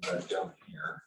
down here.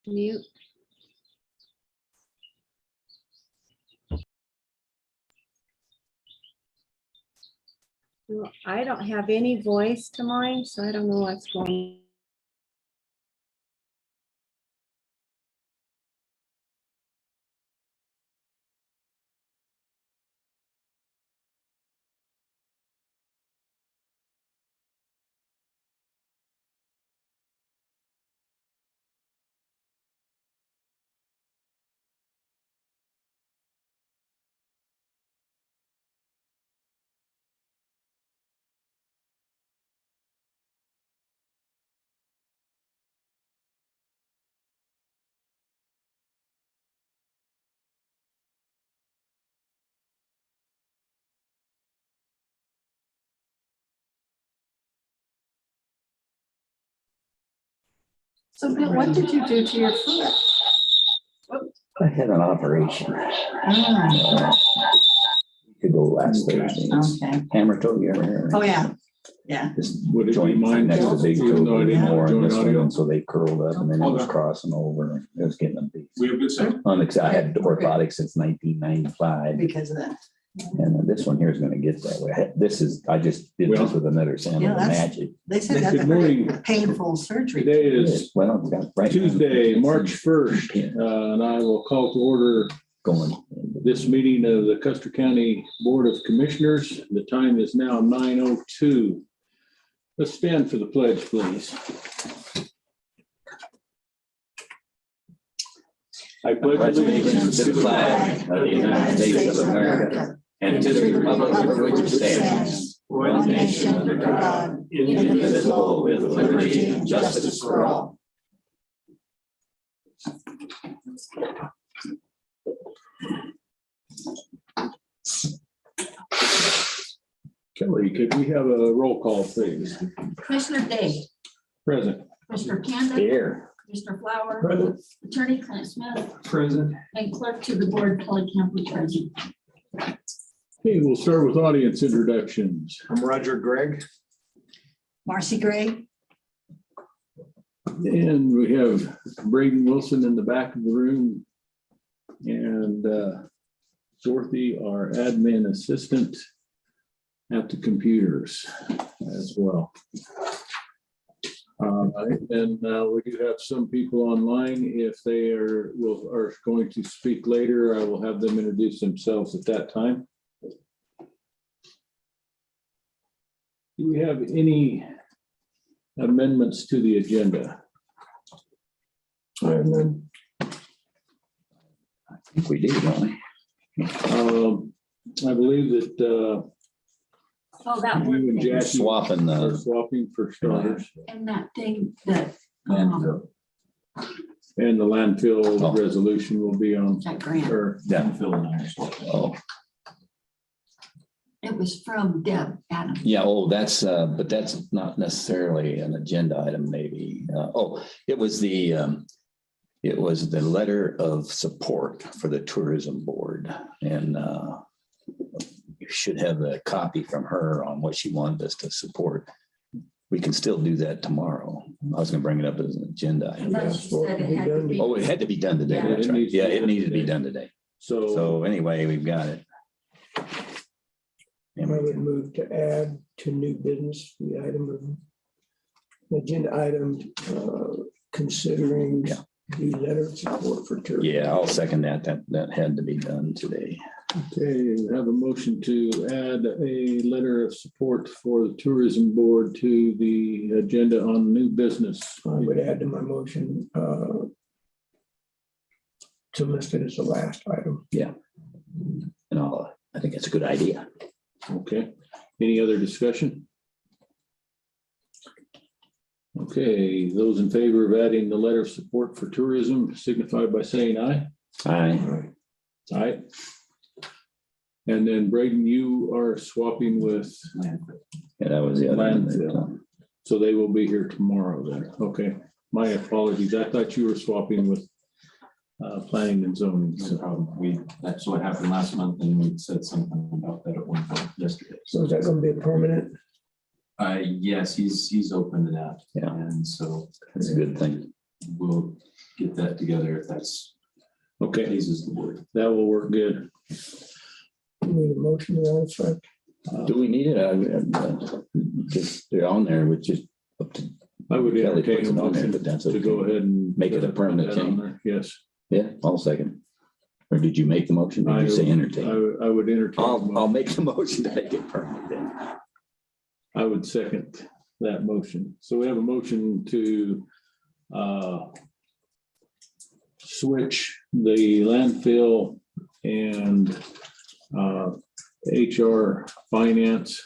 Mute. Well, I don't have any voice to mine, so I don't know what's going on. So Bill, what did you do to your foot? I had an operation. Could go last Thursday. Okay. Hammer toe, you ever hear? Oh, yeah. Yeah. This Would it be joint mine next to the big even though I toe, didn't more join on this one, audio? and so they curled up and then it was crossing over. It was getting a beat. We have good sound. I had orthotics since 1995, Because of that. and this one here is gonna get that way. I just did this with another sample Yeah, to that's- match it. They said that's Good a morning. very painful surgery. Today is Well, it's got right Tuesday, March 1st, and I will call to order going. this meeting of the Custer County Board of Commissioners. The time is now 9:02. Let's stand for the pledge, please. I pledge allegiance to the flag of the United States of America and to the republic for which it stands, one nation under God, indivisible, with liberty and justice for all. Kelly, could we have a roll call, please? Commissioner Day, Present. Commissioner Kanda, Here. Commissioner Flower, Present. Attorney Clint Smith, Present. and Clerk to the Board, Kelly Campbell present. Okay, we'll start with audience introductions. I'm Roger Gregg. Marcy Gray. And we have Braden Wilson in the back of the room. And Dorothy, our admin assistant at the computers as well. And we do have some people online. If they are going to speak later, I will have them introduce themselves at that time. Do we have any amendments to the agenda? I think we did, don't we? I believe that Oh, that you and one, thing. Jackie Swapping are the. swapping for starters, and that thing that, landfill. and the landfill Oh. resolution will be on, that grant, or Yeah. Oh, it was from Deb Adams. yeah. Oh, that's, but that's not necessarily an agenda item, maybe. It was the letter of support for the tourism board. And you should have a copy from her on what she wanted us to support. We can still do that tomorrow. I was gonna bring it up as an agenda item. But she said it had to be- Oh, it had to be done today. Yeah. That's right. Yeah, it needed to be done today. So anyway, we've got it. I would move to add to new business, the item of agenda item, considering Yeah. the letter of support for tourism. Yeah, I'll second that. That had to be done today. okay, we have a motion to add a letter of support for the tourism board to the agenda on new business. I would add to my motion to list it as the last item. And I think it's a good idea. Okay, any other discussion? Okay, those in favor of adding the letter of support for tourism signify by saying aye. Aye. Aye. And then Braden, you are swapping with Yeah, that was the other one. landfill. So they will be here tomorrow then. Okay, my apologies. I thought you were swapping with planning and zoning. No problem. That's what happened last month and we said something about that at one point yesterday. So is that going to be a permanent? Yes, he's open to that. Yeah. And so That's a good thing. we'll get that together if that's Okay, pleases the board. that will work good. Need a motion to that effect? Do we need it? Just, they're on there, which is up to I would Kelly entertain puts a them on there, motion but that's to go okay. ahead and. Make it a permanent put that on change. there. Yes. Yeah, I'll second. Or did you make the motion? Did you say entertain? I would entertain. a I'll motion. make the motion to make it permanent then. I would second that motion. So we have a motion to switch the landfill and HR finance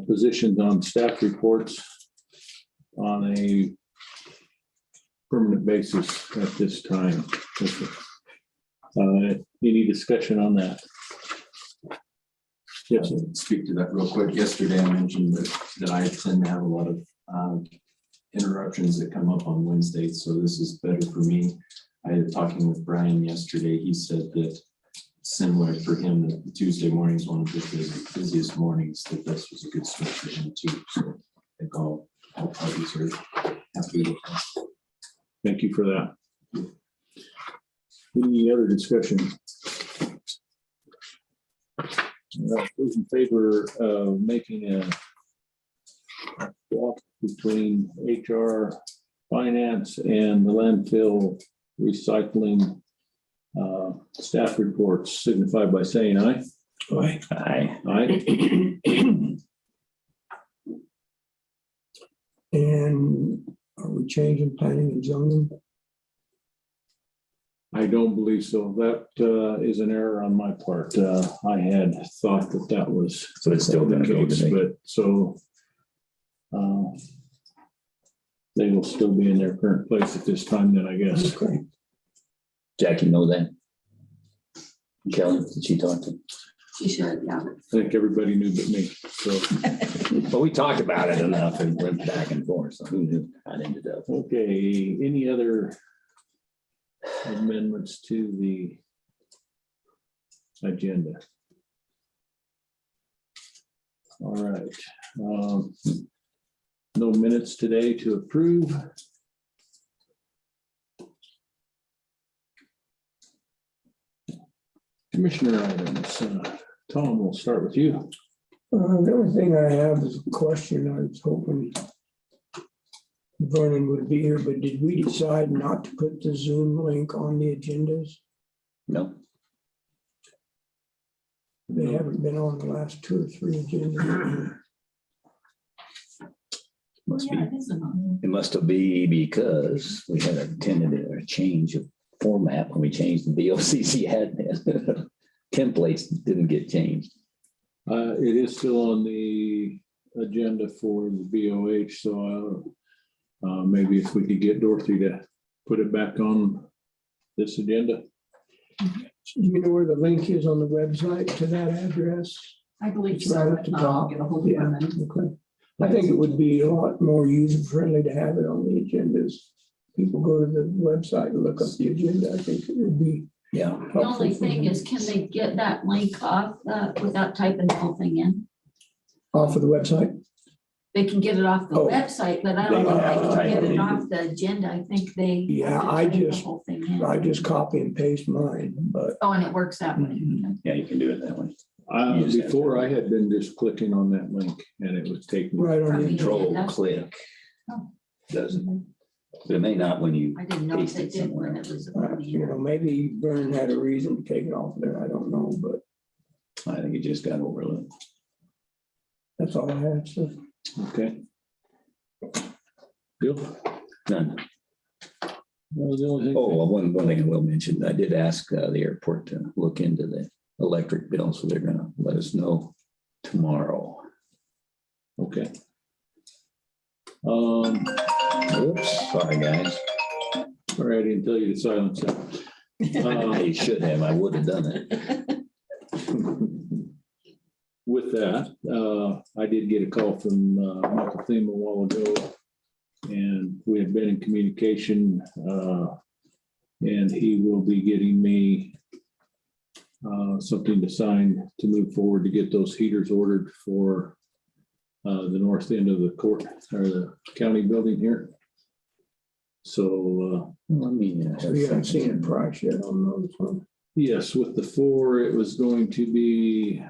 positions on staff reports on a permanent basis at this time. Any discussion on that? Yes, sir. Speak to that real quick. Yesterday, I mentioned that I tend to have a lot of interruptions that come up on Wednesdays, so this is better for me. I had talking with Brian yesterday. He said that similar for him, that Tuesday mornings, one of the busiest mornings, that this was a good switch for him too. So I think all parties are happy with that. Thank you for that. Any other discussion? Those in favor of making a swap between HR, finance, and the landfill recycling staff reports signify by saying aye. Aye. Aye. Aye. And are we changing planning and zoning? I don't believe so. That is an error on my part. I had thought that that was. So it's still gonna go case, today. But so they will still be in their current place at this time then, I guess. Okay. Jackie know that? Kelly, did she talk to? She should, yeah. I think everybody knew but me, so. Well, we talked about it enough and went back and forth, so who knew how it ended up? Okay, any other amendments to the agenda? All right. No minutes today to approve. Commissioner items. Tom, we'll start with you. The only thing I have is a question. I was hoping Vernon would be here, but did we decide not to put the Zoom link on the agendas? No, They haven't been on the last 2 or 3 agendas. must be. Yeah, it isn't on. It must have been because we had a tentative or change of format when we changed the BOCC admin. Templates didn't get changed. It is still on the agenda for the BOH, so maybe if we could get Dorothy to put it back on this agenda. Do you know where the link is on the website to that address? I believe It's right so. at the I'll top. get a hold of Yeah. them. Okay. I think it would be a lot more user-friendly to have it on the agendas. People go to the website and look up the agenda. I think it would be Yeah, The only thing is, can they get that link off without typing the whole thing in? off of the website. They can get it off the Oh. website, but I don't know if they can get it off the agenda. I think they. Yeah, have to I type the just- whole thing in. I just copy and paste mine, but Oh, and it works that way. yeah, you can do it that way. Before I had been just clicking on that link and it was taking. right on the. Control Yeah. click. Oh. Doesn't, but it may not when you, I didn't know if Paste they it did when somewhere. it was. You know, maybe Vernon had a reason to take it off there. I don't know, but I think it just got overlooked. that's all I had. So Okay. Bill? None. That was the only thing. Oh, well, one thing I will mention, I did ask the airport to look into the electric bill, so they're gonna let us know tomorrow. Okay. Oops, sorry, guys. All right, I didn't tell you to silence that. I should have, I would have done it. With that, I did get a call from Michael Thiem a while ago. And we had been in communication, and he will be getting me something to sign to move forward to get those heaters ordered for the north end of the court or the county building here. So Let me. So you haven't seen a price yet on those, huh? Yes, with the 4, it was going to be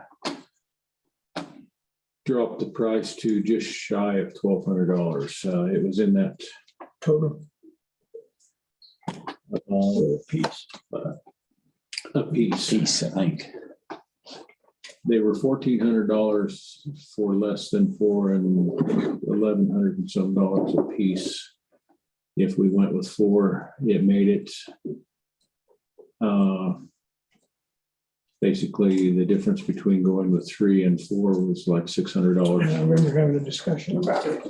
drop the price to just shy of $1,200. It was in that Total piece. a piece. Piece, I think. They were $1,400 for less than 4 and $1,100 and some dollars a piece. If we went with 4, it made it basically the difference between going with 3 and 4 was like I $600. remember having a discussion about it.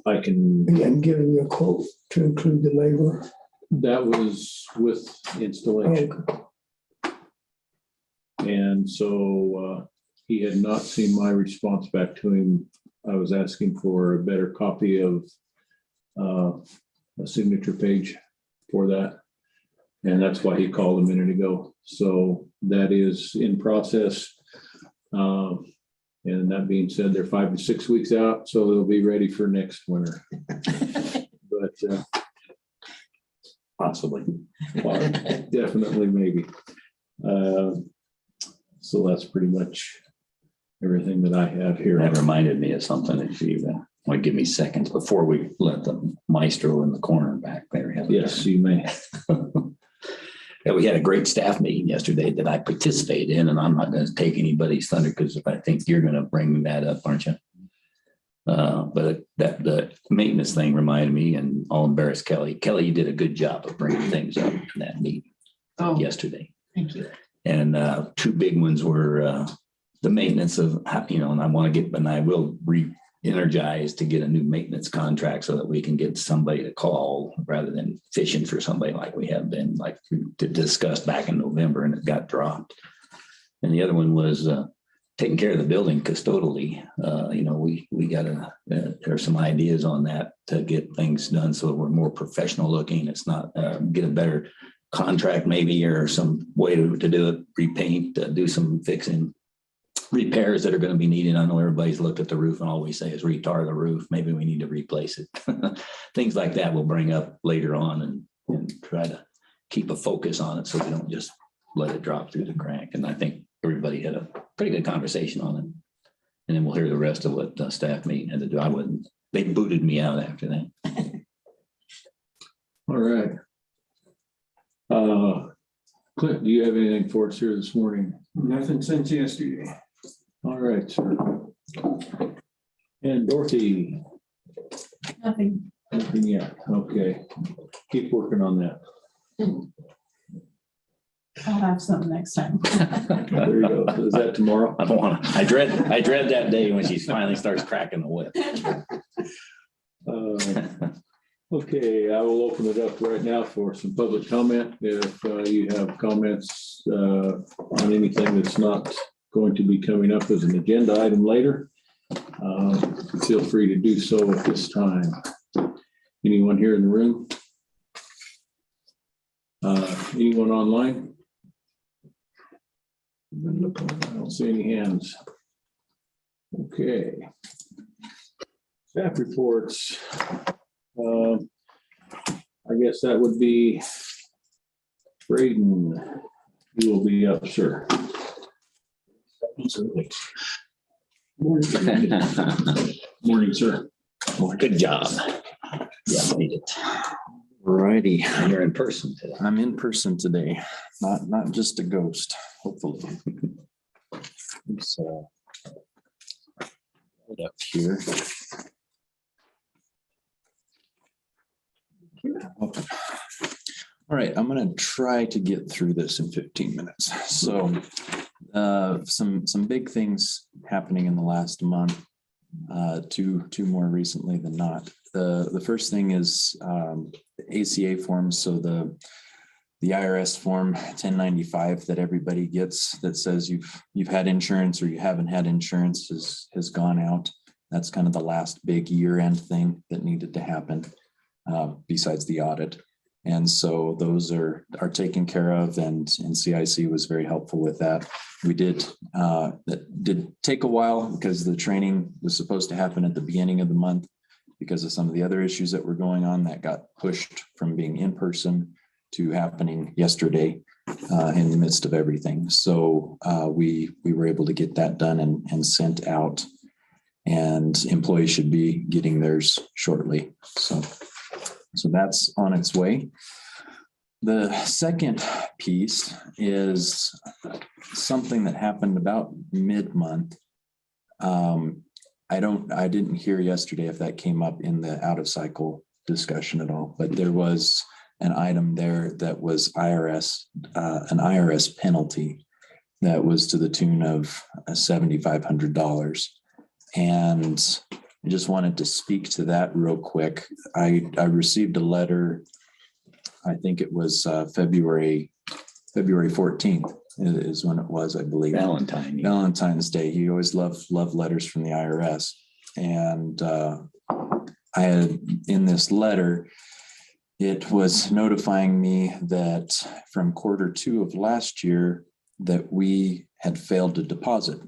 I can, And giving you a quote to include the labor. that was with installation. And so he had not seen my response back to him. I was asking for a better copy of a signature page for that. And that's why he called a minute ago. So that is in process. And that being said, they're 5 to 6 weeks out, so they'll be ready for next winter. But Possibly. well, definitely, maybe. So that's pretty much everything that I have here. That reminded me of something. If you want to give me seconds before we let the maestro in the corner back there. have a Yes, you may. Yeah, we had a great staff meeting yesterday that I participated in, and I'm not going to take anybody's thunder because I think you're going to bring that up, aren't you? But that the maintenance thing reminded me, and I'll embarrass Kelly. Kelly, you did a good job of bringing things up in that meeting yesterday. Thank you. And 2 big ones were the maintenance of, and I want to get, and I will re-energize to get a new maintenance contract so that we can get somebody to call rather than fishing for somebody like we have been, like we discussed back in November, and it got dropped. And the other one was taking care of the building custodially. We got to, there are some ideas on that to get things done so we're more professional looking. It's not get a better contract maybe, or some way to do it, repaint, do some fixing, repairs that are going to be needed. I know everybody's looked at the roof and all we say is retar the roof. Maybe we need to replace it. Things like that we'll bring up later on and try to keep a focus on it so we don't just let it drop through the crack. And I think everybody had a pretty good conversation on it. And then we'll hear the rest of what the staff meeting had to do. They booted me out after that. All right. Clint, do you have anything for us here this morning? Nothing since yesterday. All right, sir. And Dorothy? Nothing. Nothing yet. Okay. Keep working on that. I'll have something next time. There you go. Is that tomorrow? I don't want to, I dread that day when she finally starts cracking the whip. Okay, I will open it up right now for some public comment. If you have comments on anything that's not going to be coming up as an agenda item later, feel free to do so at this time. Anyone here in the room? Anyone online? I don't see any hands. Okay. Staff reports. I guess that would be Braden. You will be up, sir. Morning, sir. Good job. Yeah, made it. Righty, And you're in person today. I'm in person today, not just a ghost, hopefully. So right up here. Okay. All right, I'm gonna try to get through this in 15 minutes. So some big things happening in the last month, two more recently than not. The first thing is ACA forms. So the IRS form 1095 that everybody gets that says you've had insurance or you haven't had insurance has gone out. That's kind of the last big year-end thing that needed to happen besides the audit. And so those are taken care of, and CIC was very helpful with that. We that did take a while because the training was supposed to happen at the beginning of the month. because of some of the other issues that were going on that got pushed from being in person to happening yesterday in the midst of everything. So we were able to get that done and sent out, and employees should be getting theirs shortly. So that's on its way. The second piece is something that happened about mid-month. I didn't hear yesterday if that came up in the out of cycle discussion at all, but there was an item there that was an IRS penalty that was to the tune of $7,500. And I just wanted to speak to that real quick. I received a letter, I think it was February 14th is when it was, I believe. Valentine's Day. He always loved letters from the IRS. And I had in this letter, it was notifying me that from Q2 of last year that we had failed to deposit.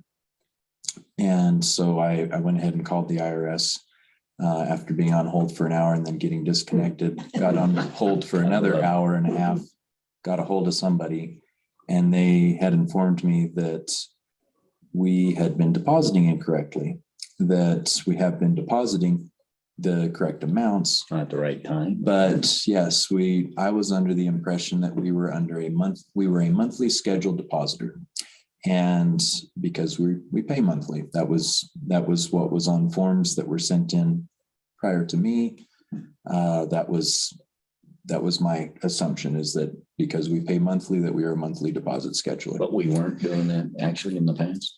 And so I went ahead and called the IRS after being on hold for an hour and then getting disconnected, got on hold for another hour and a half, got a hold of somebody, and they had informed me that we had been depositing incorrectly, that we have been depositing the correct amounts. Not at the right time. But yes, I was under the impression that we were a monthly scheduled depositor. And because we pay monthly, that was what was on forms that were sent in prior to me. That was my assumption, is that because we pay monthly, that we are a monthly deposit scheduler. But we weren't doing that actually in the past.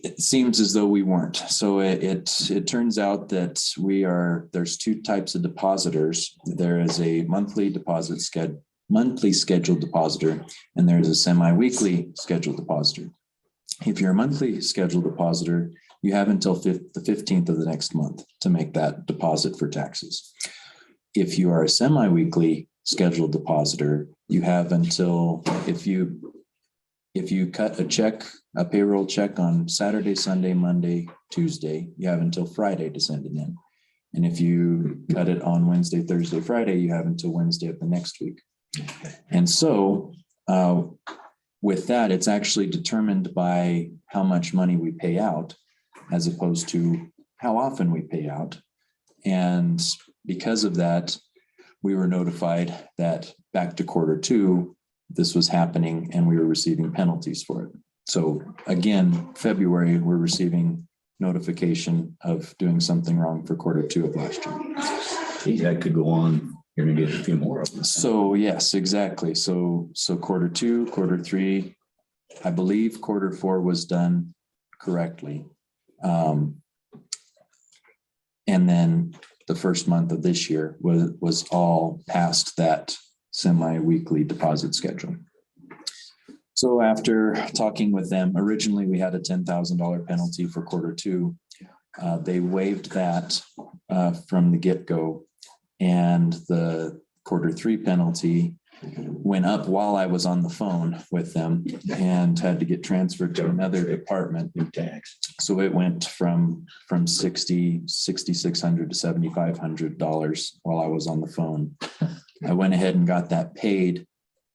It seems as though we weren't. So it turns out that there's two types of depositors. There is a monthly scheduled depositor, and there's a semi-weekly scheduled depositor. If you're a monthly scheduled depositor, you have until the 15th of the next month to make that deposit for taxes. If you are a semi-weekly scheduled depositor, you have until, if you cut a payroll check on Saturday, Sunday, Monday, Tuesday, you have until Friday to send it in. And if you cut it on Wednesday, Thursday, Friday, you have until Wednesday of the next week. And so with that, it's actually determined by how much money we pay out as opposed to how often we pay out. And because of that, we were notified that back to Q2, this was happening and we were receiving penalties for it. So again, February, we're receiving notification of doing something wrong for Q2 of last year. Geez, that could go on. You're gonna get a few more of them. So yes, exactly. So Q2, Q3, I believe Q4 was done correctly. And then the first month of this year was all past that semi-weekly deposit schedule. So after talking with them, originally we had a $10,000 penalty for Q2. They waived that from the get-go, and the Q3 penalty went up while I was on the phone with them and had to get transferred to another department. New tax. So it went from $6,600 to $7,500 while I was on the phone. I went ahead and got that paid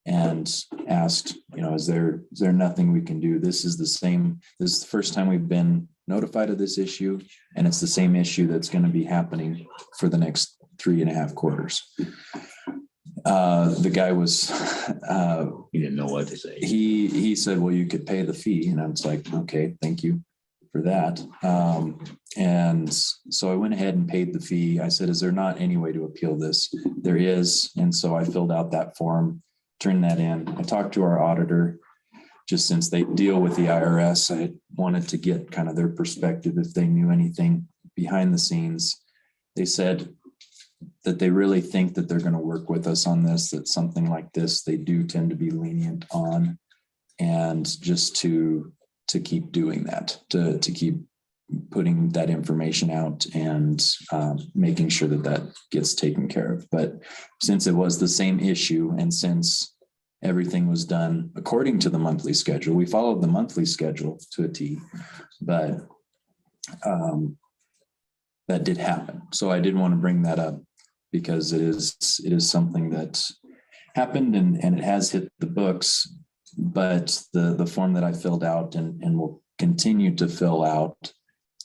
and asked, is there nothing we can do? This is the first time we've been notified of this issue, and it's the same issue that's going to be happening for the next 3.5 quarters. The guy was, He didn't know what to say. he said, well, you could pay the fee. And I was like, okay, thank you for that. And so I went ahead and paid the fee. I said, is there not any way to appeal this? There is. And so I filled out that form, turned that in. I talked to our auditor, just since they deal with the IRS. I wanted to get kind of their perspective if they knew anything behind the scenes. They said that they really think that they're going to work with us on this, that something like this, they do tend to be lenient on, and just to keep doing that, to keep putting that information out and making sure that gets taken care of. But since it was the same issue, and since everything was done according to the monthly schedule, we followed the monthly schedule to a T, but that did happen. So I did want to bring that up because it is something that happened and it has hit the books. But the form that I filled out and will continue to fill out,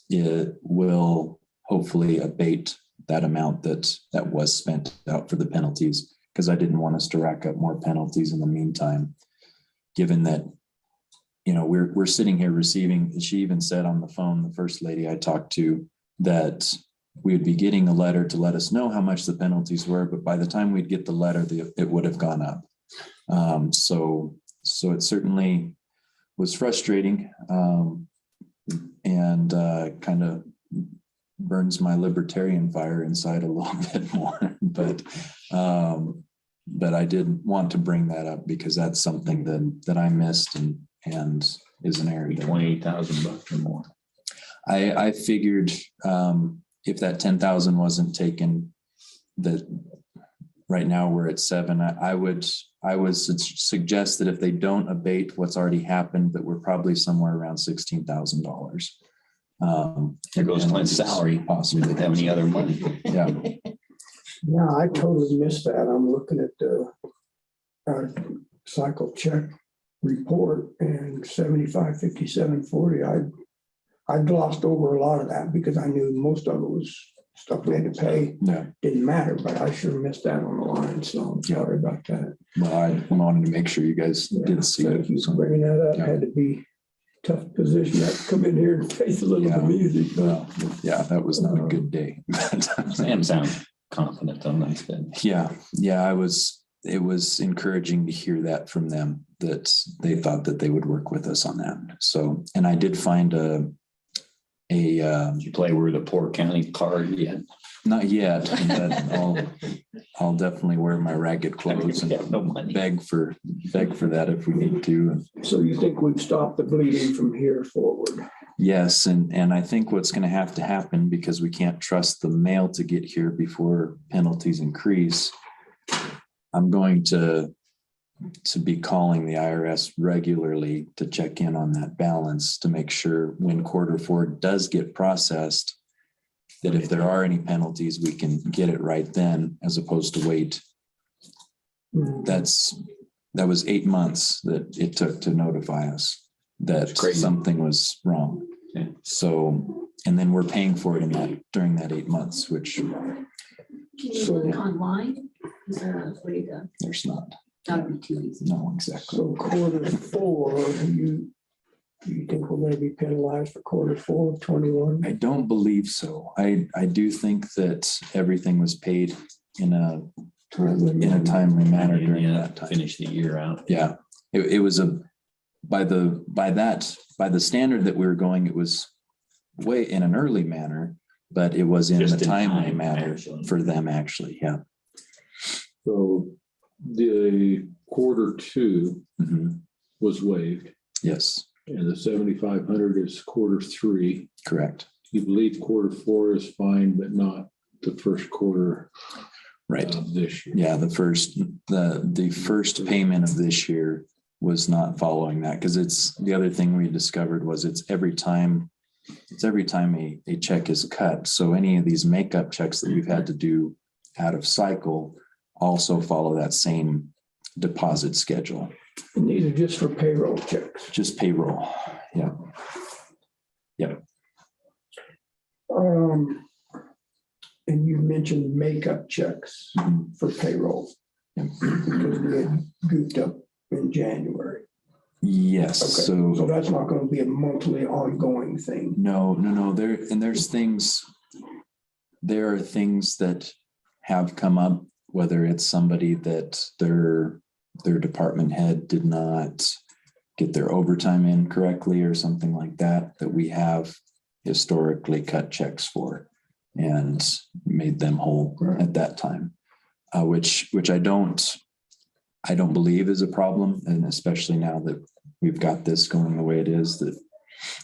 it will hopefully abate that amount that was spent out for the penalties, because I didn't want us to rack up more penalties in the meantime, given that, you know, we're sitting here receiving, she even said on the phone, the first lady I talked to, that we would be getting a letter to let us know how much the penalties were, but by the time we'd get the letter, it would have gone up. So it certainly was frustrating, and kind of burns my libertarian fire inside a little bit more. But I did want to bring that up because that's something that I missed and is an area. $28,000 or more. I figured if that 10,000 wasn't taken, that right now we're at 7. I would suggest that if they don't abate what's already happened, that we're probably somewhere around $16,000. There goes Clint's salary. We didn't have any other money. Yeah. Yeah, I totally missed that. I'm looking at the cycle check report and 75, 57, 40. I glossed over a lot of that because I knew most of it was stuff we had to pay. Yeah. Didn't matter, but I sure missed that on the line. So I'm sorry about that. Well, I wanted to make sure you guys did see it. Thank you for bringing that up. Yeah. Had to be a tough position. I had to come in here and face a little Yeah. of the music. But Well, yeah, that was not a good day. Sam sounds confident though. That's good. Yeah, it was encouraging to hear that from them, that they thought that they would work with us on that. So, and I did find Did you play We're the Poor County card yet? not yet, but I'll definitely wear my ragged clothes and No money. beg for that if we need to. so you think we've stopped the bleeding from here forward? Yes, and I think what's going to have to happen, because we can't trust the mail to get here before penalties increase, I'm going to be calling the IRS regularly to check in on that balance to make sure when Q4 does get processed, that if there are any penalties, we can get it right then, as opposed to wait. That was 8 months that it took to notify us that That's crazy. something was wrong. Yeah. So, and then we're paying for it during that 8 months, which Can you look online? Is there a way to, there's not. that'd be too easy. No, exactly. So Q4, you think we're going to be penalized for Q4 of 21? I don't believe so. I do think that everything was paid in a timely manner during that time. Finish the year out. Yeah, it was by the standard that we were going, it was way in an early manner, but it was in Just a in timely time, manner actually. for them actually. Yeah. So the Q2 Mhm. was waived Yes, and the 7,500 is Q3. correct. You believe Q4 is fine, but not the first quarter Right. of this year. Yeah, the first payment of this year was not following that, because it's the other thing we discovered was it's every time a check is cut. So any of these makeup checks that we've had to do out of cycle also follow that same deposit schedule, And these are just for payroll checks. just payroll. Yeah. And you mentioned makeup checks for payroll. Yep. Because we had goofed up in January. Yes. Okay, So so that's not going to be a monthly ongoing thing. no. There are things that have come up, whether it's somebody that their department head did not get their overtime in correctly or something like that we have historically cut checks for and made them whole at that time, which I don't believe is a problem. And especially now that we've got this going the way it is, that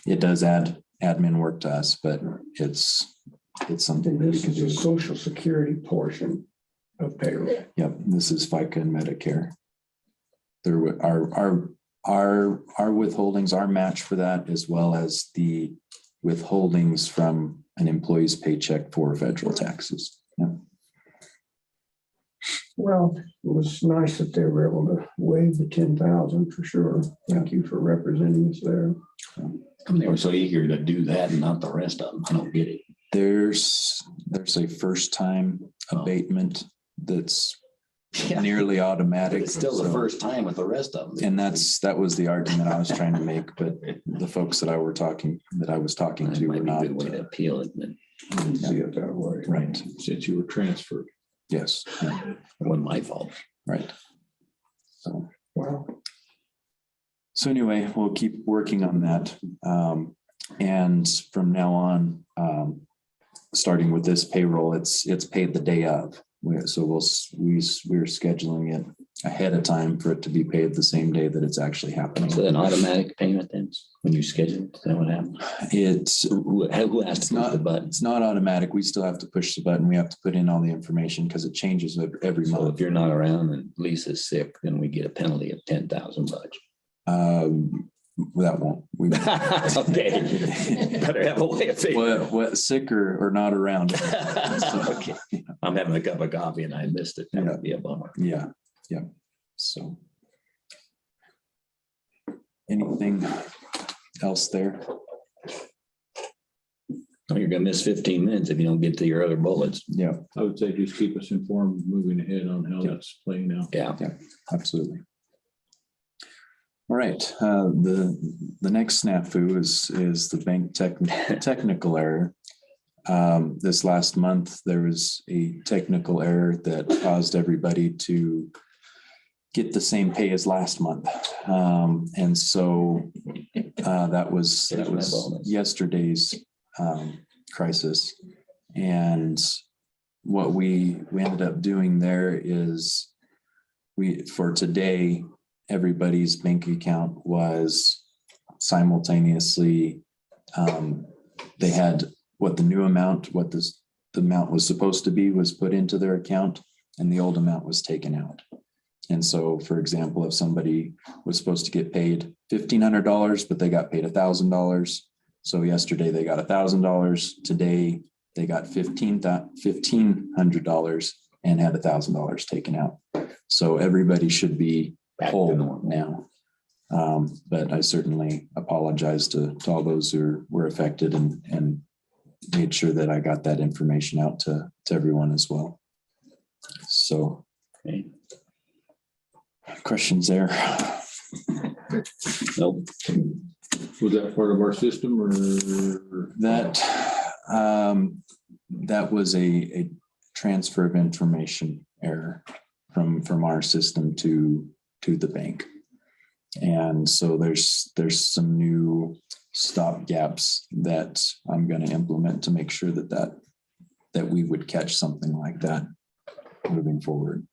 it does add admin work to us, but it's something And that we this can is a do. social security portion of payroll. Yep, this is FICA and Medicare. There our withholdings are matched for that, as well as the withholdings from an employee's paycheck for federal taxes. Yeah. Well, it was nice that they were able to waive the 10,000 for sure. Thank you for representing us there. They were so eager to do that and not the rest of them. I don't get it. There's a first time abatement that's nearly But automatic. it's still the so- first time with the rest of them. And that was the argument I was trying to make, but the folks that I was talking That to were might be a not. good way to appeal it, but Didn't see it that way. Right, Since you were transferred. yes, yeah, it wasn't my fault. right. So. Wow. So anyway, we'll keep working on that. And from now on, starting with this payroll, it's paid the day of. So we're scheduling it ahead of time for it to be paid the same day that it's actually happening. So an automatic payment then, when you schedule it, is that what happened? Who has to push the button? It's not automatic. We still have to push the button. We have to put in all the information because it changes every So month. if you're not around and Lisa's sick, then we get a penalty of $10,000. That won't. We Okay. Better have a way of figuring. what sick or not around. Okay. I'm having a cup of coffee and I missed it. That would be a bummer. Yeah, yeah. So. Anything else there? Oh, you're gonna miss 15 minutes if you don't get to your other bullets. Yeah, I would say just keep us informed, moving ahead on how that's playing out. Yeah. absolutely. All right, the next snafu is the bank technical error. This last month, there was a technical error that caused everybody to get the same pay as last month. And so that was yesterday's crisis. And what we ended up doing there is for today, everybody's bank account was simultaneously, they had what the new amount, what the amount was supposed to be was put into their account and the old amount was taken out. And so, for example, if somebody was supposed to get paid $1,500, but they got paid $1,000. So yesterday they got $1,000. Today they got $1,500 and had $1,000 taken out. So everybody should be Back to whole normal. now. But I certainly apologize to all those who were affected and made sure that I got that information out to everyone as well. So. Okay. Questions there? Nope. Was that part of our system or? That was a transfer of information error from our system to the bank. And so there's some new stop gaps that I'm going to implement to make sure that we would catch something like that moving forward.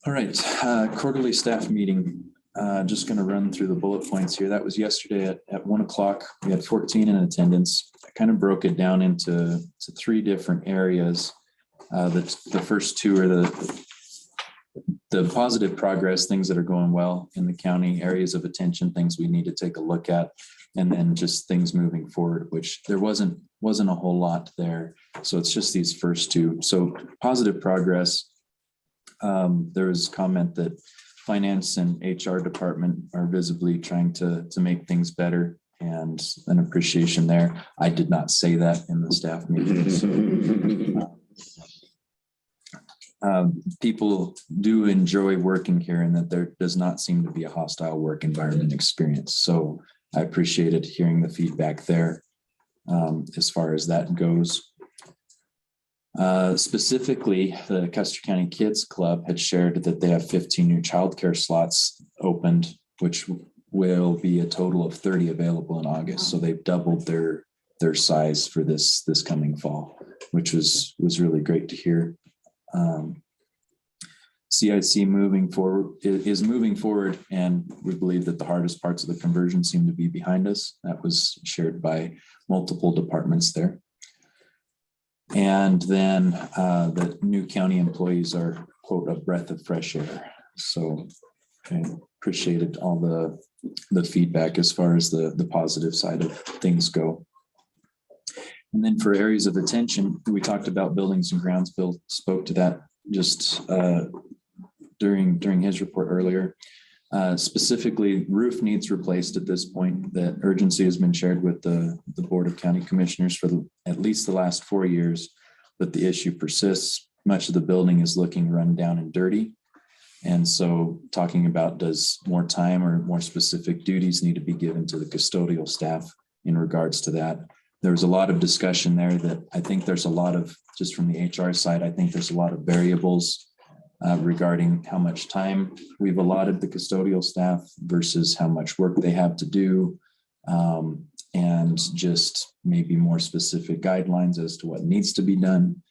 All right, quarterly staff meeting. Just going to run through the bullet points here. That was yesterday at 1 o'clock. We had 14 in attendance. I kind of broke it down into three different areas. The first two are the positive progress, things that are going well in the county, areas of attention, things we need to take a look at, and then just things moving forward, which there wasn't a whole lot there. So it's just these first two. So positive progress. There was comment that finance and HR department are visibly trying to make things better, and an appreciation there. I did not say that in the staff meetings. People do enjoy working here, and that there does not seem to be a hostile work environment experience. So I appreciated hearing the feedback there as far as that goes. Specifically, the Custer County Kids Club had shared that they have 15 new childcare slots opened, which will be a total of 30 available in August. So they've doubled their size for this coming fall, which was really great to hear. CIC is moving forward, and we believe that the hardest parts of the conversion seem to be behind us. That was shared by multiple departments there. And then the new county employees are, quote, a breath of fresh air. So Okay, appreciated all the feedback as far as the positive side of things go. And then for areas of attention, we talked about buildings and grounds. Bill spoke to that just during his report earlier. Specifically, roof needs replaced at this point. That urgency has been shared with the Board of County Commissioners for at least the last 4 years, but the issue persists. Much of the building is looking run down and dirty. And so talking about, does more time or more specific duties need to be given to the custodial staff in regards to that? There was a lot of discussion there that I think there's a lot of, just from the HR side, I think there's a lot of variables regarding how much time we've allotted the custodial staff versus how much work they have to do. And just maybe more specific guidelines as to what needs to be done.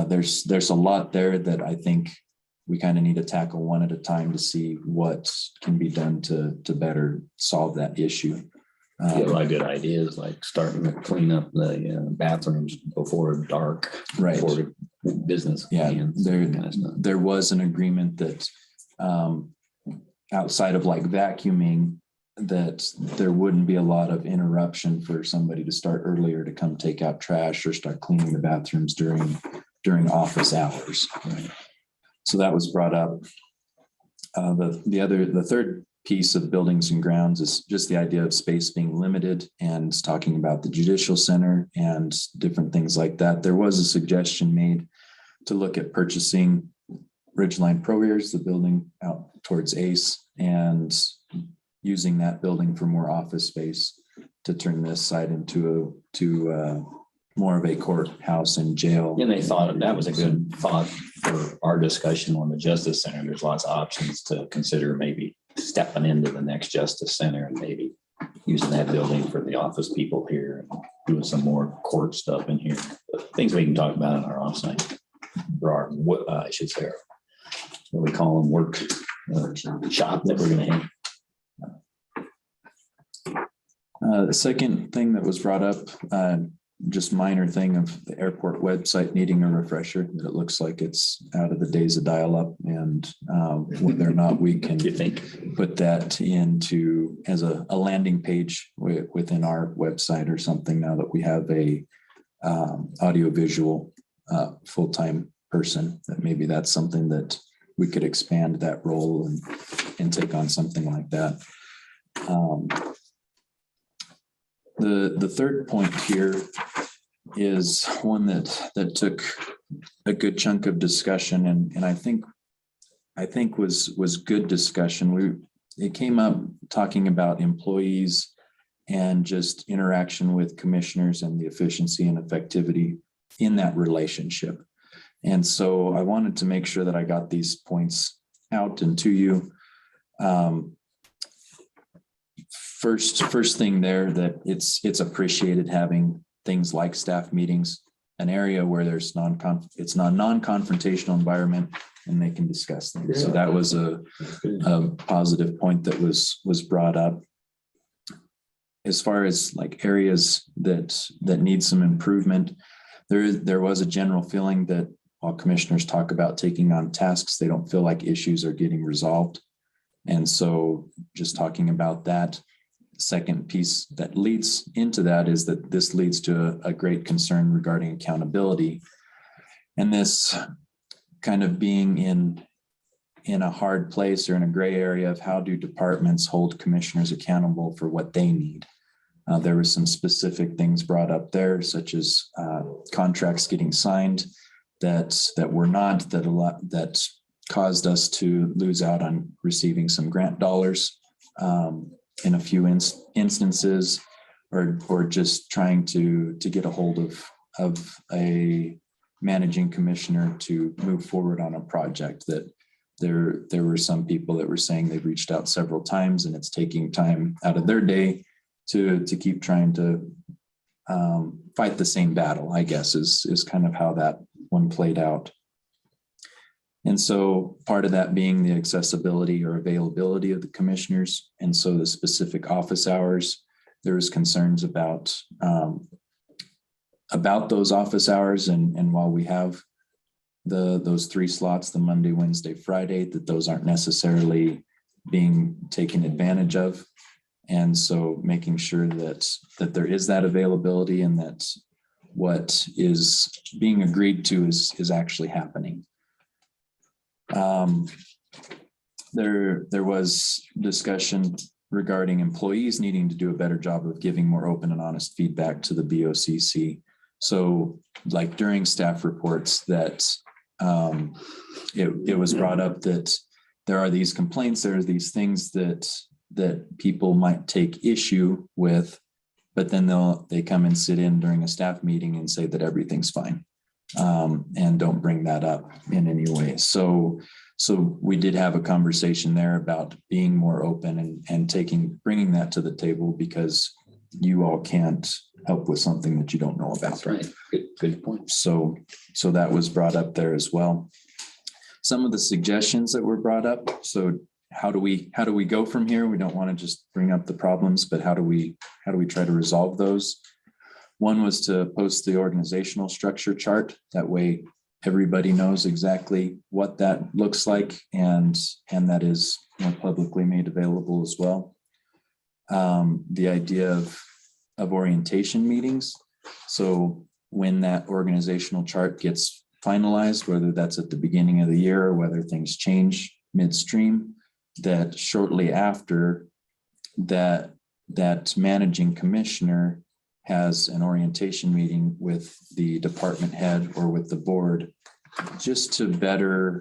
There's a lot there that I think we kind of need to tackle one at a time to see what can be done to better solve that issue. A lot of good ideas, like starting to clean up the bathrooms before dark. Right. Before business. Yeah, begins, that kind of stuff. there was an agreement that outside of like vacuuming, that there wouldn't be a lot of interruption for somebody to start earlier to come take out trash or start cleaning the bathrooms during office hours. Right. So that was brought up. The third piece of buildings and grounds is just the idea of space being limited and talking about the judicial center and different things like that. There was a suggestion made to look at purchasing Ridgeline Pro Airs, the building out towards Ace, and using that building for more office space to turn this site into more of a courthouse and jail. And they thought that was a good thought for our discussion on the Justice Center. There's lots of options to consider, maybe stepping into the next Justice Center and maybe using that building for the office people here and doing some more court stuff in here. Things we can talk about in our offsite, or our, I should say, what we call them, work shop that we're going to have. The second thing that was brought up, just minor thing of the airport website needing a refresher, that it looks like it's out of the days of dial-up, and whether or not we can put that into as a landing page within our website or something, now that we have a audiovisual full-time person, that maybe that's something that we could expand that role and take on something like that. The third point here is one that took a good chunk of discussion, and I think was good discussion. It came up talking about employees and just interaction with commissioners and the efficiency and effectivity in that relationship. And so I wanted to make sure that I got these points out and to you. First thing there, that it's appreciated having things like staff meetings, an area where there's it's not a non-confrontational environment and they can discuss things. So that was a positive point that was brought up. As far as like areas that need some improvement, there was a general feeling that while commissioners talk about taking on tasks, they don't feel like issues are getting resolved. And so just talking about that. Second piece that leads into that is that this leads to a great concern regarding accountability, and this kind of being in a hard place or in a gray area of how do departments hold commissioners accountable for what they need. There were some specific things brought up there, such as contracts getting signed that were not, that caused us to lose out on receiving some grant dollars in a few instances, or just trying to get a hold of a managing commissioner to move forward on a project. That there were some people that were saying they've reached out several times and it's taking time out of their day to keep trying to fight the same battle, I guess, is kind of how that one played out. And so part of that being the accessibility or availability of the commissioners. And so the specific office hours, there was concerns about those office hours. And while we have those 3 slots, the Monday, Wednesday, Friday, that those aren't necessarily being taken advantage of. And so making sure that there is that availability and that what is being agreed to is actually happening. There was discussion regarding employees needing to do a better job of giving more open and honest feedback to the BOCC. So like during staff reports that it was brought up that there are these complaints, there are these things that people might take issue with, but then they come and sit in during a staff meeting and say that everything's fine, and don't bring that up in any way. So we did have a conversation there about being more open and bringing that to the table, because you all can't help with something that you don't know about. That's right. Good point. So that was brought up there as well. Some of the suggestions that were brought up. So how do we go from here? We don't want to just bring up the problems, but how do we try to resolve those? One was to post the organizational structure chart. That way everybody knows exactly what that looks like, and that is more publicly made available as well. The idea of orientation meetings. So when that organizational chart gets finalized, whether that's at the beginning of the year or whether things change midstream, that shortly after that managing commissioner has an orientation meeting with the department head or with the board, just to better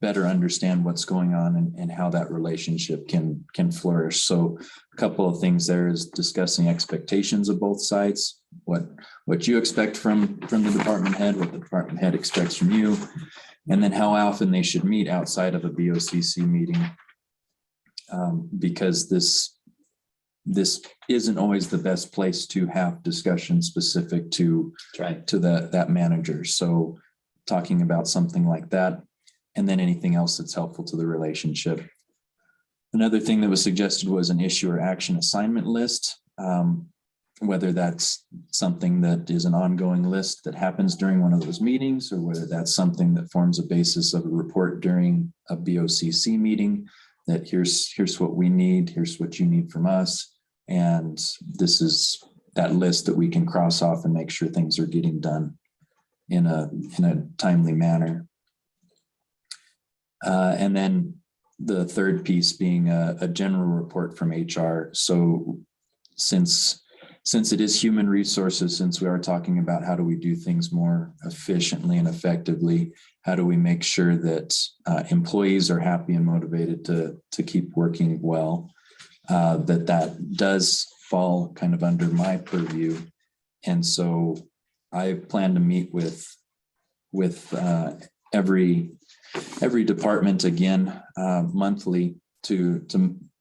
understand what's going on and how that relationship can flourish. So a couple of things there is discussing expectations of both sides, what you expect from the department head, what the department head expects from you, and then how often they should meet outside of a BOCC meeting, because this isn't always the best place to have discussion specific to that manager. So talking about something like that, and then anything else that's helpful to the relationship. Another thing that was suggested was an issue or action assignment list, whether that's something that is an ongoing list that happens during one of those meetings, or whether that's something that forms a basis of a report during a BOCC meeting, that here's what we need, here's what you need from us. And this is that list that we can cross off and make sure things are getting done in a timely manner. And then the third piece being a general report from HR. So since it is human resources, since we are talking about how do we do things more efficiently and effectively, how do we make sure that employees are happy and motivated to keep working well, that does fall kind of under my purview. And so I plan to meet with every department again monthly to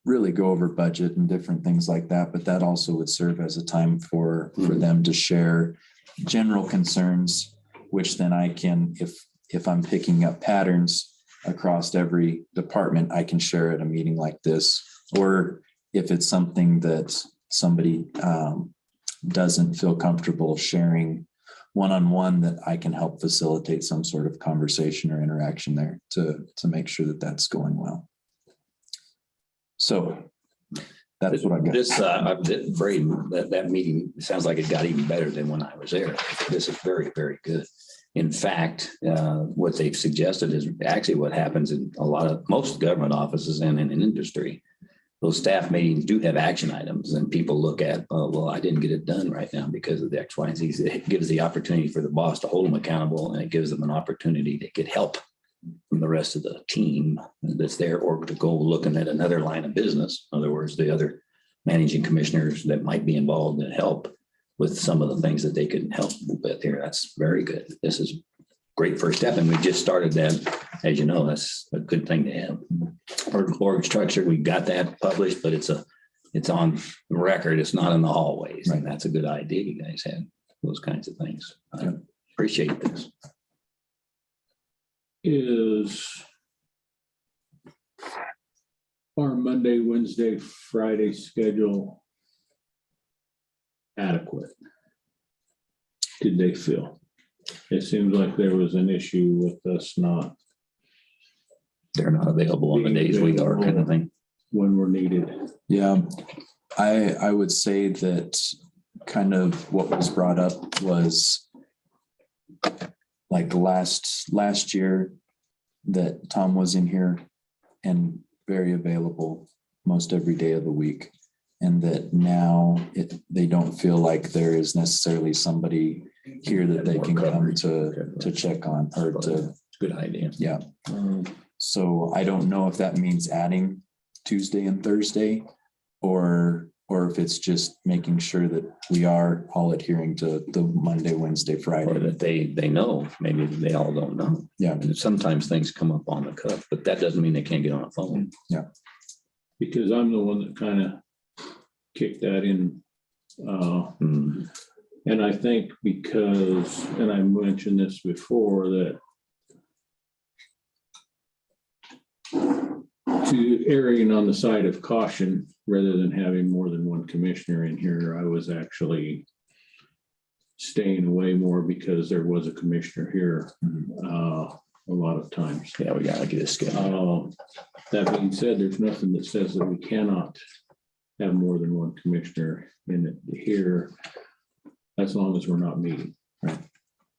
really go over budget and different things like that. But that also would serve as a time for them to share general concerns, which then I can, if I'm picking up patterns across every department, I can share at a meeting like this. Or if it's something that somebody doesn't feel comfortable sharing one-on-one, that I can help facilitate some sort of conversation or interaction there to make sure that that's going well. So that's what I got. That meeting sounds like it got even better than when I was there. This is very, very good. In fact, what they've suggested is actually what happens in most government offices and in an industry. Those staff meetings do have action items, and people look at, oh, well, I didn't get it done right now because of the X, Y, and Z. It gives the opportunity for the boss to hold them accountable, and it gives them an opportunity to get help from the rest of the team that's there, or to go looking at another line of business. In other words, the other managing commissioners that might be involved and help with some of the things that they can help with there. That's very good. This is great first step. And we just started that, as you know, that's a good thing to have. Org structure, we got that published, but it's on record. It's not in the hallways. Right. And that's a good idea. You guys had those kinds of things. I appreciate this. Is our Monday, Wednesday, Friday schedule adequate? Did they feel? It seems like there was an issue with us not they're not available on the days we are, kind of thing. when we're needed. Yeah, I would say that kind of what was brought up was like last year that Tom was in here and very available most every day of the week. And that now they don't feel like there is necessarily somebody here that they can come to check on or to, Good idea. yeah. So I don't know if that means adding Tuesday and Thursday or if it's just making sure that we are all adhering to the Monday, Wednesday, Or Friday. that they know, maybe they all don't know. Yeah. And sometimes things come up on the cuff, but that doesn't mean they can't get on a phone. Because I'm the one that kind of kicked that in. Mm. And I think because, and I mentioned this before, that to erring on the side of caution, rather than having more than one commissioner in here, I was actually staying away more because there was a commissioner here a lot of times. Yeah, we gotta get a schedule. That being said, there's nothing that says that we cannot have more than one commissioner in it here, as long as we're not meeting. Right.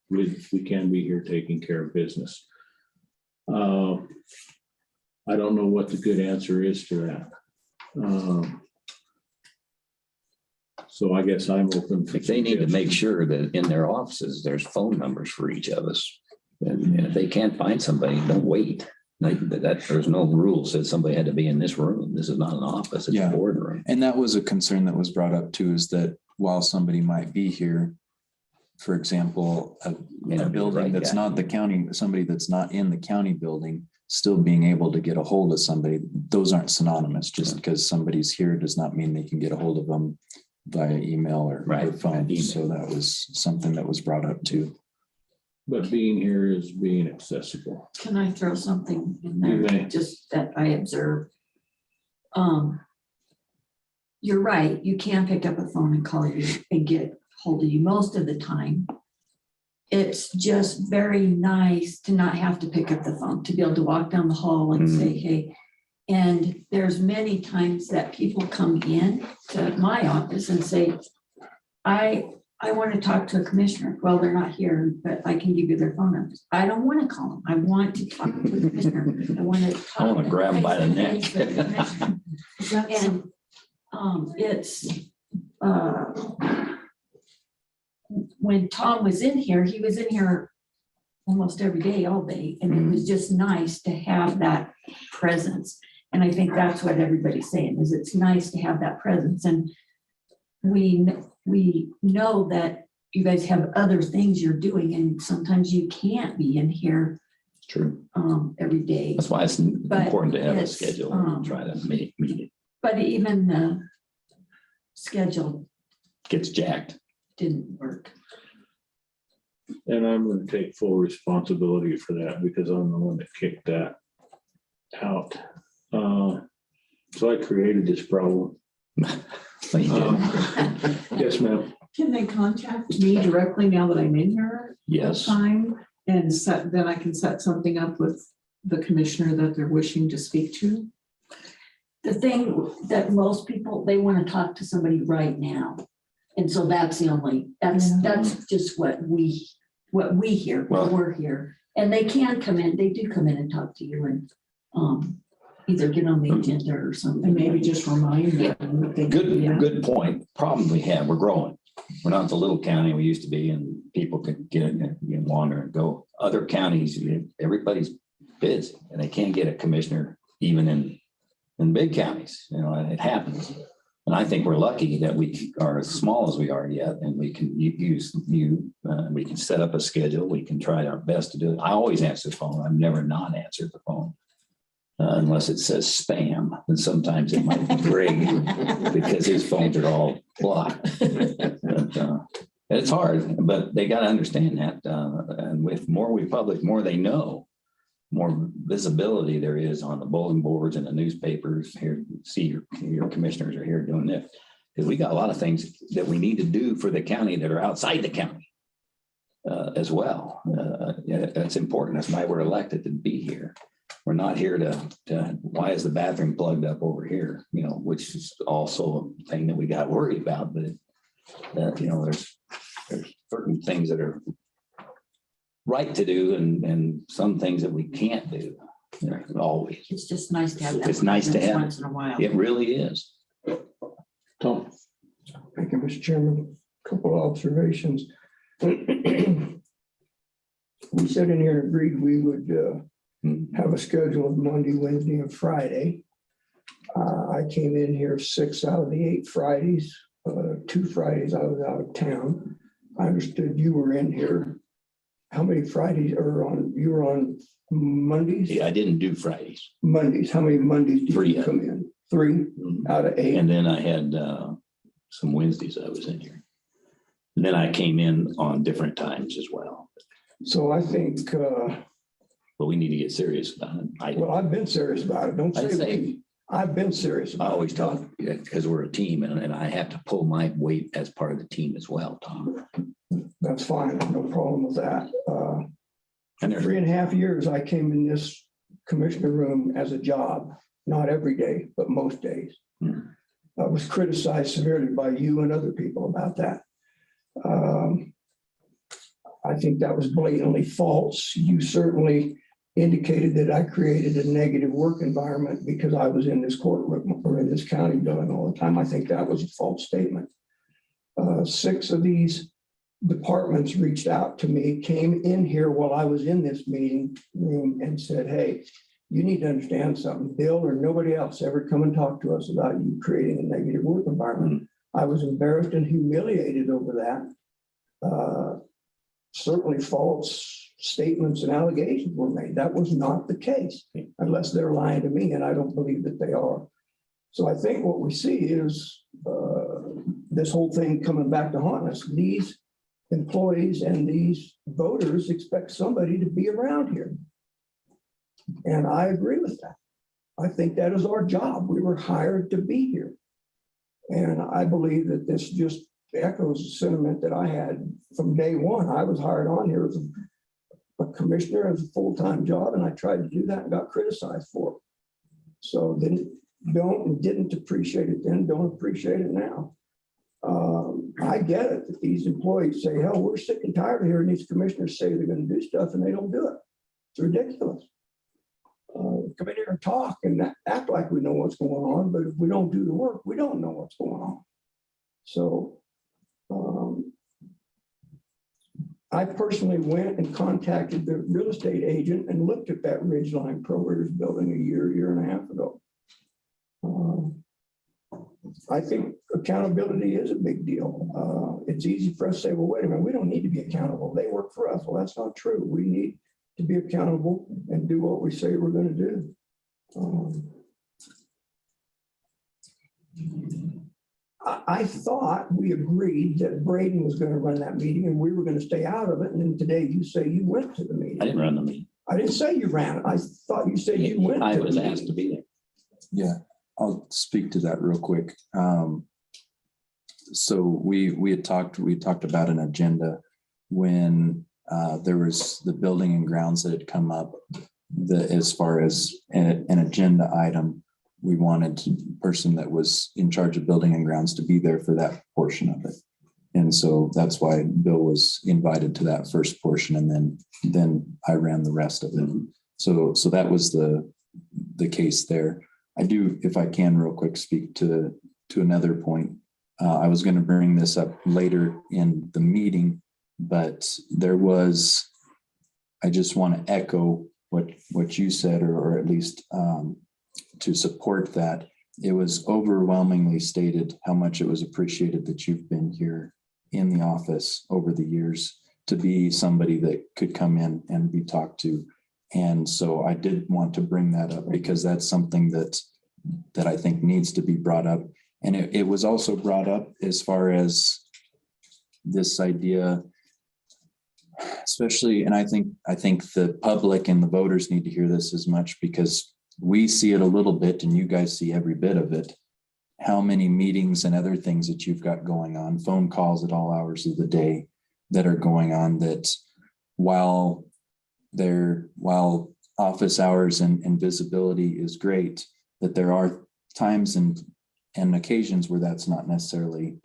We can be here taking care of business. I don't know what the good answer is to that. So I guess I'm open. for They need to make suggestions. sure that in their offices, there's phone numbers for each of us. And if they can't find somebody, don't wait. There's no rule says somebody had to be in this room. This is not an office, it's a Yeah. boardroom. And that was a concern that was brought up too, is that while somebody might be here, for example, May a not be the building right that's guy. not the county, somebody that's not in the county building, still being able to get a hold of somebody, those aren't synonymous. Just because somebody's here does not mean they can get a hold of them via email or Right, phone. email. So that was something that was brought up too. But being here is being accessible. Can I throw something in You may. there, just that I observed? You're right, you can pick up a phone and call you and get hold of you most of the time. It's just very nice to not have to pick up the phone, to be able to walk down the hall and say, hey. And there's many times that people come in to my office and say, I want to talk to a commissioner. Well, they're not here, but I can give you their phone numbers. I don't want to call them. I want to talk to the commissioner. I want to talk. I want to grab them by the neck. face to face with the commissioner. And it's when Tom was in here, he was in here almost every day, all day, and it was just nice to have that presence. And I think that's what everybody's saying, is it's nice to have that presence. And we know that you guys have other things you're doing, and sometimes you can't be in here True. every day. That's why it's important to have a it's, schedule and try to meet it. But even the schedule Gets jacked. didn't work. And I'm going to take full responsibility for that because I'm the one that kicked that out. So I created this problem. But you did. Yes, ma'am. Can they contact me directly now that I'm in here? Yes. Time and then I can set something up with the commissioner that they're wishing to speak to? The thing that most people, they want to talk to somebody right now. And so that's the only, that's just what we hear when Well- we're here. And they can come in, they do come in and talk to you and either get on the agenda or something. And maybe just remind them that they. Good point. Problem we have, we're growing. We're not the little county we used to be, and people could get in and wander and go. Other counties, everybody's busy and they can't get a commissioner even in big counties. You know, it happens. And I think we're lucky that we are as small as we are yet, and we can we can set up a schedule. We can try our best to do it. I always answer the phone. I've never not answered the phone. Unless it says spam, and sometimes it might be Greg because his phones are all blocked. But, it's hard, but they got to understand that. And with more we publish, more they know, more visibility there is on the bulletin boards and the newspapers. Here, see your commissioners are here doing this because we got a lot of things that we need to do for the county that are outside the county as well. That's important. That's why we're elected to be here. we're not here why is the bathroom plugged up over here? Which is also a thing that we got worried about, but there's certain things that are right to do and some things that we can't do. Always. It's just nice to have that. It's nice to have. Once in a while. It really is. Tom, Thank you, Mr. Chairman. Couple of observations. We sat in here and agreed we would have a schedule of Monday, Wednesday, and Friday. I came in here 6 out of the 8 Fridays. 2 Fridays I was out of town. I understood you were in here. How many Fridays you were on Mondays? Yeah, I didn't do Fridays. Mondays. How many Mondays did 3. you come in? 3 out of 8. And then I had some Wednesdays I was in here. And then I came in on different times as well. So I think, But we need to get serious about it. well, I've been serious about it. Don't I'd say say- we. I've been serious I about it. always talk, because we're a team and I have to pull my weight as part of the team as well, Tom. That's fine. No problem with that. And there's 3.5 years, I came in this commissioner room as a job, not every day, but most days. I was criticized severely by you and other people about that. I think that was blatantly false. You certainly indicated that I created a negative work environment because I was in this courtroom or in this county building all the time. I think that was a false statement. 6 of these departments reached out to me, came in here while I was in this meeting room and said, hey, you need to understand something. Bill or nobody else ever come and talk to us about you creating a negative work environment. I was embarrassed and humiliated over that. Certainly false statements and allegations were made. That was not the case, unless they're lying to me, and I don't believe that they are. So I think what we see is this whole thing coming back to haunt us. These employees and these voters expect somebody to be around here. And I agree with that. I think that is our job. We were hired to be here. And I believe that this just echoes the sentiment that I had from day one. I was hired on here as a commissioner, as a full-time job, and I tried to do that and got criticized for it. So then didn't appreciate it then, don't appreciate it now. I get it that these employees say, hell, we're sick and tired of hearing these commissioners say they're going to do stuff and they don't do it. It's ridiculous. Come in here and talk and act like we know what's going on, but if we don't do the work, we don't know what's going on. So I personally went and contacted the real estate agent and looked at that Ridgeline Prorators building a year and a half ago. I think accountability is a big deal. It's easy for us to say, well, wait a minute, we don't need to be accountable. They work for us. Well, that's not true. We need to be accountable and do what we say we're going to do. I thought we agreed that Braden was going to run that meeting and we were going to stay out of it. And then today you say you went to the meeting. I didn't run the meeting. I didn't say you ran it. I thought you said you went. I to the was meeting. asked to be there. Yeah, I'll speak to that real quick. So we talked about an agenda when there was the building and grounds that had come up. As far as an agenda item, we wanted the person that was in charge of building and grounds to be there for that portion of it. And so that's why Bill was invited to that first portion, and then I ran the rest of it. So that was the case there. I do, if I can real quick, speak to another point. I was going to bring this up later in the meeting, but I just want to echo what you said, or at least to support that. It was overwhelmingly stated how much it was appreciated that you've been here in the office over the years to be somebody that could come in and be talked to. And so I did want to bring that up because that's something that I think needs to be brought up. And it was also brought up as far as this idea, especially, and I think the public and the voters need to hear this as much, because we see it a little bit and you guys see every bit of it. How many meetings and other things that you've got going on, phone calls at all hours of the day that are going on, that while office hours and visibility is great, that there are times and occasions where that's not necessarily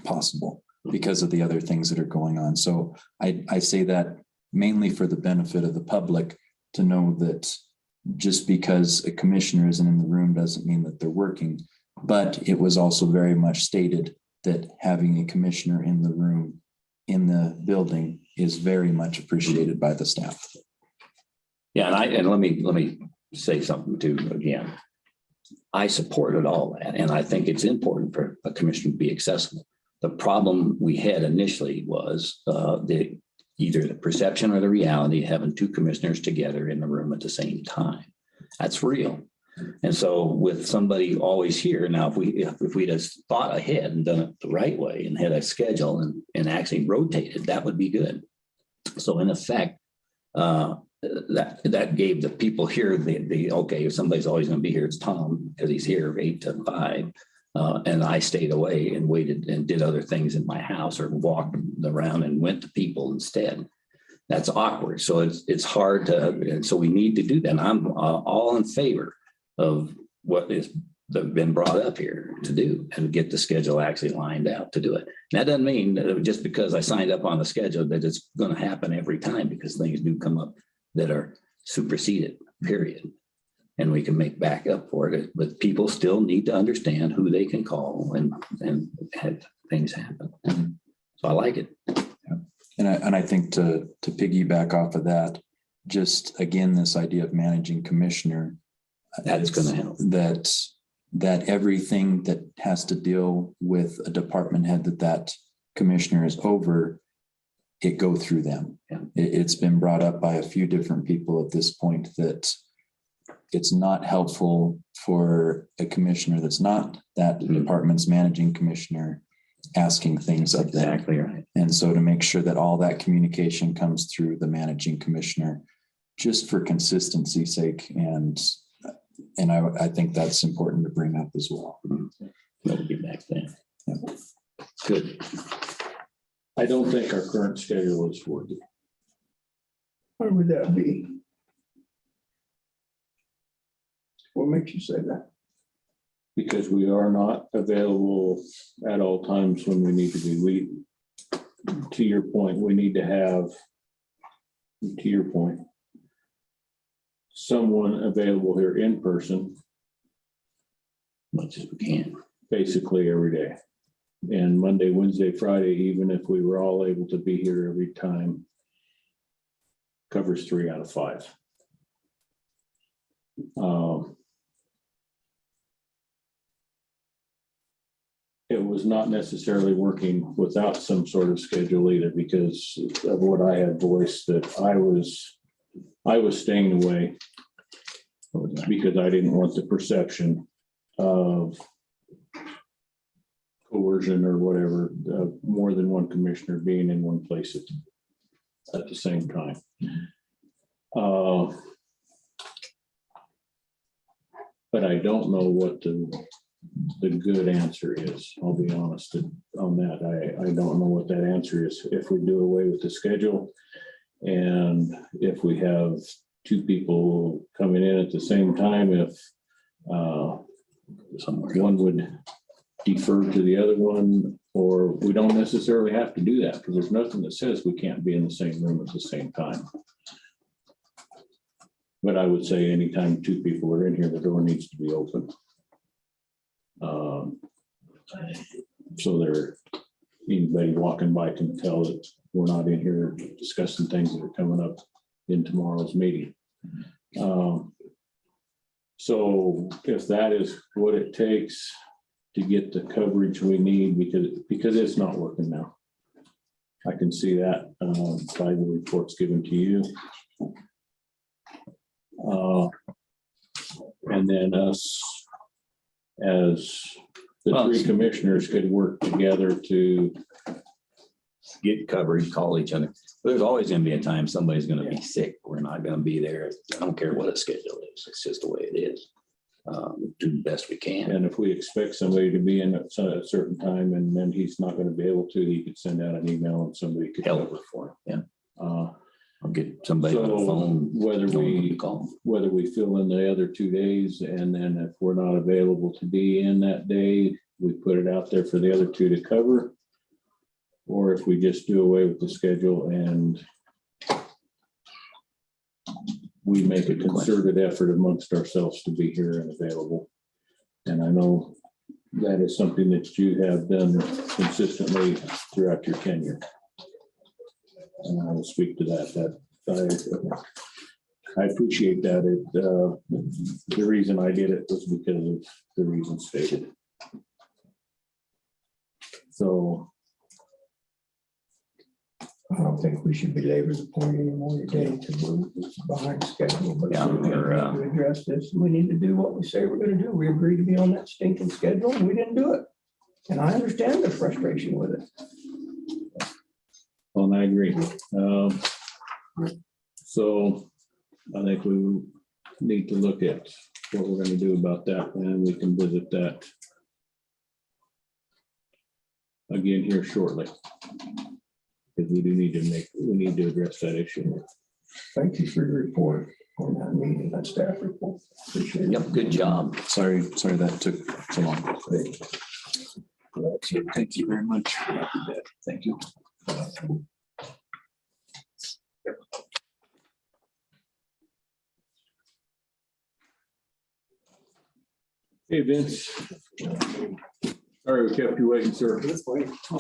possible because of the other things that are going on. So I say that mainly for the benefit of the public to know that just because a commissioner isn't in the room doesn't mean that they're working. But it was also very much stated that having a commissioner in the room, in the building, is very much appreciated by the staff. Yeah, and let me say something too, again. I supported all that, and I think it's important for a commissioner to be accessible. The problem we had initially was either the perception or the reality of having two commissioners together in the room at the same time. That's real. And so with somebody always here, now if we'd have thought ahead and done it the right way and had a schedule and actually rotated, that would be good. So in effect, that gave the people here the okay, if somebody's always going to be here, it's Tom, because he's here 8 to 5. And I stayed away and waited and did other things in my house or walked around and went to people instead. That's awkward. So it's hard to, and so we need to do that. And I'm all in favor of what is been brought up here to do and get the schedule actually lined out to do it. And that doesn't mean that just because I signed up on the schedule that it's going to happen every time, because things do come up that are superseded, period. And we can make back up for it, but people still need to understand who they can call and have things happen. So I like it. And I think to piggyback off of that, just again, this idea of managing commissioner, That's going to help. That everything that has to deal with a department head that commissioner is over, it go through them. Yeah. It's been brought up by a few different people at this point that it's not helpful for a commissioner that's not that department's managing commissioner asking things of them. Exactly right. And so to make sure that all that communication comes through the managing commissioner, just for consistency's sake. And I think that's important to bring up as well. We'll get back then. Yeah. Good. I don't think our current schedule is working. Why would that be? What makes you say that? Because we are not available at all times when we need to be. To your point, we need to have, to your point, someone available here in person Much as we can. basically every day. And Monday, Wednesday, Friday, even if we were all able to be here every time, covers 3 out of 5. It was not necessarily working without some sort of schedule either, because of what I had voiced, that I was staying away because I didn't want the perception of coercion or whatever, more than one commissioner being in one place at the same time. But I don't know what the good answer is. I'll be honest on that. I don't know what that answer is. If we do away with the schedule and if we have 2 people coming in at the same time, if one would defer to the other one, or we don't necessarily have to do that, because there's nothing that says we can't be in the same room at the same time. But I would say anytime 2 people are in here, the door needs to be open. So anybody walking by can tell that we're not in here discussing things that are coming up in tomorrow's meeting. So if that is what it takes to get the coverage we need, because it's not working now. I can see that by the reports given to you. And then us as the 3 commissioners could work together to Get coverage, call each other. There's always going to be a time somebody's going to be sick. We're not going to be there. I don't care what a schedule is. It's just the way it is. Do the best we can. And if we expect somebody to be in at a certain time and then he's not going to be able to, he could send out an email and somebody could Help. cover for him. Yeah. I'll get somebody on the So phone. whether know who to we, call. whether we fill in the other 2 days, and then if we're not available to be in that day, we put it out there for the other 2 to cover. Or if we just do away with the schedule and we make a concerted effort amongst ourselves to be here and available. And I know that is something that you have done consistently throughout your tenure. And I will speak to that, I appreciate that. The reason I did it was because of the reason stated. So I don't think we should belabor the point anymore today because we're behind schedule. But Yeah, we need to address this. We need to do what we say we're gonna do. We agreed to be on that stinking schedule and we didn't do it. And I understand the frustration with it. and I agree. So I think we need to look at what we're gonna do about that, and we can visit that again here shortly. Because we need to address that issue. Thank you for your report on that meeting, that staff report. Appreciate it. Yep, good job. Sorry that took so long. Thank you very much. Thank you. Hey, Vince. Sorry we kept you waiting, sir.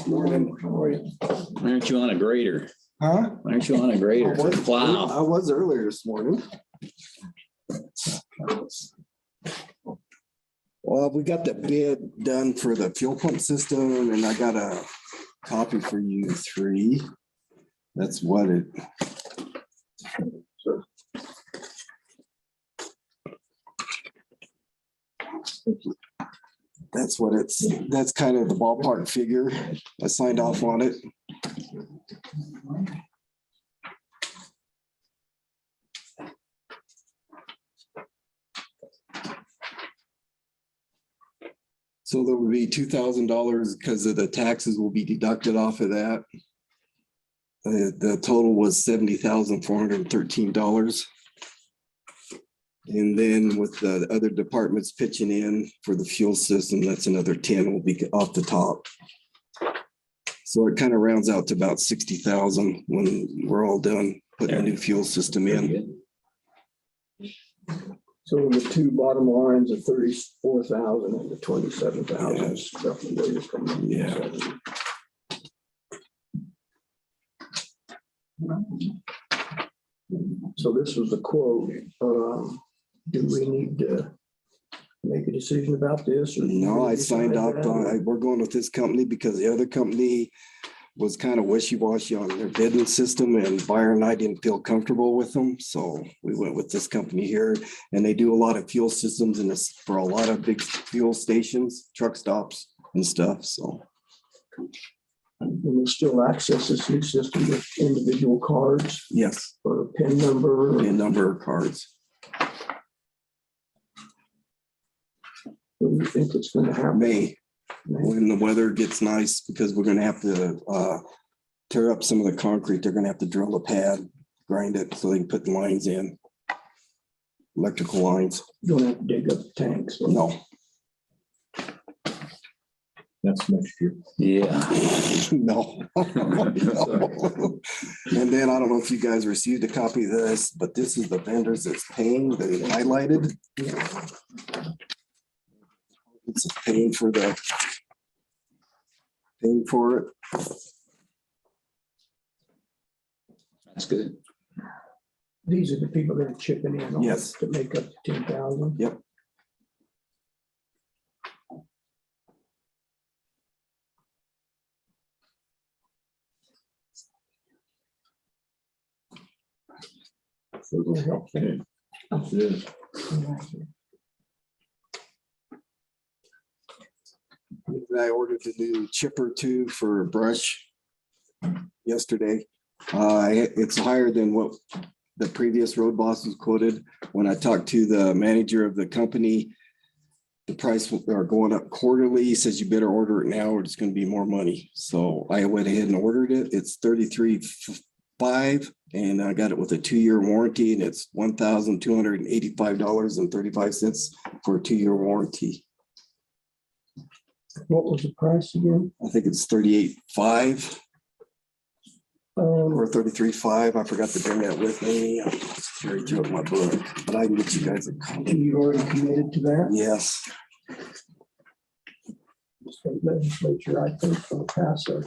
Morning. How are you? Why aren't you on a grader? Huh? Why aren't you on a grader? Wow. I was earlier this morning. Well, we got the bid done for the fuel pump system and I got a copy for you three. That's what it. That's kind of the ballpark figure. I signed off on it. So there would be $2,000 because of the taxes will be deducted off of that. The total was $70,413. And then with the other departments pitching in for the fuel system, that's another 10 will be off the top. So it kind of rounds out to about 60,000 when we're all done putting a new fuel system in. So the two bottom lines of 34,000 and the 27,000 is roughly where you're coming from. Yeah. So this was a quote. Do we need to make a decision about this? Or No, I signed decide up. that? We're going with this company because the other company was kind of wishy-washy on their bidding system and Byron and I didn't feel comfortable with them. So we went with this company here and they do a lot of fuel systems and this for a lot of big fuel stations, truck stops and stuff. So. And we'll still access this new system with individual cards Yes, or a PIN number. a number of cards. What do you think it's going to happen? May, when the weather gets nice, because we're gonna have to tear up some of the concrete. They're gonna have to drill a pad, grind it so they can put the lines in. Electrical lines. You don't have to dig up the tanks. No, That's next year. Yeah. no. No. And then I don't know if you guys received a copy of this, but this is the vendors that's paying, they highlighted. It's paying for it. That's good. These are the people that are chipping in on Yes. to make up the 10,000. Yep. So we're gonna help them. Yes. I ordered the new chipper too for brush yesterday. It's higher than what the previous road boss was quoted. When I talked to the manager of the company, the price are going up quarterly. He says you better order it now or it's going to be more money. So I went ahead and ordered it. It's $33,500 And I got it with a 2-year warranty, and it's $1,285.35 for a 2-year warranty. What was the price again? I think it's 38.5 or 33.5. I forgot to bring that with me. I carried it in my book, but I can get you guys a copy. And you already committed to that? Yes. State legislature, I think, will pass a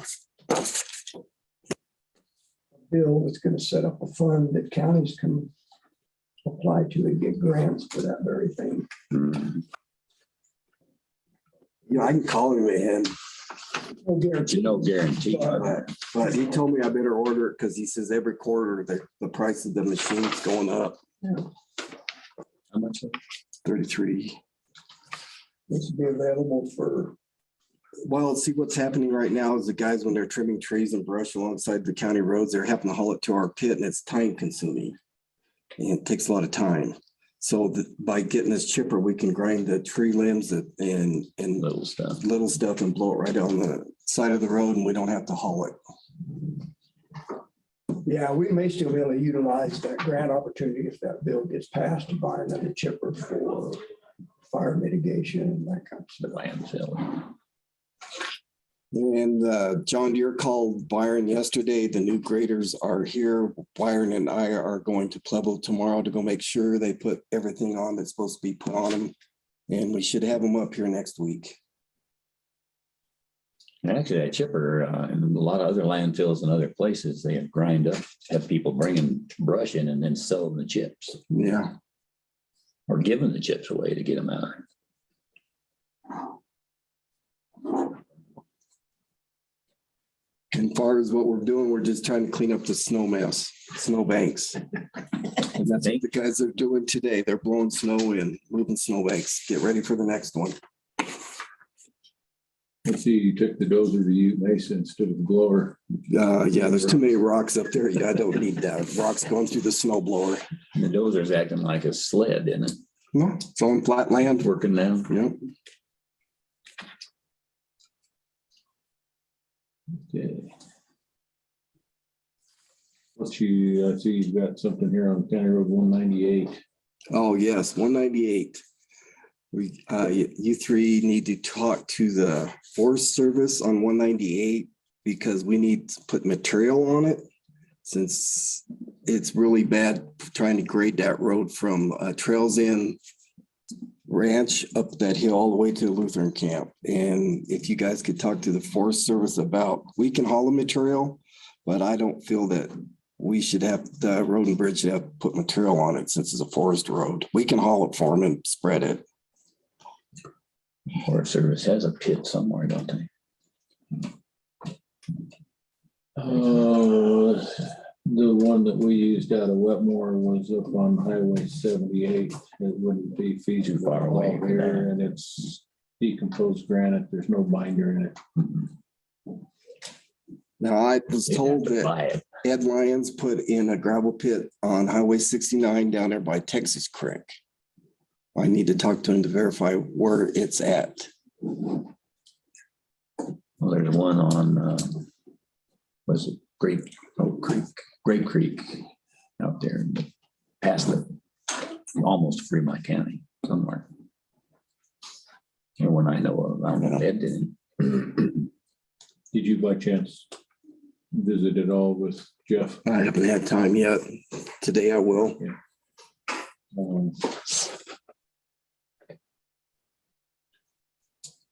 bill that's going to set up a fund that counties can apply to and get grants for that very thing. Yeah, I can call him and No guarantee. No guarantee. but he told me I better order it because he says every quarter the price of the machine's going up. How much? 33. This will be available for, Well, see what's happening right now is the guys, when they're trimming trees and brush alongside the county roads, they're having to haul it to our pit, and it's time consuming. And it takes a lot of time. So by getting this chipper, we can grind the tree limbs and Little stuff. and blow it right on the side of the road, and we don't have to haul it. yeah, we may still be able to utilize that grant opportunity if that bill gets passed to buy another chipper for fire mitigation and that kind of stuff. Landfill. And John Deere called Byron yesterday. The new graders are here. Byron and I are going to Pueblo tomorrow to go make sure they put everything on that's supposed to be put on them. And we should have them up here next week. And actually, that chipper, in a lot of other landfills and other places, they grind up, have people bringing brush in and then sell them the chips. Yeah. Or giving the chips away to get them out. As far as what we're doing, we're just trying to clean up the snow mess, snow banks. And that's what the guys are doing today. They're blowing snow in, moving snow banks. Get ready for the next one. Let's see, you took the dozer to Ute Mesa instead of the blower. Yeah, there's too many rocks up there. Yeah, I don't need that. Rocks going through the snow blower. And the dozer's acting like a sled, isn't it? No, it's on flat land. Working now. Yep. Okay. Let's see, I see you've got something here on County Road 198. Oh, yes, 198. You three need to talk to the Forest Service on 198 because we need to put material on it since it's really bad trying to grade that road from Trails End Ranch up that hill all the way to the Lutheran camp. And if you guys could talk to the Forest Service about, we can haul the material, but I don't feel that we should have the road and bridge have to put material on it since it's a forest road. We can haul it for them and spread it. Forest Service has a pit somewhere, don't they? The one that we used out of Wetmore was up on Highway 78. It wouldn't be feasible Too far away for here, that. and it's decomposed granite. There's no binder in it. Now, I was You'd told have to that buy it. Ed Lyons put in a gravel pit on Highway 69 down there by Texas Creek. I need to talk to him to verify where it's at. Well, there's one on, was it Grape Creek out there past the, almost Fremont County somewhere. The one I know of, I don't know if Ed did. Did you by chance visit it all with Jeff? I haven't had time yet. Today I will.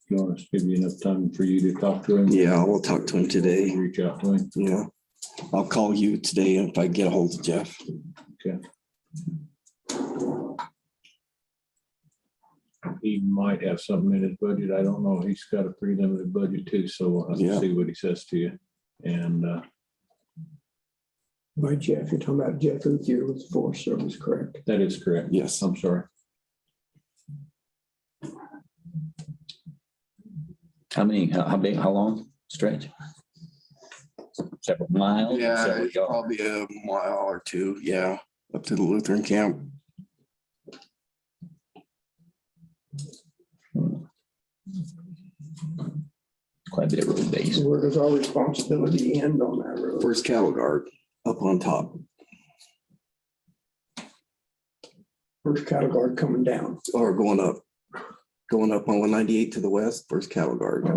You want us to give you enough time for you to talk to him? Yeah, I will talk to him today. Reach out to him. Yeah. I'll call you today if I get a hold of Jeff. Okay. He might have something in his budget. I don't know. He's got a pretty limited budget too, so we'll have Yeah. to see what he says to you. And By Jeff, you're talking about Jeff Uthier with the Forest Service, correct? that is correct. Yes. I'm sorry. How many, how big, how long stretch? Several miles? Yeah, Several it's yards? probably a mile or two. Yeah, up to the Lutheran camp. Quite a bit of road base. So where does our responsibility end on that road? Where's cattle guard? Up on top. First cattle guard coming down. Or going up on 198 to the west, first cattle guard.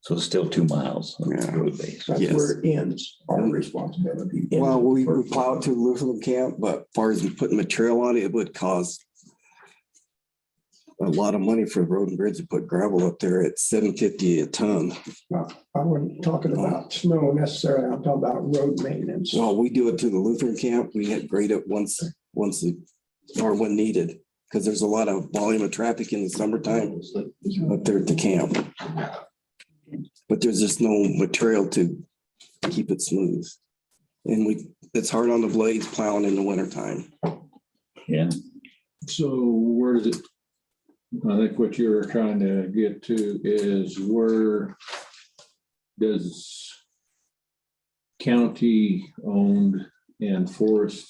So it's still 2 miles of Yeah. road base. That's Yes. where it ends, our responsibility. ends Well, we first. plow it to Lutheran camp, but as far as putting material on it, it would cost a lot of money for the road and bridge to put gravel up there at $750 a ton. I wasn't talking about snow necessarily, I'm talking about road maintenance. Well, we do it to the Lutheran camp. We had grade it once or when needed, because there's a lot of volume of traffic in the summertime up there at the camp. But there's just no material to keep it smooth. And it's hard on the blades plowing in the wintertime. Yeah. So where does it, I think what you're trying to get to is where does county owned and forest,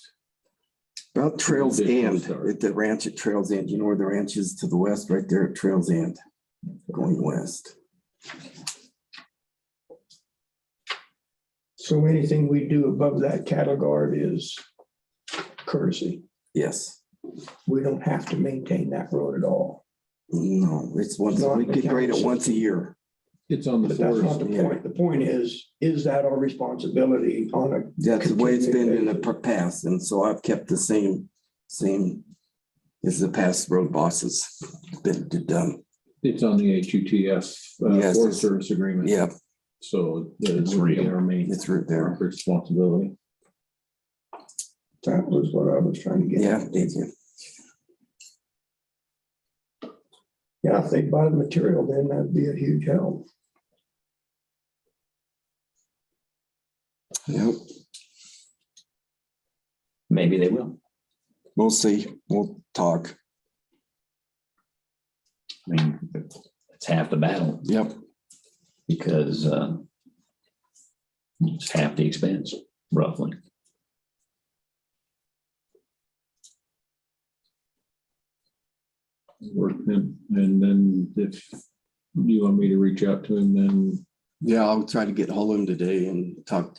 About Trails Additional End, start. at the ranch at Trails End, you know where the ranch is to the west, right there at Trails End, going west. So anything we do above that cattle guard is courtesy. Yes. We don't have to maintain that road at all. No, it's once, Not we the could grade it county once a year. it's on the But that's not forest. the point. The point is that our responsibility on a That's the way it's been in the past, and so I've kept the same as the past road bosses been done. It's on the HUTF Yes, Forest it's- Service Agreement. Yeah, So It's it's really real. our main it's right there. responsibility. That was what I was trying to get. Yeah, at. it's- Yeah, if they buy the material, then that'd be a huge help. yep. Maybe they will. We'll see. We'll talk. I mean, it's half the battle Yep. because it's half the expense, roughly. Work him, and then if you want me to reach out to him, then Yeah, I'll try to get hold of him today and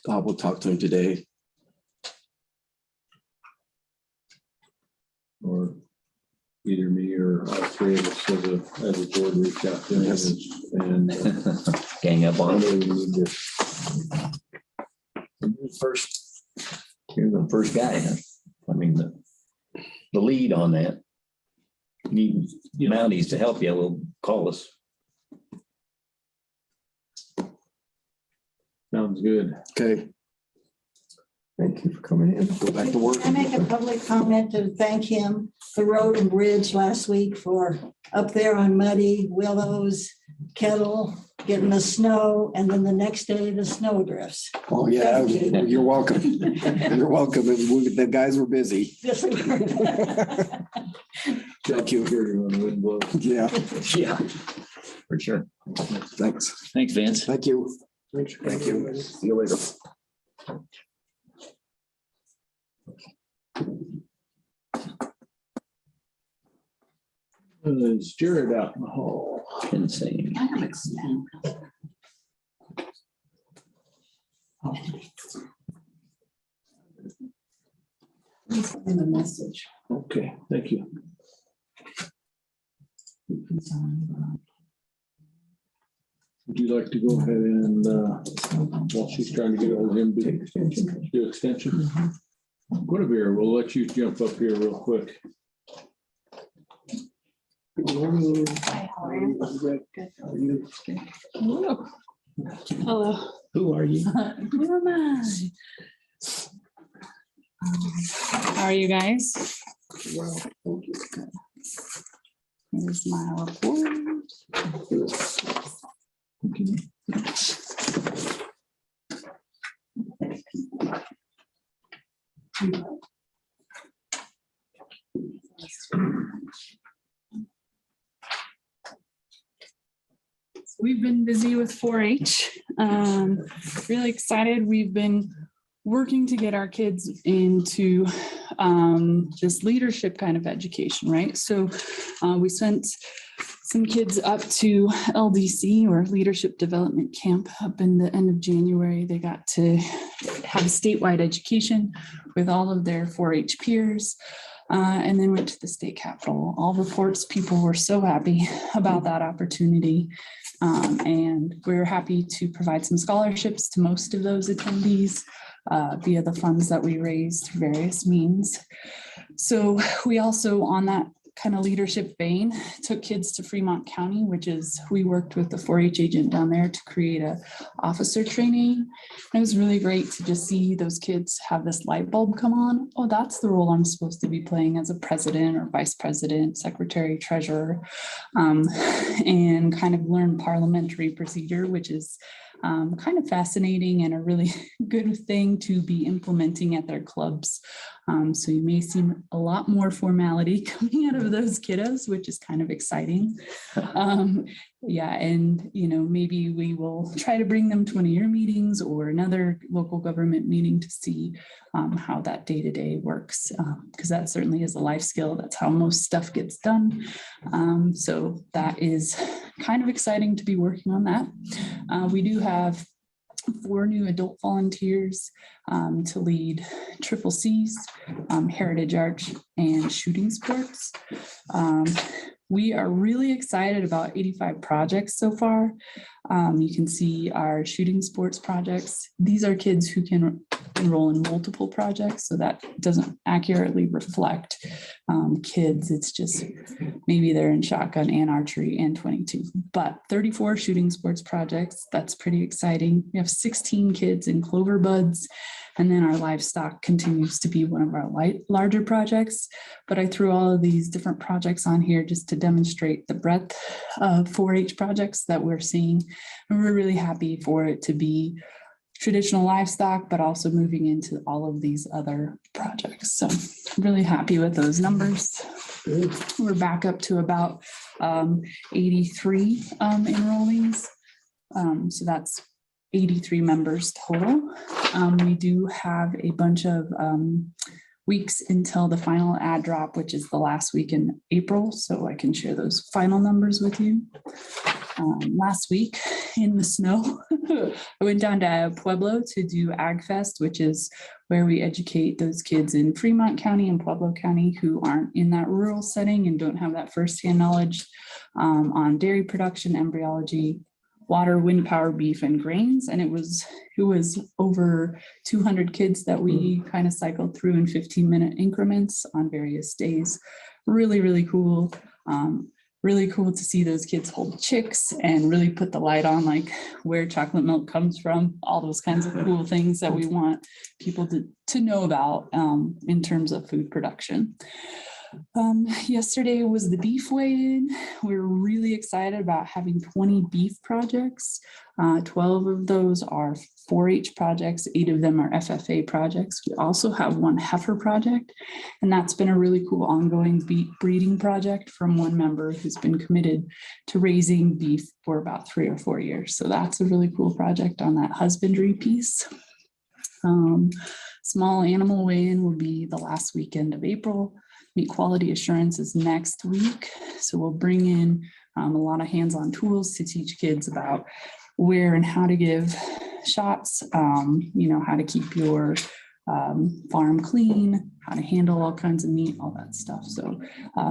I will talk to him today. or either me or all three of us as a board reach out to him Yes. and Gang up on maybe it. we need to First, you're the first guy. Huh? I mean, the lead on that. Need Mounties to help you, will call us. sounds good. Okay, Thank you for coming in. go back to work. I make a public comment to thank him, the road and bridge last week for up there on Muddy, Willows, Kettle, getting the snow, and then the next day the snow drifts. Oh, yeah, Thank you. you're welcome. You're welcome. The guys were busy. Yes, we were. Thank you. Security on the wind blow. Yeah, Yeah, for sure. thanks. Thanks, Vince. Thank you. Thank you. See you later. Is Jared out in the hall? Insane. In the message. Okay, thank you. Would you like to go ahead and, while she's trying to get hold of him, Take extension. do extension? Guinevere, we'll let you jump up here real quick. Good morning. How are you? How are you? Hello. Who are you? Who am I? How are you guys? Well, thank you. Here's my report. We've been busy with 4-H. Really excited. We've been working to get our kids into this leadership kind of education, right? So we sent some kids up to LDC, or Leadership Development Camp, up in the end of January. They got to have statewide education with all of their 4-H peers. and then went to the state capitol. All reports, people were so happy about that opportunity. And we're happy to provide some scholarships to most of those attendees via the funds that we raised through various means. So we also, on that kind of leadership vein, took kids to Fremont County, which is, we worked with the 4-H agent down there to create a officer training. And it was really great to just see those kids have this light bulb come on. Oh, that's the role I'm supposed to be playing as a president or vice president, secretary, treasurer, and kind of learn parliamentary procedure, which is kind of fascinating and a really good thing to be implementing at their clubs. So you may see a lot more formality coming out of those kiddos, which is kind of exciting. Yeah, and maybe we will try to bring them to one of your meetings or another local government meeting to see how that day-to-day works, because that certainly is a life skill. That's how most stuff gets done. So that is kind of exciting to be working on that. We do have 4 new adult volunteers to lead Triple C's, Heritage Arch, and shooting sports. We are really excited about 85 projects so far. You can see our shooting sports projects. These are kids who can enroll in multiple projects, so that doesn't accurately reflect kids. It's just maybe they're in shotgun and archery and 22, but 34 shooting sports projects. That's pretty exciting. We have 16 kids in clover buds, and then our livestock continues to be one of our larger projects. But I threw all of these different projects on here just to demonstrate the breadth of 4-H projects that we're seeing. And we're really happy for it to be traditional livestock, but also moving into all of these other projects. So I'm really happy with those numbers. We're back up to about 83 enrollees. So that's 83 members total. We do have a bunch of weeks until the final ad drop, which is the last week in April. So I can share those final numbers with you. Last week in the snow, I went down to Pueblo to do Ag Fest, which is where we educate those kids in Fremont County and Pueblo County who aren't in that rural setting and don't have that firsthand knowledge on dairy production, embryology, water, wind power, beef, and grains. And it was over 200 kids that we kind of cycled through in 15-minute increments on various days. Really, really cool. Really cool to see those kids hold chicks and really put the light on like where chocolate milk comes from, all those kinds of cool things that we want people to know about in terms of food production. Yesterday was the beef weigh-in. We're really excited about having 20 beef projects. 12 of those are 4-H projects, 8 of them are FFA projects. We also have 1 heifer project, and that's been a really cool ongoing beef breeding project from one member who's been committed to raising beef for about 3 or 4 years. So that's a really cool project on that husbandry piece. Small animal weigh-in will be the last weekend of April. Meat quality assurance is next week. So we'll bring in a lot of hands-on tools to teach kids about where and how to give shots, how to keep your farm clean, how to handle all kinds of meat, all that stuff. So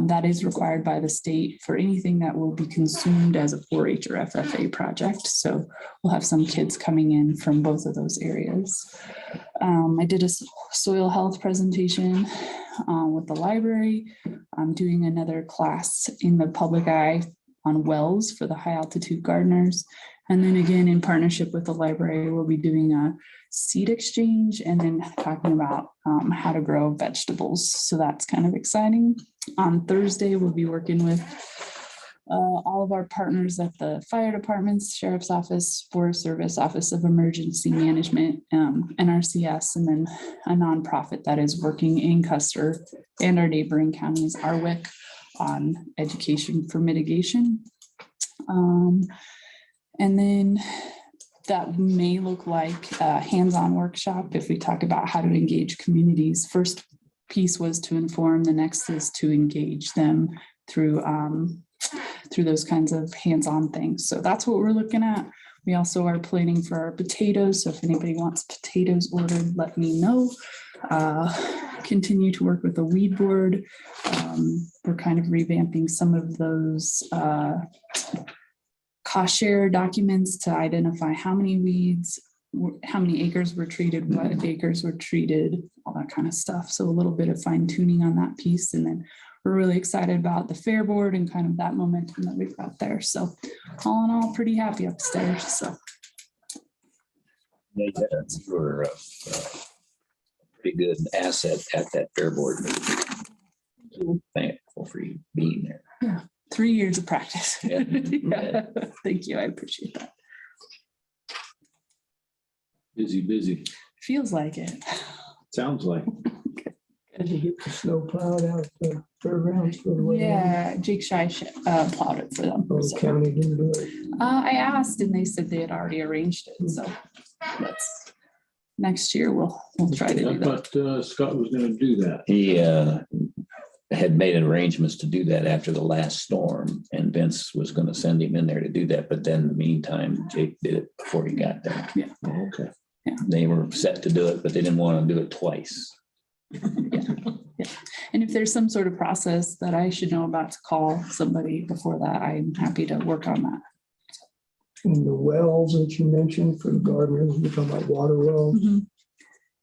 that is required by the state for anything that will be consumed as a 4-H or FFA project. So we'll have some kids coming in from both of those areas. I did a soil health presentation with the library. I'm doing another class in the public eye on wells for the high altitude gardeners. And then again, in partnership with the library, we'll be doing a seed exchange and then talking about how to grow vegetables. So that's kind of exciting. On Thursday, we'll be working with all of our partners at the fire departments, sheriff's office, Forest Service, Office of Emergency Management, NRCS, and then a nonprofit that is working in Custer and our neighboring counties, Arwick, on education for mitigation. And then that may look like a hands-on workshop if we talk about how to engage communities. First piece was to inform, the next is to engage them through those kinds of hands-on things. So that's what we're looking at. We also are planning for our potatoes. So if anybody wants potatoes ordered, let me know. continue to work with the weed board. We're kind of revamping some of those cost share documents to identify how many weeds, how many acres were treated, what acres were treated, all that kind of stuff. So a little bit of fine tuning on that piece. And then we're really excited about the fair board and kind of that momentum that we've got there. So all in all, pretty happy upstairs. So. Yeah, you were a pretty good asset at that fair board meeting. Thankful for you being there. Yeah, 3 years of practice. Yeah. Yeah. Thank you. I appreciate that. Busy. Feels like it. Sounds like. Did you get the snow plowed out the fairgrounds for the wedding? Yeah, Jake Shy plowed it for them. Oh, So, county didn't do it. I asked and they said they had already arranged it. So that's next year we'll try to I do that. thought Scott was gonna do that. He had made arrangements to do that after the last storm, and Vince was going to send him in there to do that. But then in the meantime, Jake did it before he got there. Yeah. Oh, okay. They were set to do it, but they didn't want to do it twice. Yeah. And if there's some sort of process that I should know about to call somebody before that, I'm happy to work on that. And the wells that you mentioned for the gardeners, you're talking about water wells. Mhm.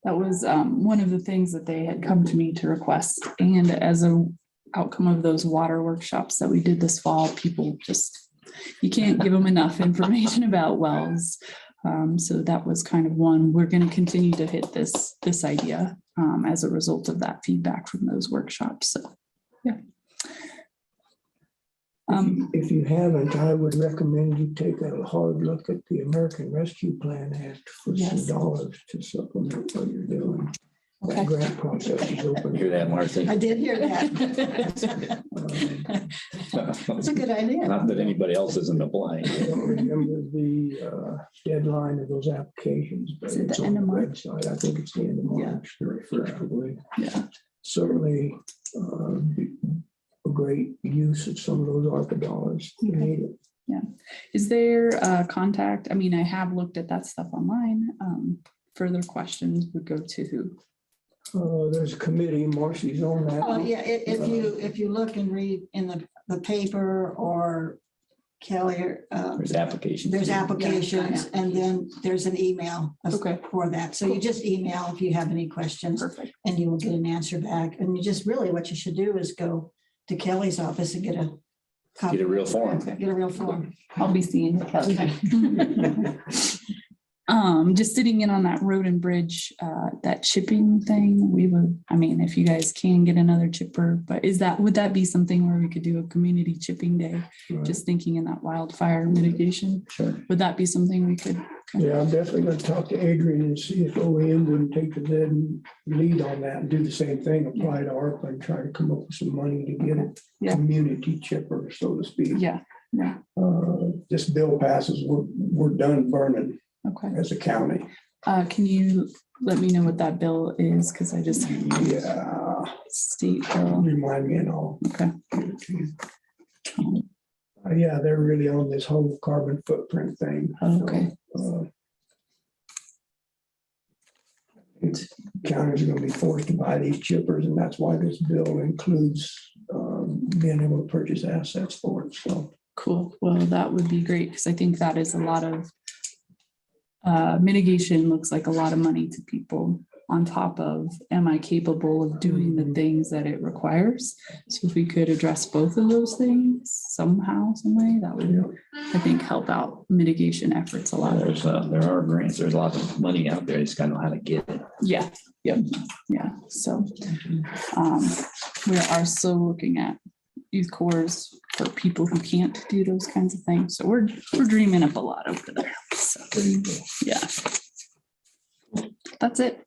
That was one of the things that they had come to me to request. And as a outcome of those water workshops that we did this fall, people just, you can't give them enough information about wells. So that was kind of one. We're going to continue to hit this idea as a result of that feedback from those workshops. So, yeah. If you haven't, I would recommend you take a hard look at the American Rescue Plan Act for some Yes. dollars to supplement what you're doing. Okay. That grant process is open. Hear that, Marcy? I did hear that. It's a good idea. Not that anybody else isn't applying. I don't remember the deadline of those applications, but Is it it's the on end the of March? website. I think it's the end of Yeah. March. First of all. Yeah. Certainly a great use of some of those ARPA dollars. We Okay. need it. Is there a contact? I mean, I have looked at that stuff online. Further questions would go to who? There's a committee, Marcy's on that. Well, yeah, if you look and read in the paper or Kelly, There's applications. there's applications and then there's an email Okay. for that. So you just email if you have any questions Perfect. and you will get an answer back. And you just really, what you should do is go to Kelly's office and get a copy. Get a real form. Get a real form. I'll be seeing Kelly. Just sitting in on that road and bridge, that chipping thing, we would, I mean, if you guys can get another chipper, but would that be something where we could do a community chipping day? Right. Just thinking in that wildfire mitigation, Sure. would that be something we could? Yeah, I'm definitely gonna talk to Adrian and see if OEM wouldn't take the lead on that and do the same thing, apply to ARPA and try to come up with some money to get a Yeah. community chipper, so to speak. Yeah, This bill passes, we're done burning okay. as a county. Can you let me know what that bill is? Because I just, Yeah, state bill, remind me and I'll okay. give it to you. Yeah, they're really on this whole carbon footprint thing. Okay. So, counties are gonna be forced to buy these chippers, and that's why this bill includes being able to purchase assets for it, so. Cool. Well, that would be great because I think that is a lot of mitigation looks like a lot of money to people on top of, am I capable of doing the things that it requires? So if we could address both of those things somehow, some way, that would, I think, help out mitigation efforts a lot. There are grants. There's lots of money out there. It's kind of how to get it. Yeah, yep, yeah. So we are still looking at youth corps for people who can't do those kinds of things. So we're dreaming up a lot over there. So, yeah. That's it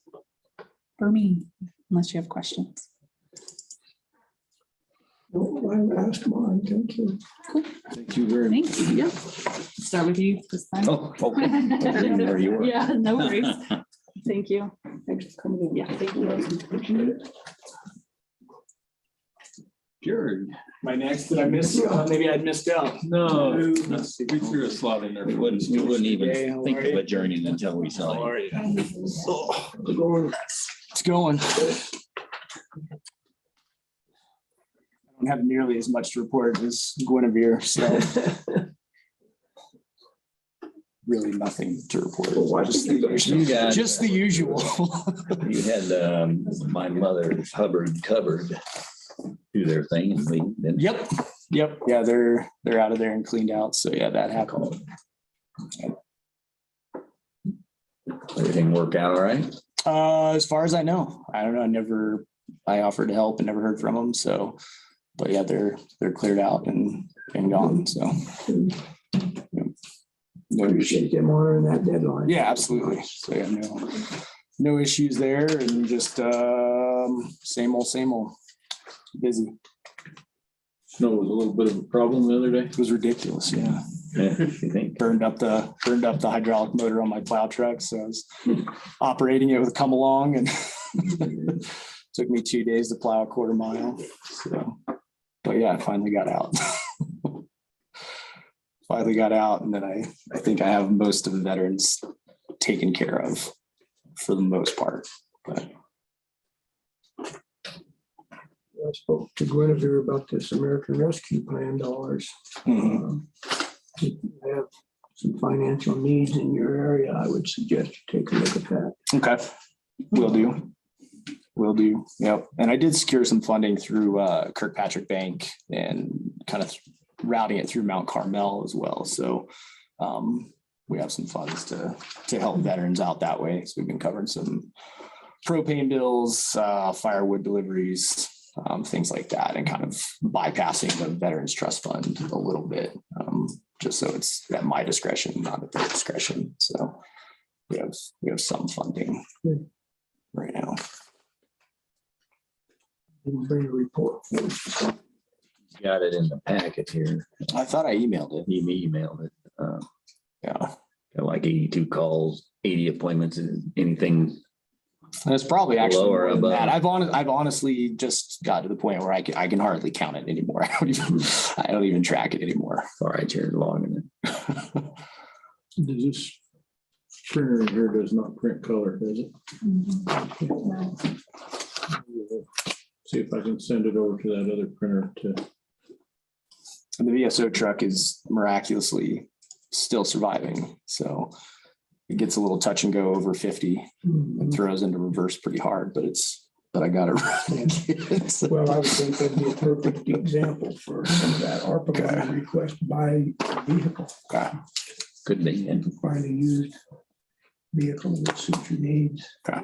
for me, unless you have questions. No, I asked mine, thank you. Thank you very much. Thank you. Yep. Start with you this time. Oh, okay. I didn't know where you were. Yeah, no worries. Thank you. Thanks for coming in. Yeah, thank you. Jared. My next, did I miss? Maybe I missed out. No, we threw a slot in there. We wouldn't even Hey, how think are of you? adjourning until we How saw you. are you? Oh, it's going. I don't have nearly as much to report as Guinevere, so really nothing to report. Just the usual. You got- Just the usual. You had my mother's Hubbard cupboard do their thing and leave. didn't you? Yep. Yeah, they're out of there and cleaned out. So yeah, that happened. Everything work out all right? As far as I know, I don't know. I offered to help and never heard from them. So, but yeah, they're cleared out and gone. So. No issue. Appreciate them honoring that deadline. Yeah, absolutely. So yeah, no issues there, and just same old. Busy. Snow was a little bit of a problem the other day. It was ridiculous. Yeah, Yeah, you think? burned up the hydraulic motor on my plow truck, so I was operating it with come along, and took me 2 days to plow a 1/4 mile. So, but yeah, I finally got out. And then I think I have most of the veterans taken care of for the most part. But I spoke to Guinevere about this American Rescue Plan dollars. If you have some financial needs in your area, I would suggest you take a look at that. okay, will do. Yep. And I did secure some funding through Kirkpatrick Bank and kind of routing it through Mount Carmel as well. So we have some funds to help veterans out that way. So we've been covering some propane bills, firewood deliveries, things like that, and kind of bypassing the Veterans Trust Fund a little bit, just so it's at my discretion, not at their discretion. So we have some funding right now. Didn't bring a report. Got it in the packet here. I thought I emailed it. You emailed it. Yeah. Got like 82 calls, 80 appointments, anything. And it's probably actually Below or more than above? that. I've honestly just got to the point where I can hardly count it anymore. I don't even track it anymore. All right, you're logging it. Does this printer here does not print color, does it? See if I can send it over to that other printer to. And the VSO truck is miraculously still surviving. So it gets a little touch and go over 50 and throws into reverse pretty hard, but I got it running. So, Well, I would think that'd be a perfect example for some of that ARPA money request to buy a vehicle. Could be. And Find a used vehicle that suits your needs. Okay.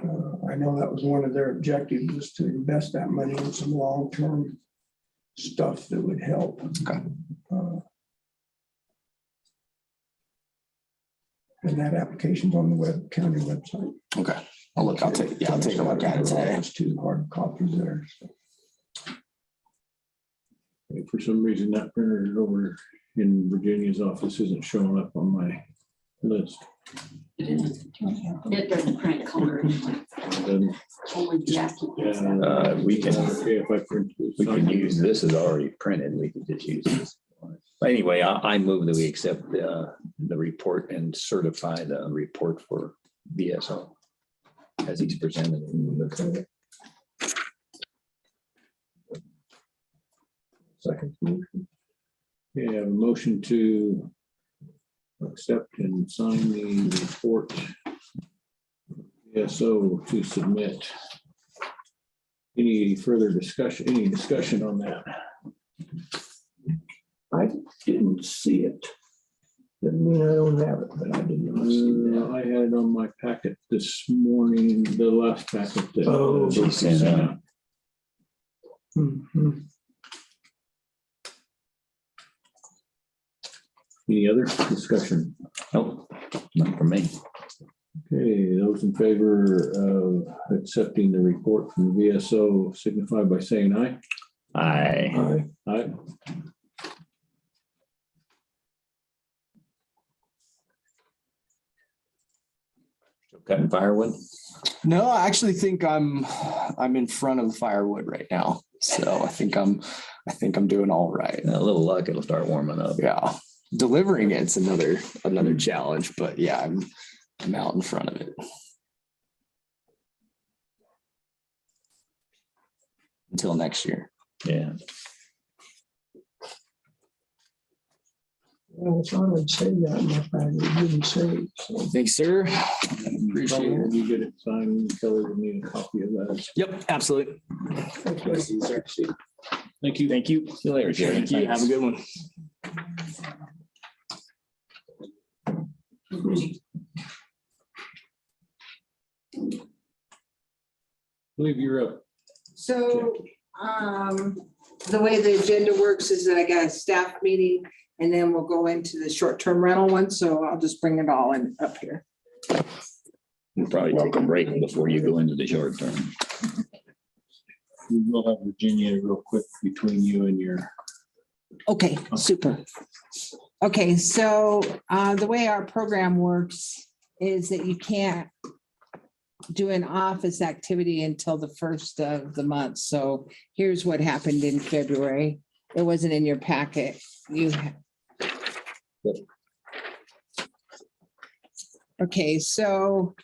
I know that was one of their objectives, was to invest that money in some long-term stuff that would help. Okay. And that application's on the county website. Okay. I'll take a look at it today. There's 2 hard copies there. So. For some reason, that printer over in Virginia's office isn't showing up on my list. It doesn't print color anyway. Then, Only Jackie gets that. uh, we can okay, if I print this. we can use this is already printed. We could just use this. But anyway, I move that we accept the report and certify the report for BSO as he's presented. Second motion. Okay, I have a motion to accept and sign the report. BSO to submit. Any further discussion, any discussion on that? I didn't see it. Doesn't mean I don't have it, but I did not see that. I had it on my packet this morning, the last packet. that, Oh, she sent out. Mhm. Any other discussion? Nope, not for me. Okay, those in favor of accepting the report from the VSO signify by saying aye. Aye. Aye. Cutting firewood. No, I actually think I'm in front of the firewood right now. So I think I'm doing all right. A little luck, it'll start warming up. Yeah. Delivering it's another challenge, but yeah, I'm out in front of it. until next year. Yeah. Well, I thought I'd say that in my packet, it didn't say, so. Thanks, sir. Appreciate Probably it. when you get it signed, Kelly will need a copy of that. Yep, absolutely. Thank you. Thank you. Thank you. See you later, Jerry. Thank you. Have a good one. Believe you're up. So, the way the agenda works is that I got a staff meeting and then we'll go into the short-term rental one. So I'll just bring it all in up here. We'll probably take a break before you go into the short term. We will have Virginia real quick between you and your. Okay, super. Okay, so the way our program works is that you can't do an office activity until the first of the month. So here's what happened in February. It wasn't in your packet. Okay, so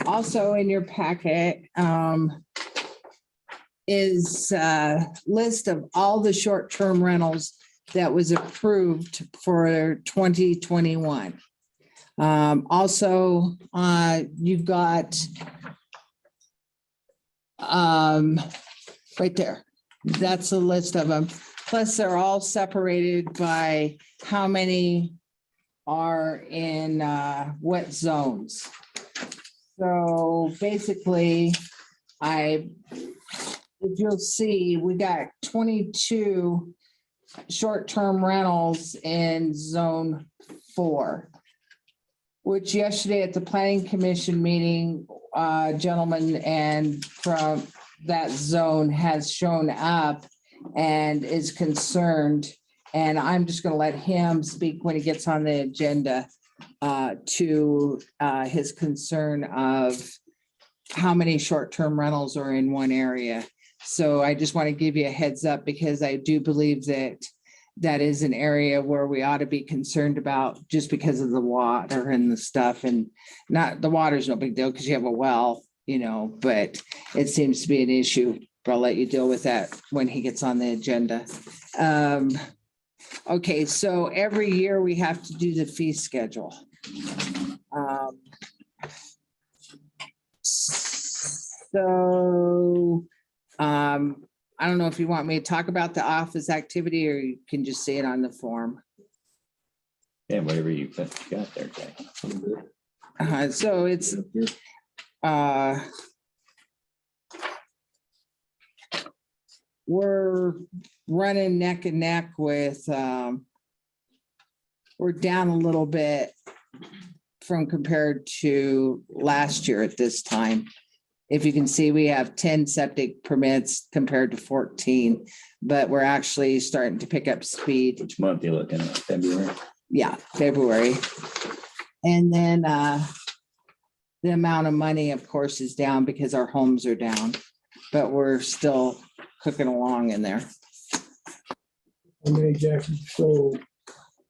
also in your packet is a list of all the short-term rentals that was approved for 2021. Also, you've got right there. That's a list of them. Plus, they're all separated by how many are in what zones. So basically, if you'll see, we got 22 short-term rentals in zone 4, which yesterday at the planning commission meeting, gentleman and from that zone has shown up and is concerned. And I'm just going to let him speak when he gets on the agenda to his concern of how many short-term rentals are in one area. So I just want to give you a heads up because I do believe that that is an area where we ought to be concerned about just because of the water and the stuff. And not the water's no big deal because you have a well, but it seems to be an issue. But I'll let you deal with that when he gets on the agenda. Okay, so every year we have to do the fee schedule. I don't know if you want me to talk about the office activity or you can just see it on the form. Yeah, whatever you got there, Jay. So it's we're running neck and neck with we're down a little bit from compared to last year at this time. If you can see, we have 10 septic permits compared to 14, but we're actually starting to pick up speed. Which month you looking at? February? Yeah, February. And then the amount of money, of course, is down because our homes are down, but we're still cooking along in there. Okay, Jackie, so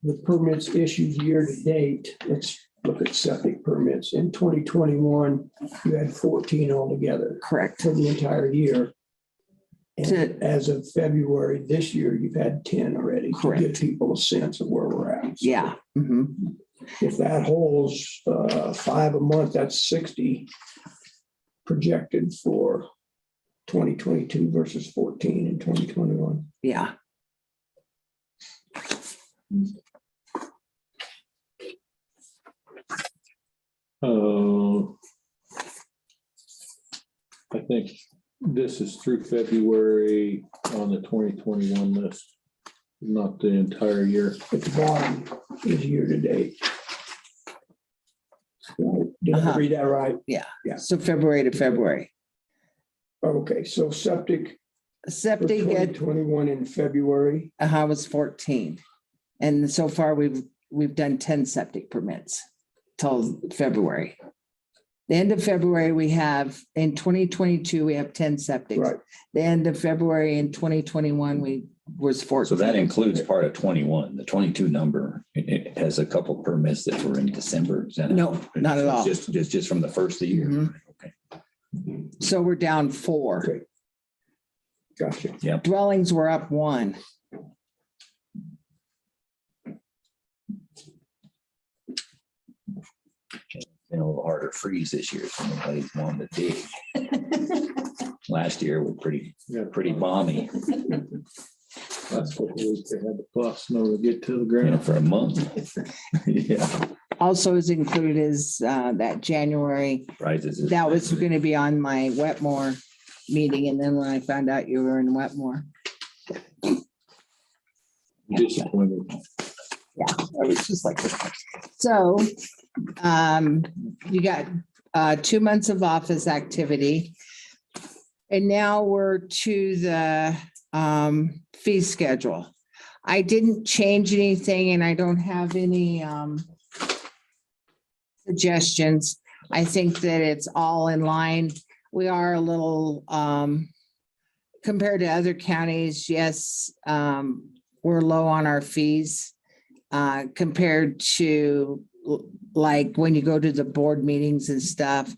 the permits issued year to date, let's look at septic permits. In 2021, you had 14 altogether. Correct. For the entire year. And as of February this year, you've had 10 already. Correct. To give people a sense of where we're at. So Yeah. if that holds 5 a month, that's 60 projected for 2022 versus 14 in 2021. Yeah. I think this is through February on the 2021 list, not the entire year. At the bottom is year to date. Did I read that right? Yeah. Yeah. So February to February. Okay, so septic for Septic at 2021 in February. was 14. And so far we've done 10 septic permits till February. The end of February, we have in 2022, we have 10 septic. Right. The end of February in 2021, was 14. So that includes part of 21. The 22 number, it has a couple permits that were in December. Is that- No, not at all. It's just from the first of the year. Mhm. Okay. So we're down 4. Okay. Gotcha. Dwellings were up 1. Been a little harder freeze this year, so nobody's wanting to dig. Last year was pretty balmy, Last couple of weeks, they had the plus snow to get to the you know, ground. for a month. Yeah. Also is included is that January, Rises. that was going to be on my Wetmore meeting. And then when I found out you were in Wetmore, Disappointed. I was just like, so you got 2 months of office activity. And now we're to the fee schedule. I didn't change anything and I don't have any suggestions. I think that it's all in line. We are a little compared to other counties, yes, we're low on our fees compared to like when you go to the board meetings and stuff.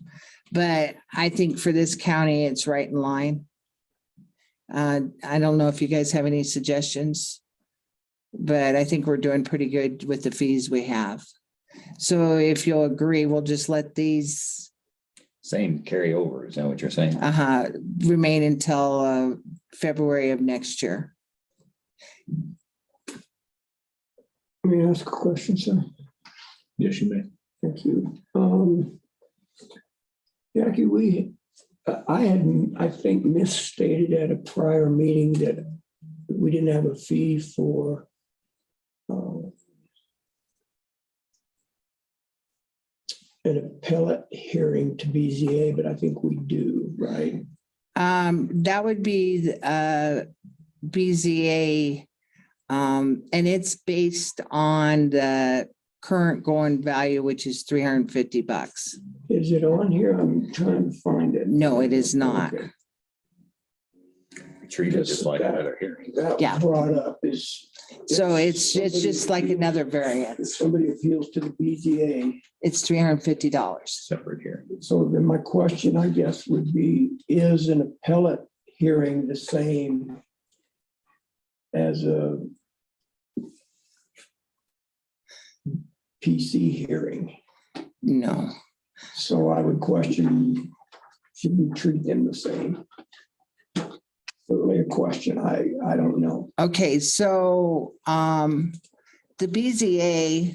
But I think for this county, it's right in line. I don't know if you guys have any suggestions, but I think we're doing pretty good with the fees we have. So if you'll agree, we'll just let these Same carry over, is that what you're saying? remain until February of next year. Let me ask a question, sir. Yes, you may. Thank you. Jackie, I think misstated at a prior meeting that we didn't have a fee for an appellate hearing to BZA, but I think we do, right? That would be BZA, and it's based on the current going value, which is $350. Is it on here? I'm trying to find it. No, it is not. Okay. Treat it just like another hearing. That Yeah. was brought up is. So it's just like another If variance. somebody appeals to the BZA, It's $350. Separate here. so then my question, I guess, would be, is an appellate hearing the same as a PC hearing? No. So I would question, should we treat them the same? Certainly a question. I don't know. Okay, so the BZA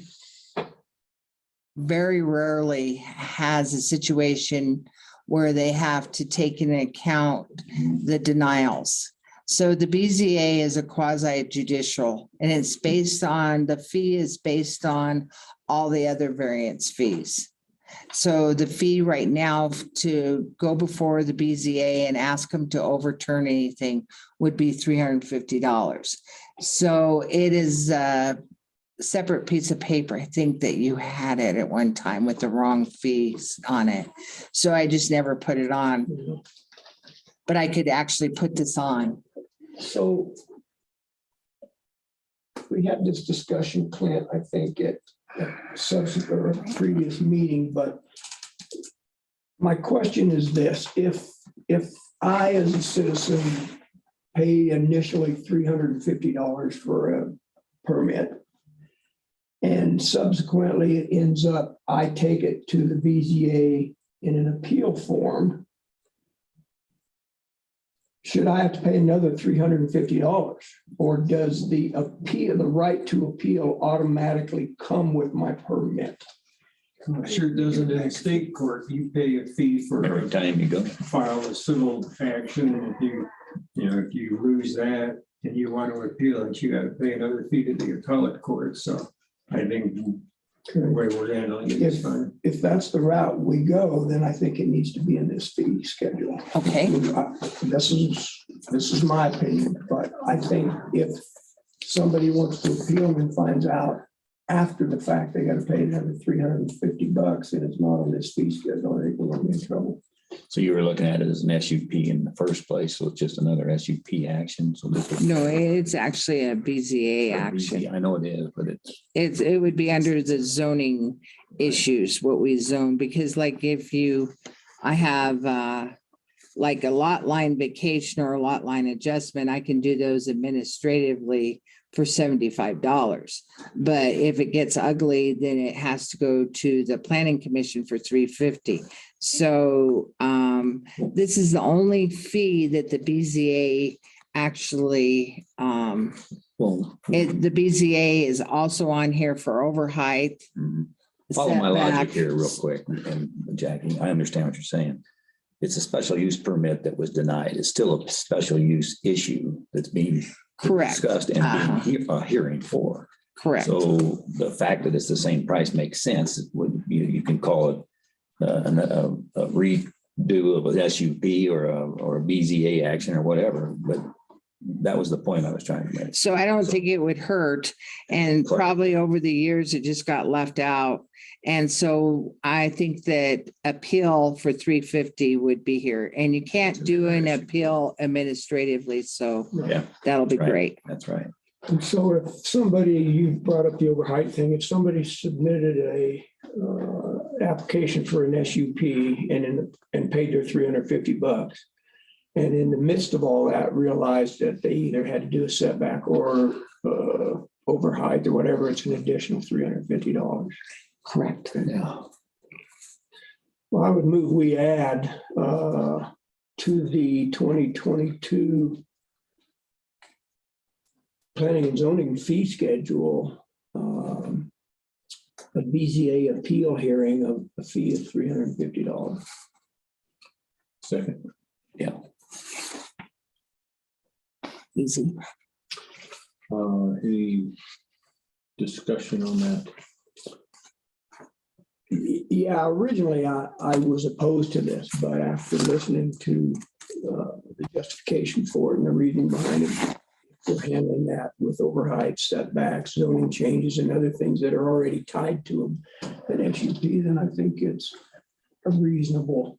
very rarely has a situation where they have to take into account the denials. So the BZA is a quasi judicial and it's based on, the fee is based on all the other variance fees. So the fee right now to go before the BZA and ask them to overturn anything would be $350. So it is a separate piece of paper. I think that you had it at one time with the wrong fees on it. So I just never put it on. But I could actually put this on. So we had this discussion, Clint, I think at subsequent or previous meeting, but my question is this: if I, as a citizen, pay initially $350 for a permit, and subsequently it ends up, I take it to the BZA in an appeal form, should I have to pay another $350? Or does the appeal, the right to appeal automatically come with my permit? Sure doesn't in state court. You pay a fee for Every time you go. file a civil action. If you lose that and you want to appeal it, you got to pay another fee to the appellate court. So I think the way we're handling it is fine. If that's the route we go, then I think it needs to be in this fee schedule. Okay. This is my opinion, but I think if somebody wants to appeal and finds out after the fact, they got to pay another $350 and it's not on this fee schedule, I think we're going to be in trouble. So you were looking at it as an SUP in the first place, so it's just another SUP action. So this would- No, it's actually a BZA action. I know it is, but It would be under the zoning issues, what we zone, because like if you, I have like a lot line vacation or a lot line adjustment, I can do those administratively for $75. But if it gets ugly, then it has to go to the planning commission for $350. So this is the only fee that the BZA actually, the BZA is also on here for overheight. Follow my logic setback. here real quick, and Jackie, I understand what you're saying. It's a special use permit that was denied. It's still a special use issue that's being Correct. discussed and being a hearing for. Correct. So the fact that it's the same price makes sense. It would, you can call it a redo of a SUP or a BZA action or whatever, but that was the point I was trying to make. So I don't think it would hurt. And Correct. probably over the years, it just got left out. And so I think that appeal for $350 would be here, and you can't do an appeal administratively. So Yeah, that'll be right. great. That's right. And so if somebody, you brought up the overheight thing, if somebody submitted a application for an SUP and paid their $350, and in the midst of all that realized that they either had to do a setback or overheight or whatever, it's an additional $350. Correct. Yeah. Well, I would move we add to the 2022 planning and zoning fee schedule, a BZA appeal hearing of a fee of $350. Second. Yeah. Easy. Any discussion on that? Yeah, originally I was opposed to this, but after listening to the justification for it and the reasoning behind it, we're handling that with overheight setbacks, zoning changes, and other things that are already tied to an SUP, then I think it's a reasonable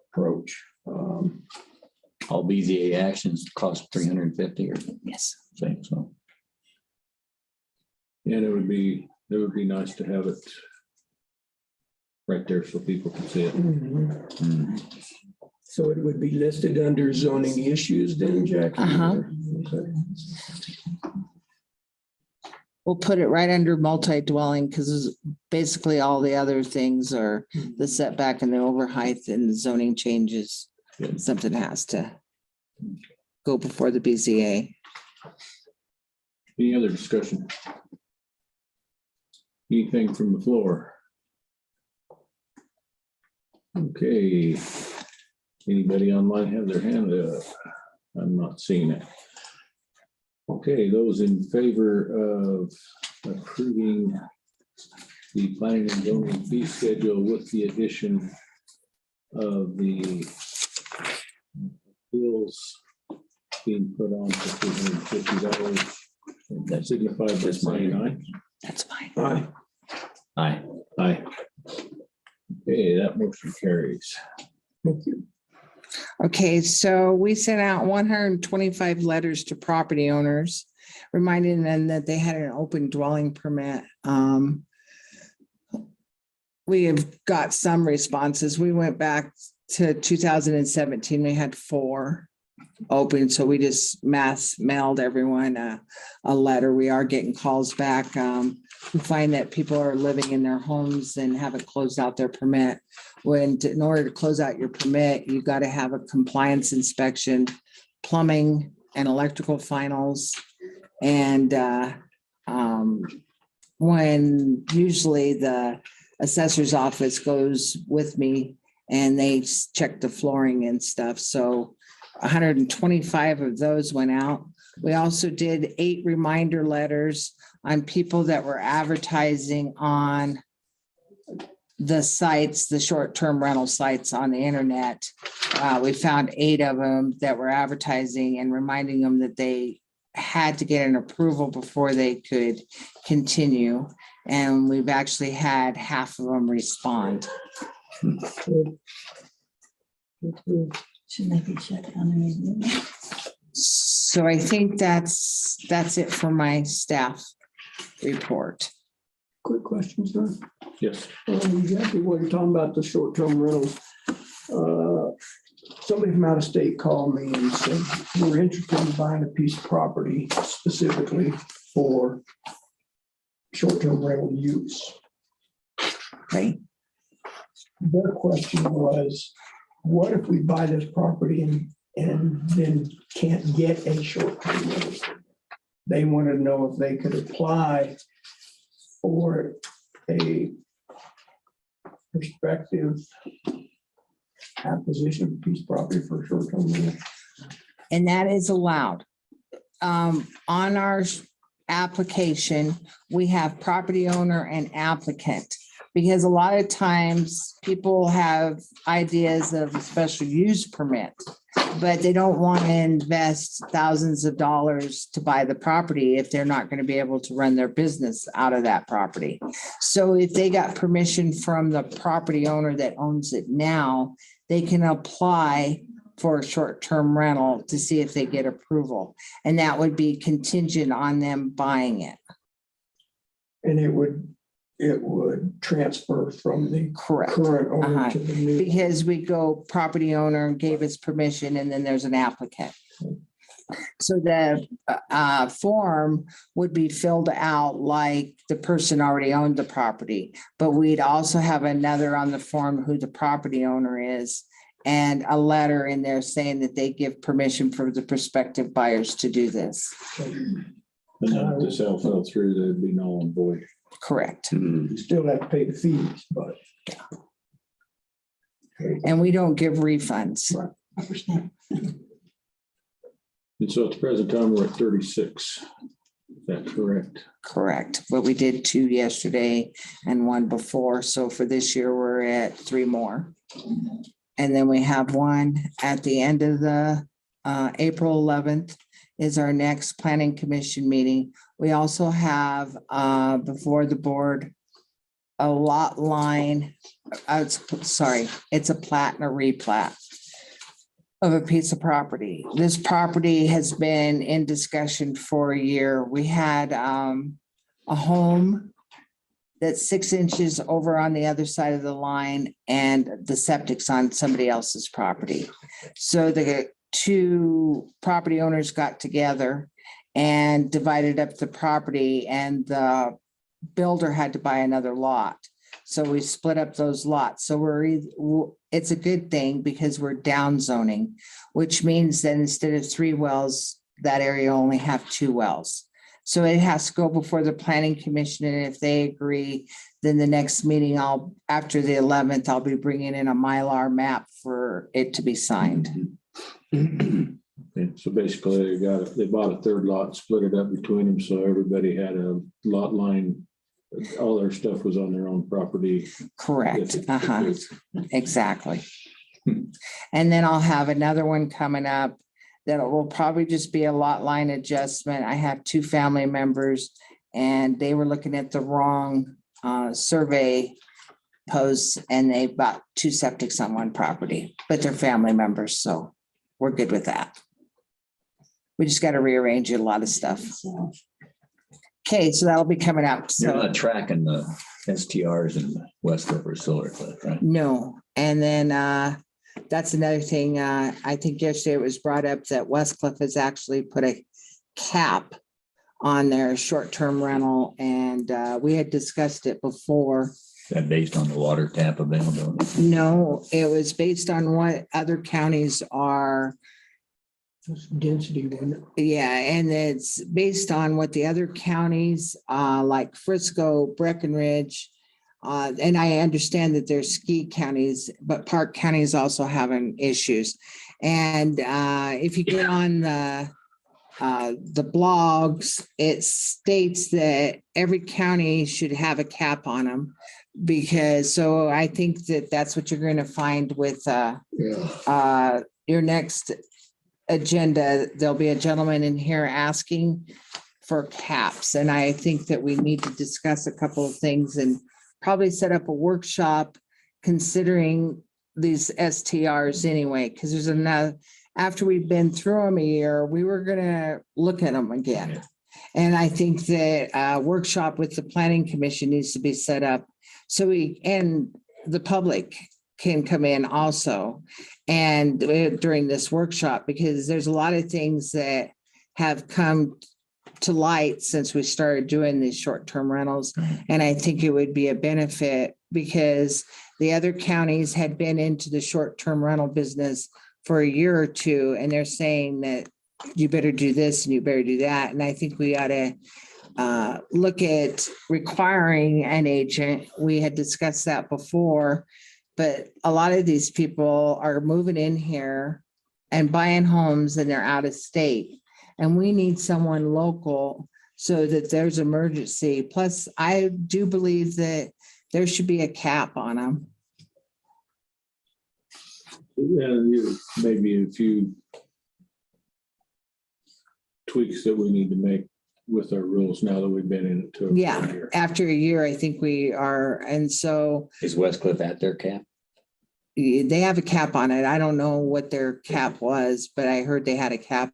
approach. All BZA actions cost $350 or Yes. same, so. And it would be nice to have it right there so people can see it. So it would be listed under zoning issues then, Jackie? Okay. We'll put it right under multi-dwelling because basically all the other things are the setback and the overheight and the zoning changes. Something has to go before the BZA. Any other discussion? Anything from the floor? Okay. Anybody online have their hand up? I'm not seeing it. Okay, those in favor of approving the planning and zoning fee schedule with the addition of the bills being put on for $350, that signified by saying aye. That's fine. Aye. Aye. Aye. Okay, that motion carries. Thank you. Okay, so we sent out 125 letters to property owners, reminding them that they had an open dwelling permit. We have got some responses. We went back to 2017. We had 4 open, so we just mass mailed everyone a letter. We are getting calls back. We find that people are living in their homes and haven't closed out their permit. In order to close out your permit, you got to have a compliance inspection, plumbing and electrical finals. And when usually the assessor's office goes with me and they check the flooring and stuff. So 125 of those went out. We also did 8 reminder letters on people that were advertising on the sites, the short-term rental sites on the internet. We found 8 of them that were advertising and reminding them that they had to get an approval before they could continue. And we've actually had half of them respond. Should they be shut down immediately? So I think that's it for my staff report. Quick question, sir. Yes. Exactly what you're talking about, the short-term rentals. somebody from out of state called me and said, we're interested in buying a piece of property specifically for short-term rental use. Right. Their question was, what if we buy this property and then can't get a short-term rental? They wanted to know if they could apply for a prospective acquisition of a piece of property for a short-term rental. And that is allowed. On our application, we have property owner and applicant. Because a lot of times people have ideas of a special use permit, but they don't want to invest thousands of dollars to buy the property if they're not going to be able to run their business out of that property. So if they got permission from the property owner that owns it now, they can apply for a short-term rental to see if they get approval. And that would be contingent on them buying it. And it would transfer from the Correct. current owner to the new. Because we go property owner gave us permission and then there's an applicant. So the form would be filled out like the person already owned the property, but we'd also have another on the form who the property owner is and a letter in there saying that they give permission for the prospective buyers to do this. And then if the sale fell through, there'd be null and void. Correct. You still have to pay the fees, but. And we don't give refunds. And so at the present time, we're at 36. Is that correct? Correct. But we did 2 yesterday and 1 before. So for this year, we're at 3 more. And then we have one at the end of the April 11th is our next planning commission meeting. We also have before the board a lot line. It's a plat and a replat of a piece of property. This property has been in discussion for a year. We had a home that's 6 inches over on the other side of the line and the septic's on somebody else's property. So the 2 property owners got together and divided up the property and the builder had to buy another lot. So we split up those lots. So it's a good thing because we're down zoning, which means that instead of 3 wells, that area only have 2 wells. So it has to go before the planning commission. And if they agree, then the next meeting, after the 11th, I'll be bringing in a Mylar map for it to be signed. Okay, so basically they bought a 3rd lot, split it up between them. So everybody had a lot line. All their stuff was on their own property. Correct. Exactly. And then I'll have another one coming up that will probably just be a lot line adjustment. I have 2 family members and they were looking at the wrong survey posts and they bought 2 septics on 1 property, but they're family members. So we're good with that. We just got to rearrange a lot of stuff. Okay, so that'll be coming up. You're So not tracking the STRs in West River Solar Cliff, right? no. And then that's another thing. I think yesterday it was brought up that Westcliff has actually put a cap on their short-term rental. And we had discussed it before. Is that based on the water tap availability? No, it was based on what other counties are. Density, wasn't it? Yeah, and it's based on what the other counties, like Frisco, Breckenridge, and I understand that there's ski counties, but Park County is also having issues. And if you get on the blogs, it states that every county should have a cap on them. Because so I think that that's what you're going to find with your next agenda. There'll be a gentleman in here asking for caps. And I think that we need to discuss a couple of things and probably set up a workshop considering these STRs anyway, because there's another, after we've been through them a year, we were going to look at them again. And I think that a workshop with the planning commission needs to be set up so we, and the public can come in also. And during this workshop, because there's a lot of things that have come to light since we started doing these short-term rentals. And I think it would be a benefit because the other counties had been into the short-term rental business for a year or two, and they're saying that you better do this and you better do that. And I think we ought to look at requiring an agent. We had discussed that before, but a lot of these people are moving in here and buying homes and they're out of state. And we need someone local so that there's emergency. Plus, I do believe that there should be a cap on them. Yeah, maybe a few tweaks that we need to make with our rules now that we've been in it. Yeah, after a year, I think we are. And so Is Westcliff at their cap? they have a cap on it. I don't know what their cap was, but I heard they had a cap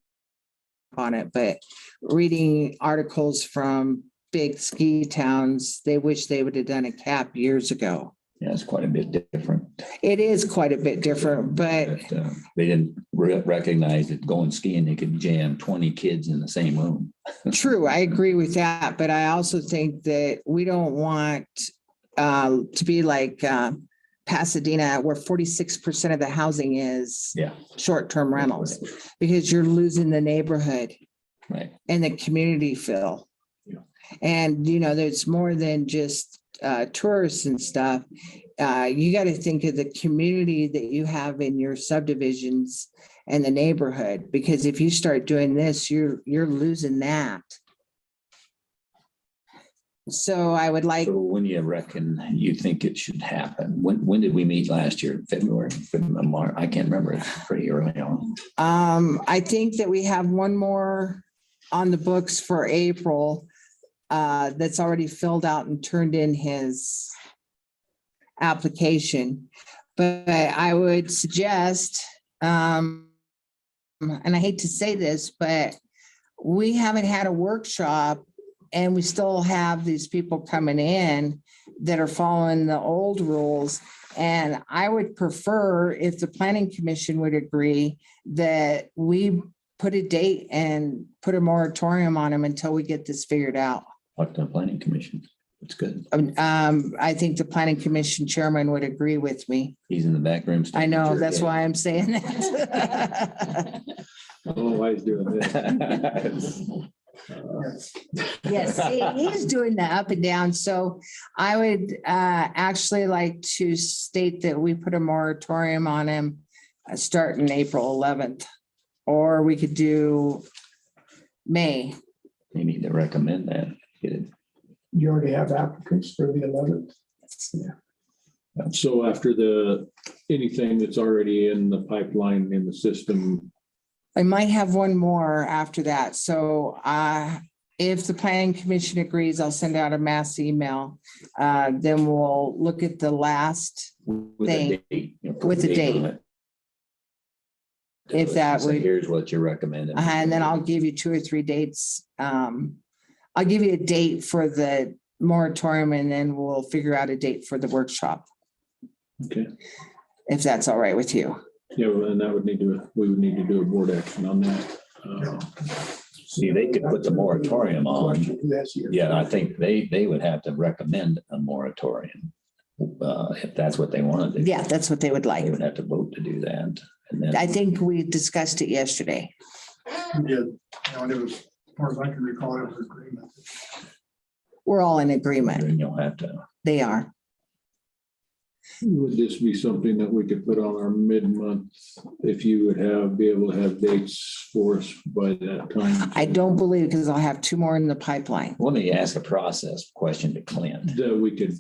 on it. But reading articles from big ski towns, they wish they would have done a cap years ago. Yeah, it's quite a bit different. It is quite a bit different, but They didn't recognize that going skiing, they could jam 20 kids in the same room. true, I agree with that. But I also think that we don't want to be like Pasadena, where 46% of the housing is short-term rentals, because you're losing the neighborhood and the community feel. And, you know, there's more than just tourists and stuff. You got to think of the community that you have in your subdivisions and the neighborhood, because if you start doing this, you're losing that. So I would like. So when you reckon you think it should happen? When did we meet last year? February, March? I can't remember. It's pretty early on. I think that we have one more on the books for April that's already filled out and turned in his application. But I would suggest, and I hate to say this, but we haven't had a workshop and we still have these people coming in that are following the old rules. And I would prefer, if the planning commission would agree, that we put a date and put a moratorium on them until we get this figured out. What the planning commission? It's good. I think the planning commission chairman would agree with me. He's in the back room. I know, that's why I'm saying that. Oh, why he's doing that. Yes, he's doing the up and down. So I would actually like to state that we put a moratorium on him starting April 11th, or we could do May. You need to recommend that. Get it. You already have applicants for the 11th. So after anything that's already in the pipeline in the system. I might have one more after that. So if the planning commission agrees, I'll send out a mass email. Then we'll look at the last thing with the date. If that would. Here's what you're recommending. And then I'll give you 2 or 3 dates. I'll give you a date for the moratorium and then we'll figure out a date for the workshop. Okay. If that's all right with you. Yeah, well, and we would need to do a board action on that. See, they could put the moratorium on. Yeah, I think they would have to recommend a moratorium. If that's what they wanted. Yeah, that's what they would like. They would have to vote to do that. And then I think we discussed it yesterday. Yeah, and it was, as far as I can recall, it was agreement. We're all in agreement. you'll have to. They are. Would this be something that we could put on our mid-month, if you would be able to have dates for us by that time? I don't believe, because I'll have 2 more in the pipeline. Let me ask a process question to Clint. That we could,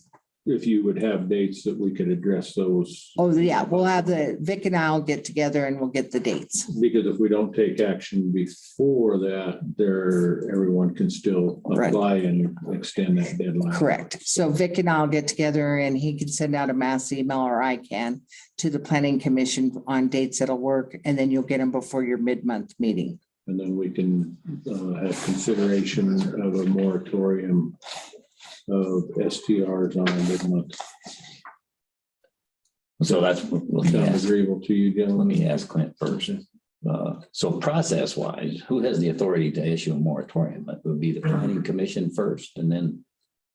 if you would have dates that we could address those. Oh, yeah, we'll have Vic and I'll get together and we'll get the dates. Because if we don't take action before that, everyone can still apply and extend that deadline. Correct. So Vic and I'll get together and he can send out a mass email, or I can, to the planning commission on dates that'll work. And then you'll get them before your mid-month meeting. And then we can have consideration of a moratorium of STRs on a mid-month. So that's, let me Sounds ask, agreeable to you, let gentlemen. me ask Clint first. So process wise, who has the authority to issue a moratorium? That would be the planning commission first and then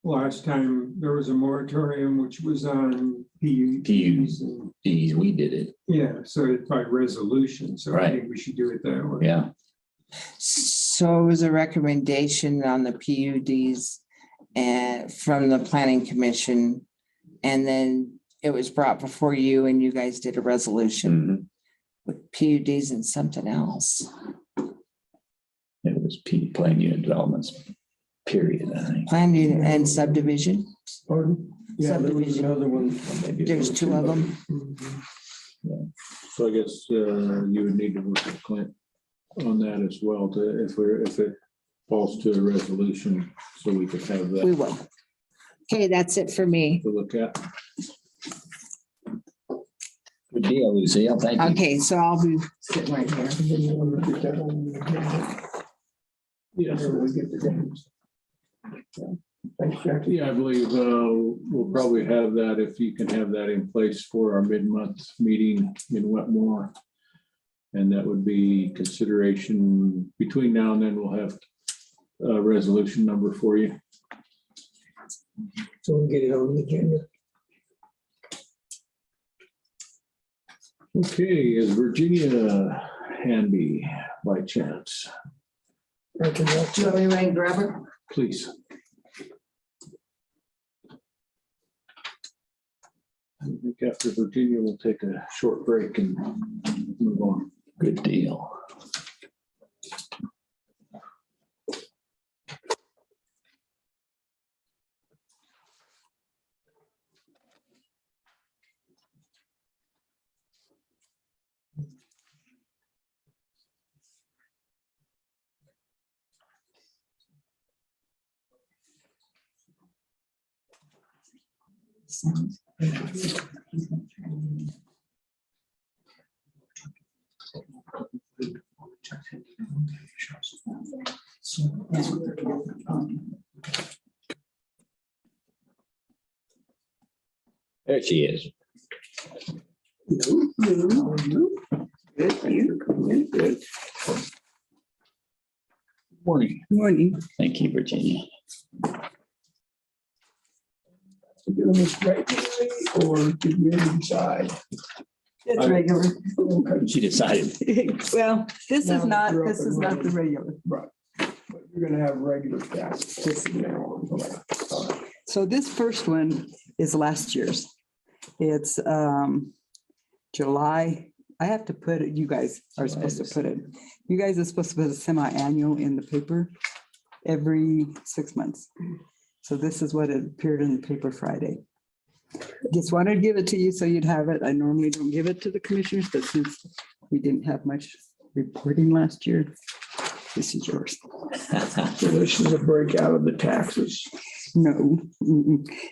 Last time there was a moratorium, which was on PUDs. and- we did it. Yeah, so it's by resolution. So I Right. think we should do it that way. Yeah. So it was a recommendation on the PUDs and from the planning commission. And then it was brought before you and you guys did a resolution with PUDs and something else. It was plan unit developments, period, I think. Plan unit and subdivision. Pardon? Yeah, there was Subdivision. another one. Maybe There's two of them. So I guess you would need to work with Clint on that as well, to, if it falls to a resolution, so we could have that We will. Okay, that's it for me. to look at. Good deal, Lucille. Thank you. Okay, so I'll be sitting right here. Yes. Thanks, Jackie. Yeah, I believe we'll probably have that, if you can have that in place for our mid-month meeting in Wetmore. And that would be consideration between now and then. We'll have a resolution number for you. So we'll get it on the agenda. Okay, is Virginia handy by chance? Do you want me to ring grab her? Please. I think after Virginia, we'll take a short break and move on. Good deal. There she is. Morning. Morning. Thank you, Virginia. Doing this regularly, or did we ever decide? It's regular. Okay. She decided. Well, this Now is not, you're up this and is not the running. regular. Right. But you're gonna have regular tasks. This is now. All right. So this first one is last year's. It's July. I have to put it, you guys are supposed to put it. You guys are supposed to put a semi-annual in the paper every 6 months. So this is what it appeared in the paper Friday. Just wanted to give it to you so you'd have it. I normally don't give it to the commissioners, but since we didn't have much reporting last year, this is yours. So this is a breakout of the taxes. No,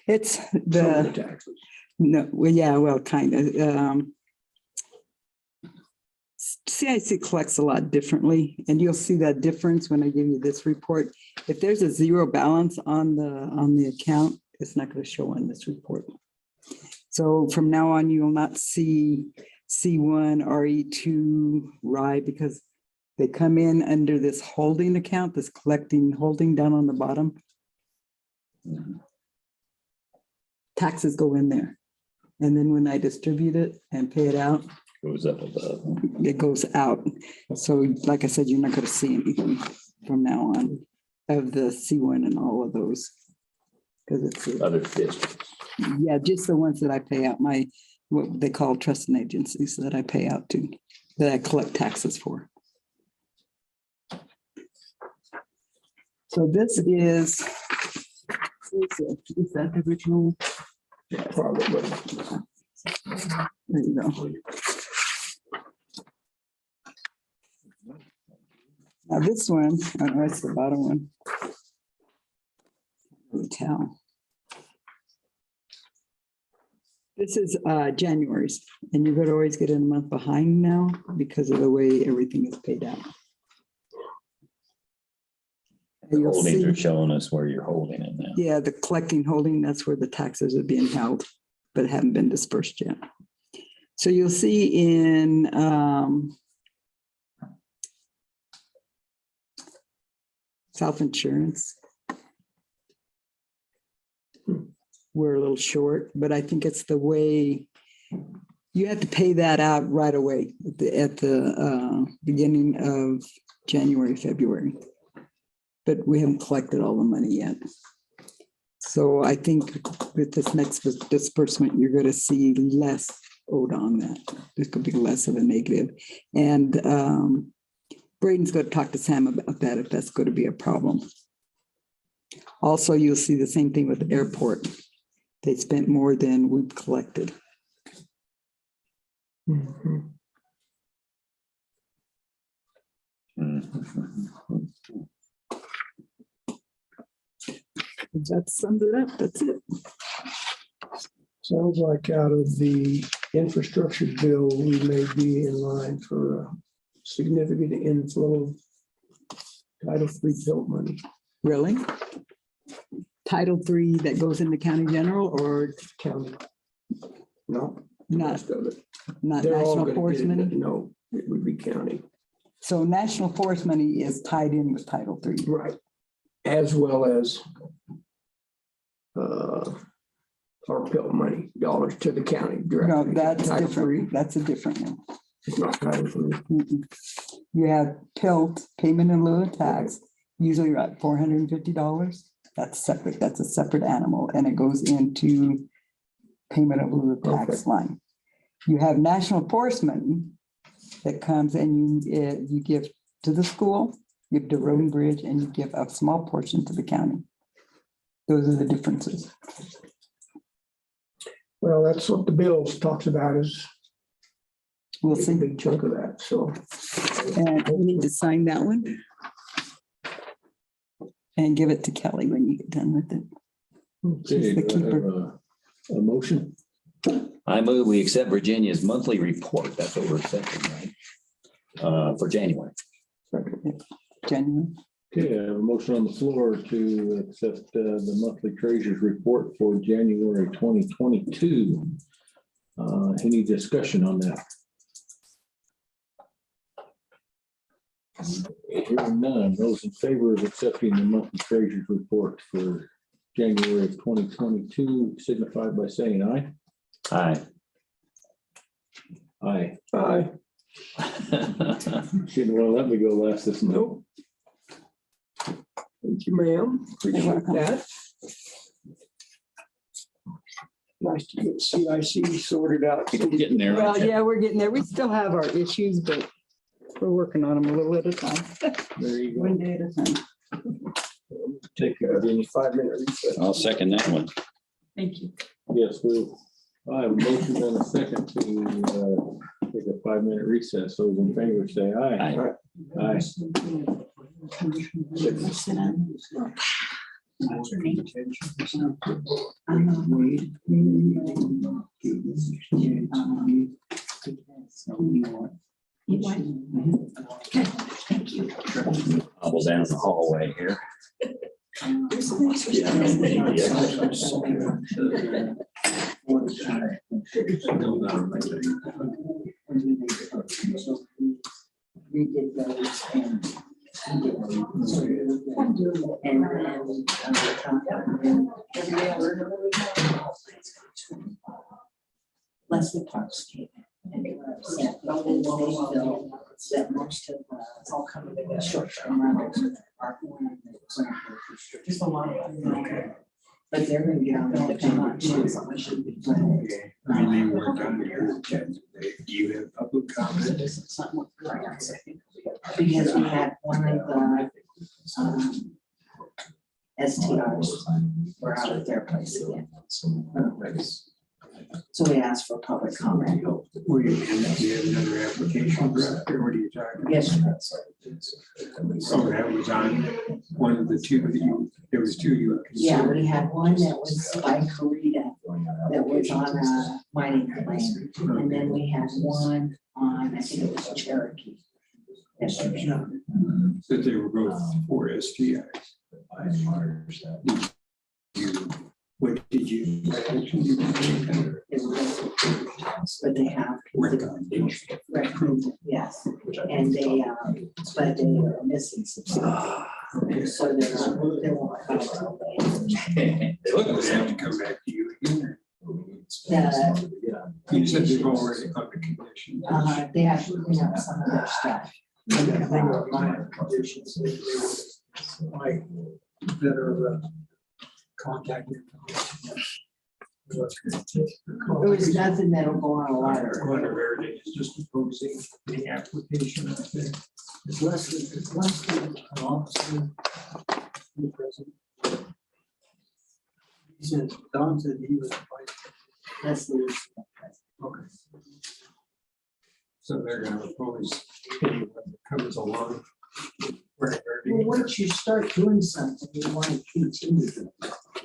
it's Some of the the, taxes. no, well, yeah, well, kind of. CIC collects a lot differently, and you'll see that difference when I give you this report. If there's a zero balance on the account, it's not going to show on this report. So from now on, you will not see C1, RE2, RI, because they come in under this holding account, this collecting holding down on the bottom. Taxes go in there. And then when I distribute it and pay it out, Goes up above. it goes out. So like I said, you're not going to see anything from now on of the C1 and all of those. Because it's, Other districts. yeah, just the ones that I pay out, my, what they call trust and agencies that I pay out to, that I collect taxes for. So this is that the original? Yeah, probably. There you go. Now this one, oh, that's the bottom one. Can't really tell. This is January's, and you're gonna always get it a month behind now because of the way everything is paid out. The You'll holdings are see- showing us where you're holding it now. Yeah, the collecting holding, that's where the taxes are being held, but haven't been dispersed yet. So you'll see in self-insurance, we're a little short, but I think it's the way you have to pay that out right away at the beginning of January, February. But we haven't collected all the money yet. So I think with this next disbursement, you're going to see less owed on that. There's going to be less of a negative. And Braden's going to talk to Sam about that if that's going to be a problem. Also, you'll see the same thing with the airport. They spent more than we've collected. That sums it up. That's it. Sounds like out of the infrastructure bill, we may be in line for a significant inflow of Title III built money. Really? Title III that goes into county general or County. No. not, Rest of it. not They're all national gonna forest get it, money? but no, it would be county. So national forest money is tied in with Title III. Right. As well as our built money, dollars to the county No, directly. that's Title different. III. That's a different one. It's not Title III. You have PILT, payment in lieu of tax, usually at $450. That's separate. That's a separate animal and it goes into payment in lieu of tax line. You have national forest money that comes and you give to the school, you give to road and bridge, and you give a small portion to the county. Those are the differences. Well, that's what the bill talks about is we'll a see. big chunk of that, so. And we need to sign that one. And give it to Kelly when you get done with it. She's the Okay, do I keeper. have a motion? I move we accept Virginia's monthly report. That's what we're accepting, right? For January. January. Okay, I have a motion on the floor to accept the monthly treasurer's report for January 2022. Any discussion on that? Hearing none, those in favor of accepting the monthly treasurer's report for January of 2022 signify by saying aye. Aye. Aye. Aye. Didn't want to let me go last this month. Nope. Thank you, ma'am. Appreciate that. Nice to get CIC sorted out. Getting there. Well, aren't you? yeah, we're getting there. We still have our issues, but we're working on them a little at a time. There you go. One day at a time. Take care, Virginia. 5-minute recess. I'll second that one. Thank you. Yes, I have a motion and a second to take a 5-minute recess. Those in favor say aye. Aye. Aye. Hobble down the hallway here. Leslie Parks came and they were upset because they feel that most of it's all coming to the short-term rentals are just a lot of them. But they're gonna get on the come so I shouldn't be playing. My name was on here. Do you have public comment? Because we had one of the STRs were out at their place again. So we asked for public comment. Were you, do you have another application, Brett, or what are you talking about? Yes. Oh, that was on one of the two that you, there was two you were Yeah, considering. we had one that was by Karita that was on a mining claim. And then we had one on, I think it was Cherokee. That they were both for STIs. What did you? But they have. And they, but they are missing some stuff. So there's, they won't come out. They look the same. To come back to you again. The, You said they've already got the condition. they have to clean up some of their stuff. I think of minor conditions. Like better contact information. There was nothing that'll go on a letter. Whatever it is, just opposing the application. I think. It's less than an officer. The president. He said, Don said he was. That's the. Okay. So they're gonna oppose anyone that comes along. Well, once you start doing something, you want to continue.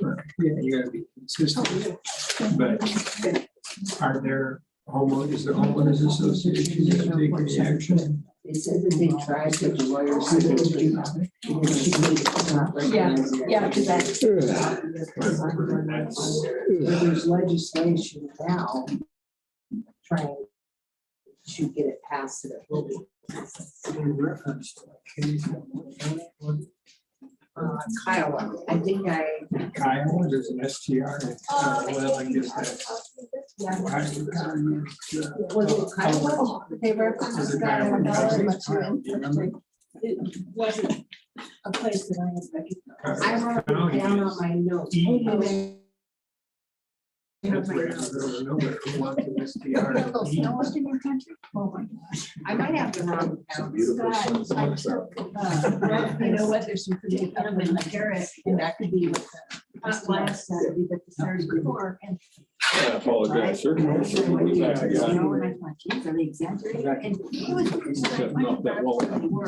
Yeah, you gotta be consistent. But are there homeowners, the homeowners association that take any action? They said that they tried to, the lawyers said they should. Yeah, because that's. But there's legislation now trying to get it passed that it will be. In reference to a case Kiowa, I think Kiowa, there's an STR. Well, I guess that's. Was it Kiowa? They referenced the guy on It wasn't a place that I had recognized. I wrote it down on my notes. That's where there was nowhere who wanted an STR. In your country? Oh my gosh. I might have the wrong. You know what, there's some pretty good in the carrot, and that could be with the last Saturday, but the Saturday before. And I apologize, sir. you know, and I thought, geez, are they exaggerating? And it was because Not that well. they were.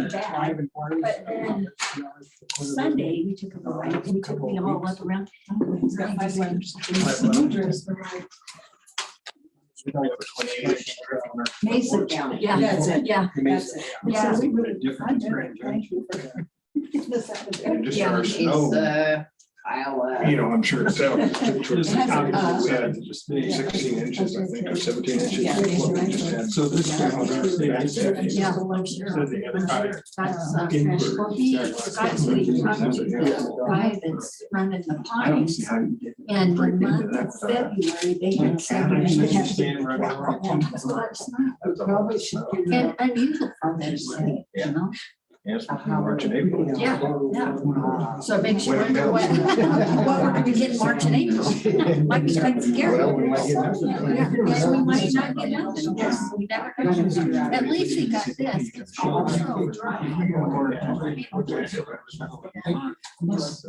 Bad. But then Sunday, we took a ride and he took me all up around. He's got 5 letters. Mason County. Yeah, That's it. Yeah. That's it. Yeah. So we really- Different Thank you for getting this out of there. Just Yeah, our It's, snow, Iowa. You know, I'm sure it's out. It has, 16 inches, I think, or 17 inches. Yeah. So this. Yeah. So they had a fire. That's well, that's what he talked to the guy that's running the I don't pines. see how you get. And the break into month that of without- February, they had said we should have to. So it's not- Probably should give And them unusual for them to say, you know? Yes, a how March and April. Yeah, yeah. So it makes you wonder what we're gonna get in March and April. Might be kind of scary. Well, we might get nothing. Yeah, yes, we might not get nothing. Yes, we never know. At least we got this. It's all so dry.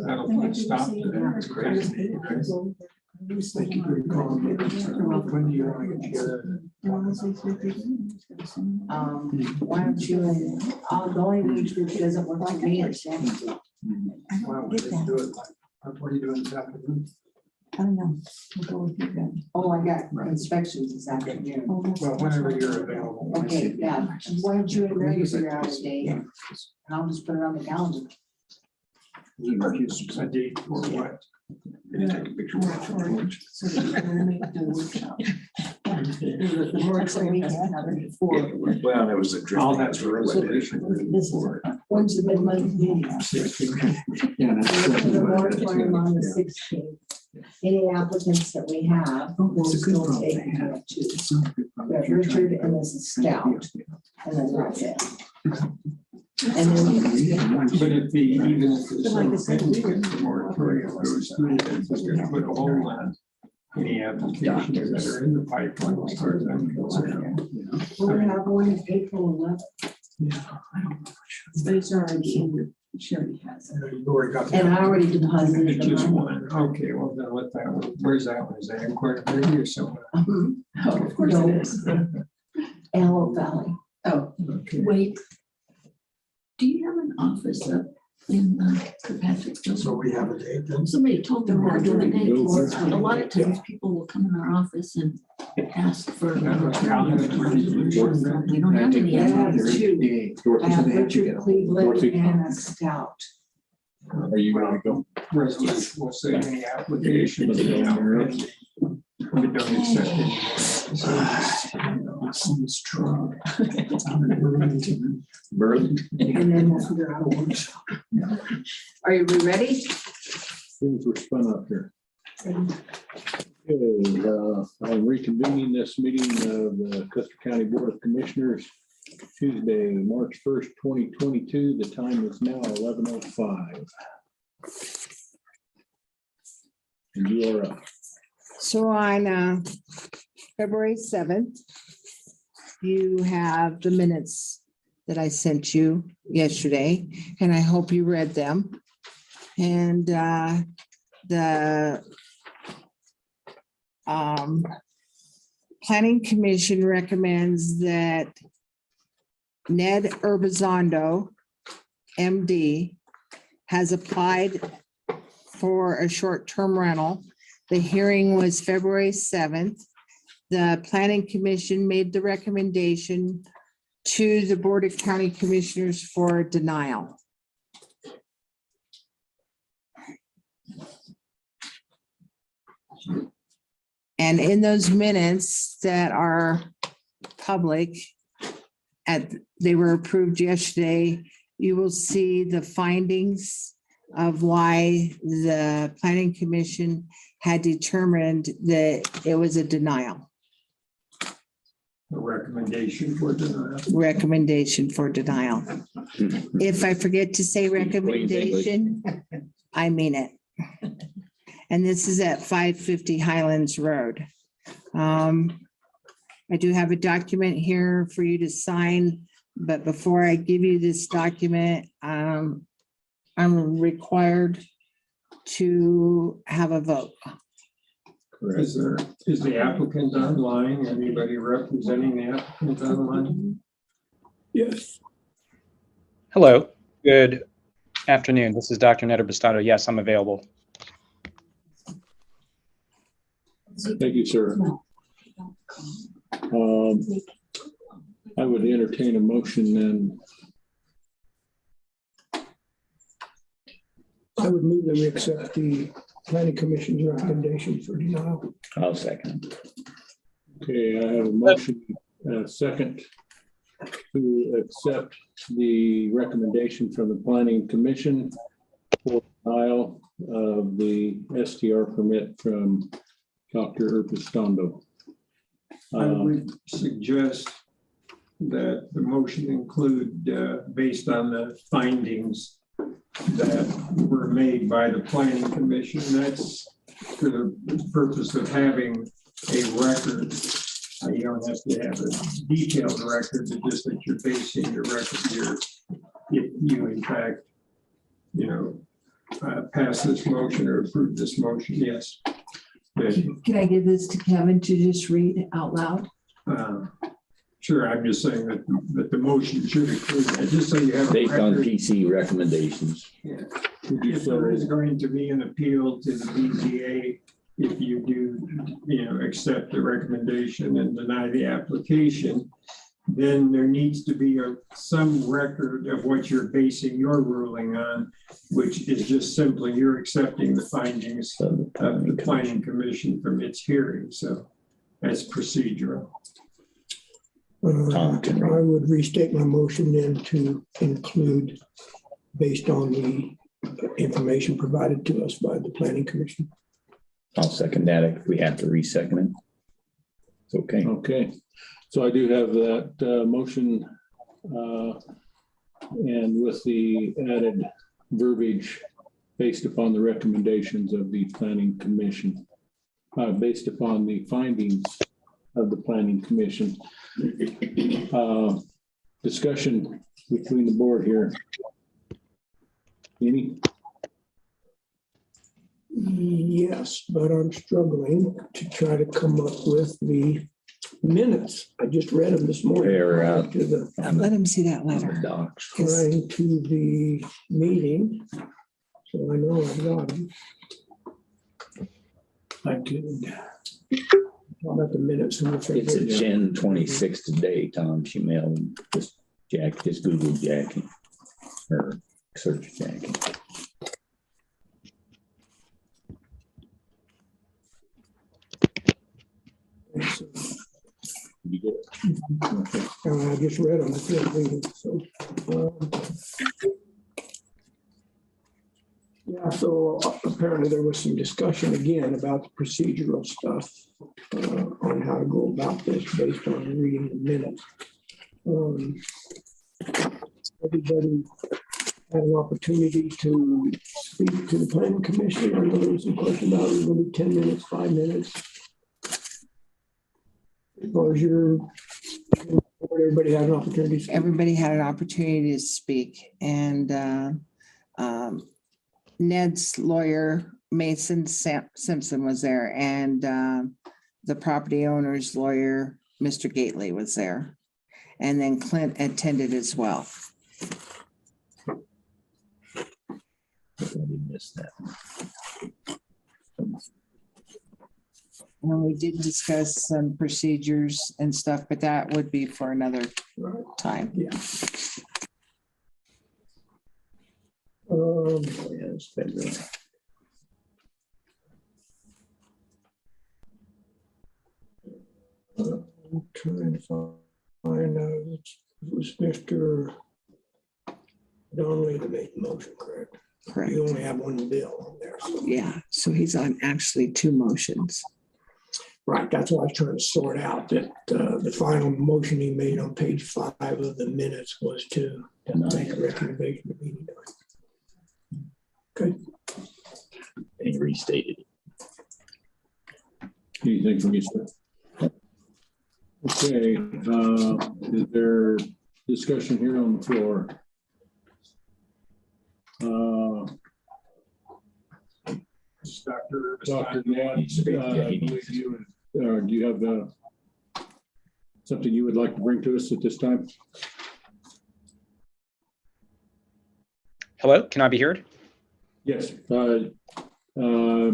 That'll stop. That's crazy. When do you want to get why don't you, the only age group doesn't look like me or Sandy. Wow, they do it like, what are you doing this afternoon? I don't know. We'll go with you then. Oh, I got inspections this afternoon. Well, whenever you're available. Okay, yeah, why don't you and Mary figure out a date, and I'll just put it on the calendar. A date for what? So that we'll make the workshop. The work so we can have it before. Well, there was a. All that's really. This is, when's the mid-month meeting? The moratorium on the 16th. Any applicants that we have, we'll still take care of two. We have Richard and Mrs. Stout, and then that's it. And then. But if the, even if it's pending, the moratorium goes through, it's gonna put a hold on any applications that are in the pipeline as far as I'm concerned. We're gonna have one April 11th. But it's already in, she already has it. You already got that. And I already deposited It's the just money. one. Okay, well, then let that one. Where's that one? Is that in Corn Valley or somewhere? Oh, of course it is. Antelope Valley. Oh, Okay. Wait. Do you have an office up in Kirkpatrick? So we have a date then? Somebody told me that the other day. A lot of times people will come in our office and ask for. We don't have any. I have others. two. I have Richard Cleveland and a Stout. Are you ready to go? Resolution will say any application. We don't accept any. Watson's truck. It's out in Burlington. Burlington. And then, They're out of workshop. are you ready? Things were spun up here. Okay, I'm reconvening this meeting of the Custer County Board of Commissioners, Tuesday, March 1st, 2022. The time is now 11:05. And you are up. So on February 7th, you have the minutes that I sent you yesterday, and I hope you read them. And the Planning Commission recommends that Ned Urbizondo, MD, has applied for a short-term rental. The hearing was February 7th. The Planning Commission made the recommendation to the Board of County Commissioners for denial. And in those minutes that are public, they were approved yesterday, you will see the findings of why the Planning Commission had determined that it was a denial. A recommendation for denial. Recommendation for denial. If I forget to say recommendation, I mean it. And this is at 550 Highlands Road. I do have a document here for you to sign, but before I give you this document, I'm required to have a vote. Is the applicant online? Anybody representing the applicant online? Yes. Hello, good afternoon. This is Dr. Ned Urbizondo. Yes, I'm available. Thank you, sir. I would entertain a motion then. I would move that we accept the planning commission's recommendation for denial. I'll second. Okay, I have a motion, second, to accept the recommendation from the Planning Commission for denial of the STR permit from Dr. Urbizondo. I would suggest that the motion include, based on the findings that were made by the Planning Commission. That's for the purpose of having a record. You don't have to have a detailed record, but just that you're basing your record here. If you in fact, pass this motion or approve this motion, yes. Can I give this to Kevin to just read out loud? Sure, I'm just saying that the motion should include that, just so you have. Based on PC recommendations. Yeah. If there is going to be an appeal to the BZA, if you do, accept the recommendation and deny the application, then there needs to be some record of what you're basing your ruling on, which is just simply you're accepting the findings of the Planning Commission from its hearing. So that's procedural. I would restate my motion then to include based on the information provided to us by the Planning Commission. I'll second that if we have to re-second it. It's okay. Okay, so I do have that motion and with the added verbiage based upon the recommendations of the Planning Commission, based upon the findings of the Planning Commission. Discussion between the board here. Any? Yes, but I'm struggling to try to come up with the minutes. I just read them this morning. They're Let him see that letter. Trying to the meeting. So I know I've got them. I could. How about the minutes? It's a Jan 26 today, Tom. She mailed just Google Jackie or search Jackie. You get it? Okay. I just read on the field meeting, so. Yeah, so apparently there was some discussion again about the procedural stuff on how to go about this based on reading the minutes. Everybody had an opportunity to speak to the planning commission. I know there was some question about it was going to be 10 minutes, 5 minutes. As far as everybody had an opportunity to speak. Everybody had an opportunity to speak, and Ned's lawyer, Mason Simpson, was there, and the property owner's lawyer, Mr. Gately, was there. And then Clint attended as well. Missed that. And we did discuss some procedures and stuff, but that would be for another time. Yeah. Yes, February. I'm trying to find out, it was Mr. Donnelly that made the motion, correct? Correct. You only have one bill on there. So. Yeah, so he's on actually 2 motions. Right, that's what I was trying to sort out, that the final motion he made on page 5 of the minutes was to make a recommendation to be done. Good. And he restated it. Anything from you, sir? Okay, is there discussion here on the floor? Dr. Nat, do you have something you would like to bring to us at this time? Hello, can I be heard? Yes, I'm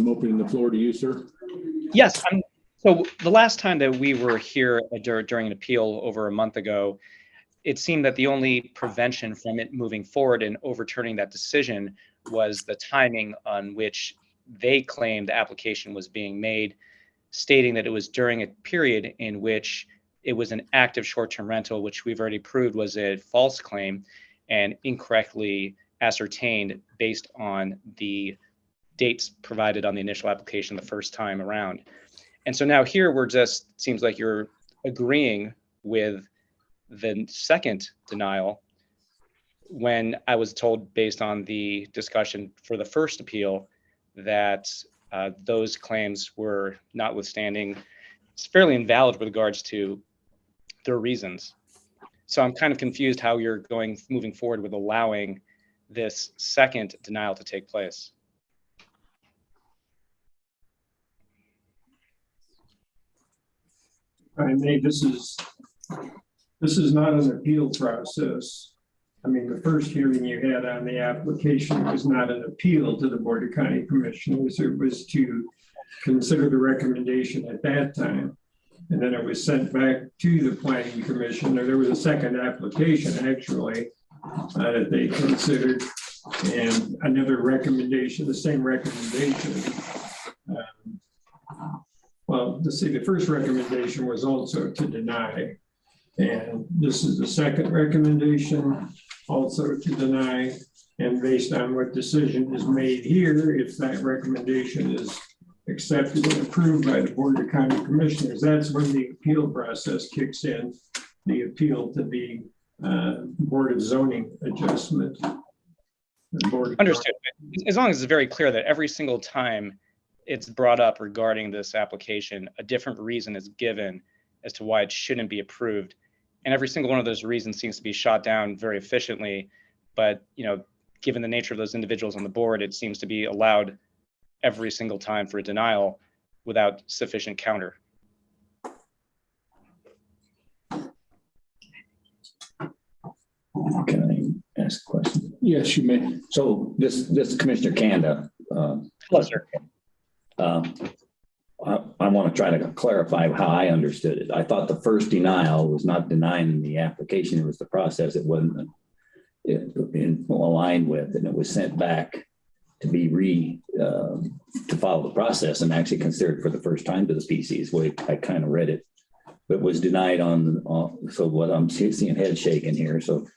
opening the floor to you, sir. Yes. So the last time that we were here during an appeal over a month ago, it seemed that the only prevention from it moving forward and overturning that decision was the timing on which they claimed the application was being made, stating that it was during a period in which it was an active short-term rental, which we've already proved was a false claim and incorrectly ascertained based on the dates provided on the initial application the first time around. And so now here we're just, seems like you're agreeing with the second denial when I was told based on the discussion for the first appeal that those claims were notwithstanding, it's fairly invalid with regards to their reasons. So I'm kind of confused how you're moving forward with allowing this second denial to take place. I mean, this is not an appeal process. I mean, the first hearing you had on the application was not an appeal to the Board of County Commissioners. It was to consider the recommendation at that time. And then it was sent back to the Planning Commission. There was a second application actually that they considered, and another recommendation, the same recommendation. Well, to see, the first recommendation was also to deny. And this is the second recommendation, also to deny. And based on what decision is made here, if that recommendation is accepted and approved by the Board of County Commissioners, that's when the appeal process kicks in, the appeal to the Board of Zoning Adjustment. Understood. As long as it's very clear that every single time it's brought up regarding this application, a different reason is given as to why it shouldn't be approved. And every single one of those reasons seems to be shot down very efficiently. But, you know, given the nature of those individuals on the board, it seems to be allowed every single time for a denial without sufficient counter. Can I ask a question? Yes, you may. So this Commissioner Kanda. Hello, sir. I want to try to clarify how I understood it. I thought the first denial was not denying the application. It was the process it wasn't in aligned with, and it was sent back to be to follow the process and actually considered for the first time to the PC's way I kind of read it. It was denied so what I'm seeing head shaking here, so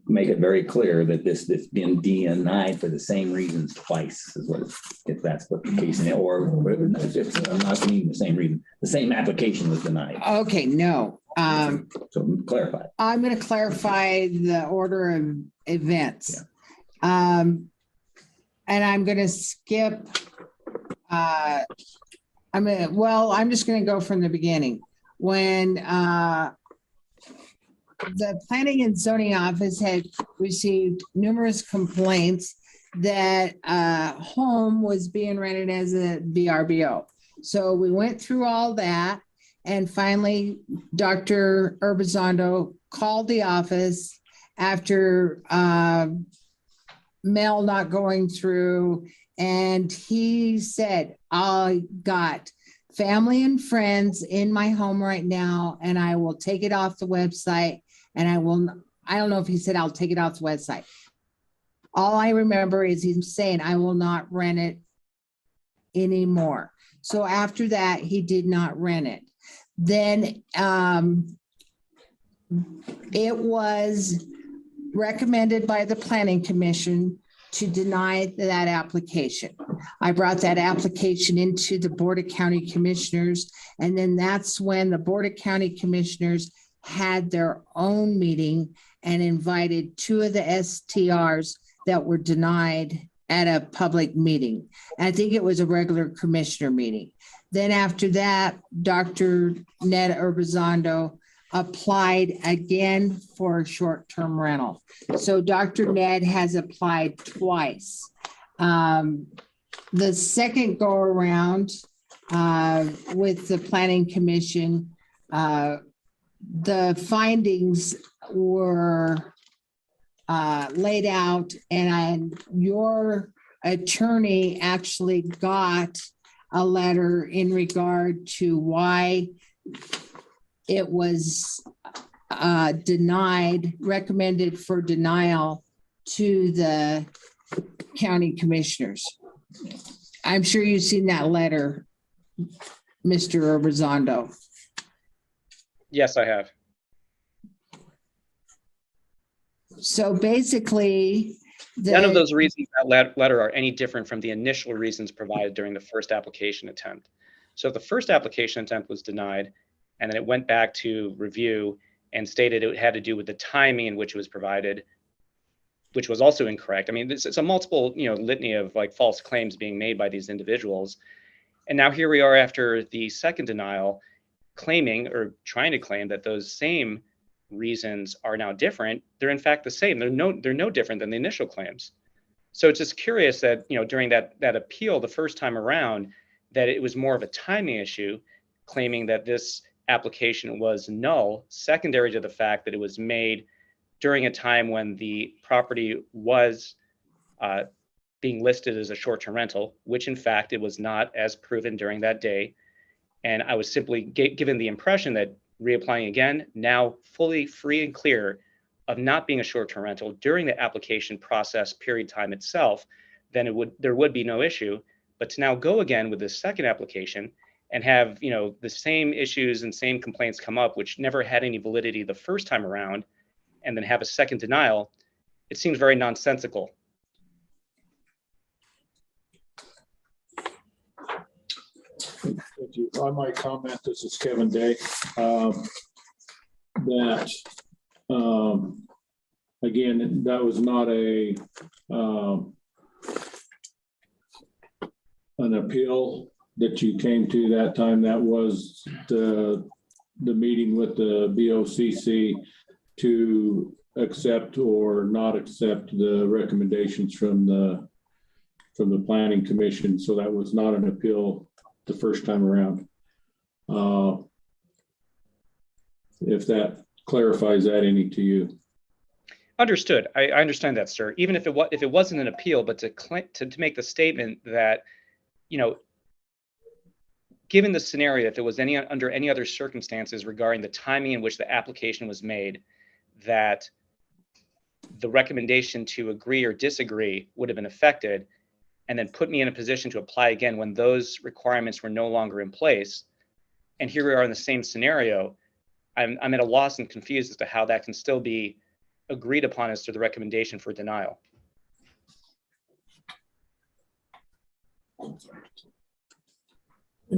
make it very clear that this been denied for the same reasons twice is what, if that's what the case is, or if I'm not meaning the same reason, the same application was denied. Okay, no. So clarify. I'm going to clarify the order of events. Yeah. And I'm going to skip, I'm just going to go from the beginning. When the Planning and Zoning Office had received numerous complaints that home was being rented as a VRBO. So we went through all that, and finally, Dr. Urbizondo called the office after mail not going through, and he said, I got family and friends in my home right now, and I will take it off the website. And I don't know if he said I'll take it off the website. All I remember is him saying I will not rent it anymore. So after that, he did not rent it. Then it was recommended by the Planning Commission to deny that application. I brought that application into the Board of County Commissioners, and then that's when the Board of County Commissioners had their own meeting and invited two of the STRs that were denied at a public meeting. And I think it was a regular commissioner meeting. Then after that, Dr. Ned Urbizondo applied again for a short-term rental. So Dr. Ned has applied twice. The second go around with the Planning Commission, the findings were laid out, and your attorney actually got a letter in regard to why it was recommended for denial to the county commissioners. I'm sure you've seen that letter, Mr. Urbizondo. Yes, I have. So basically, None of those reasons in that letter are any different from the initial reasons provided during the first application attempt. So if the first application attempt was denied, and then it went back to review and stated it had to do with the timing in which it was provided, which was also incorrect. I mean, it's a multiple, litany of like false claims being made by these individuals. And now here we are after the second denial, claiming or trying to claim that those same reasons are now different. They're in fact the same. They're no different than the initial claims. So it's just curious that, during that appeal the first time around, that it was more of a timing issue, claiming that this application was null, secondary to the fact that it was made during a time when the property was being listed as a short-term rental, which in fact it was not, as proven during that day. And I was simply given the impression that reapplying again, now fully free and clear of not being a short-term rental during the application process period time itself, then there would be no issue. But to now go again with this second application and have the same issues and same complaints come up, which never had any validity the first time around, and then have a second denial, it seems very nonsensical. Thank you. I might comment, this is Kevin Day, that again, that was not an appeal that you came to that time. That was the meeting with the BOCC to accept or not accept the recommendations from the Planning Commission. So that was not an appeal the first time around. If that clarifies that any to you. Understood. I understand that, sir. Even if it wasn't an appeal, but to make the statement that, given the scenario, if it was under any other circumstances regarding the timing in which the application was made, that the recommendation to agree or disagree would have been affected, and then put me in a position to apply again when those requirements were no longer in place, and here we are in the same scenario, I'm at a loss and confused as to how that can still be agreed upon as to the recommendation for denial.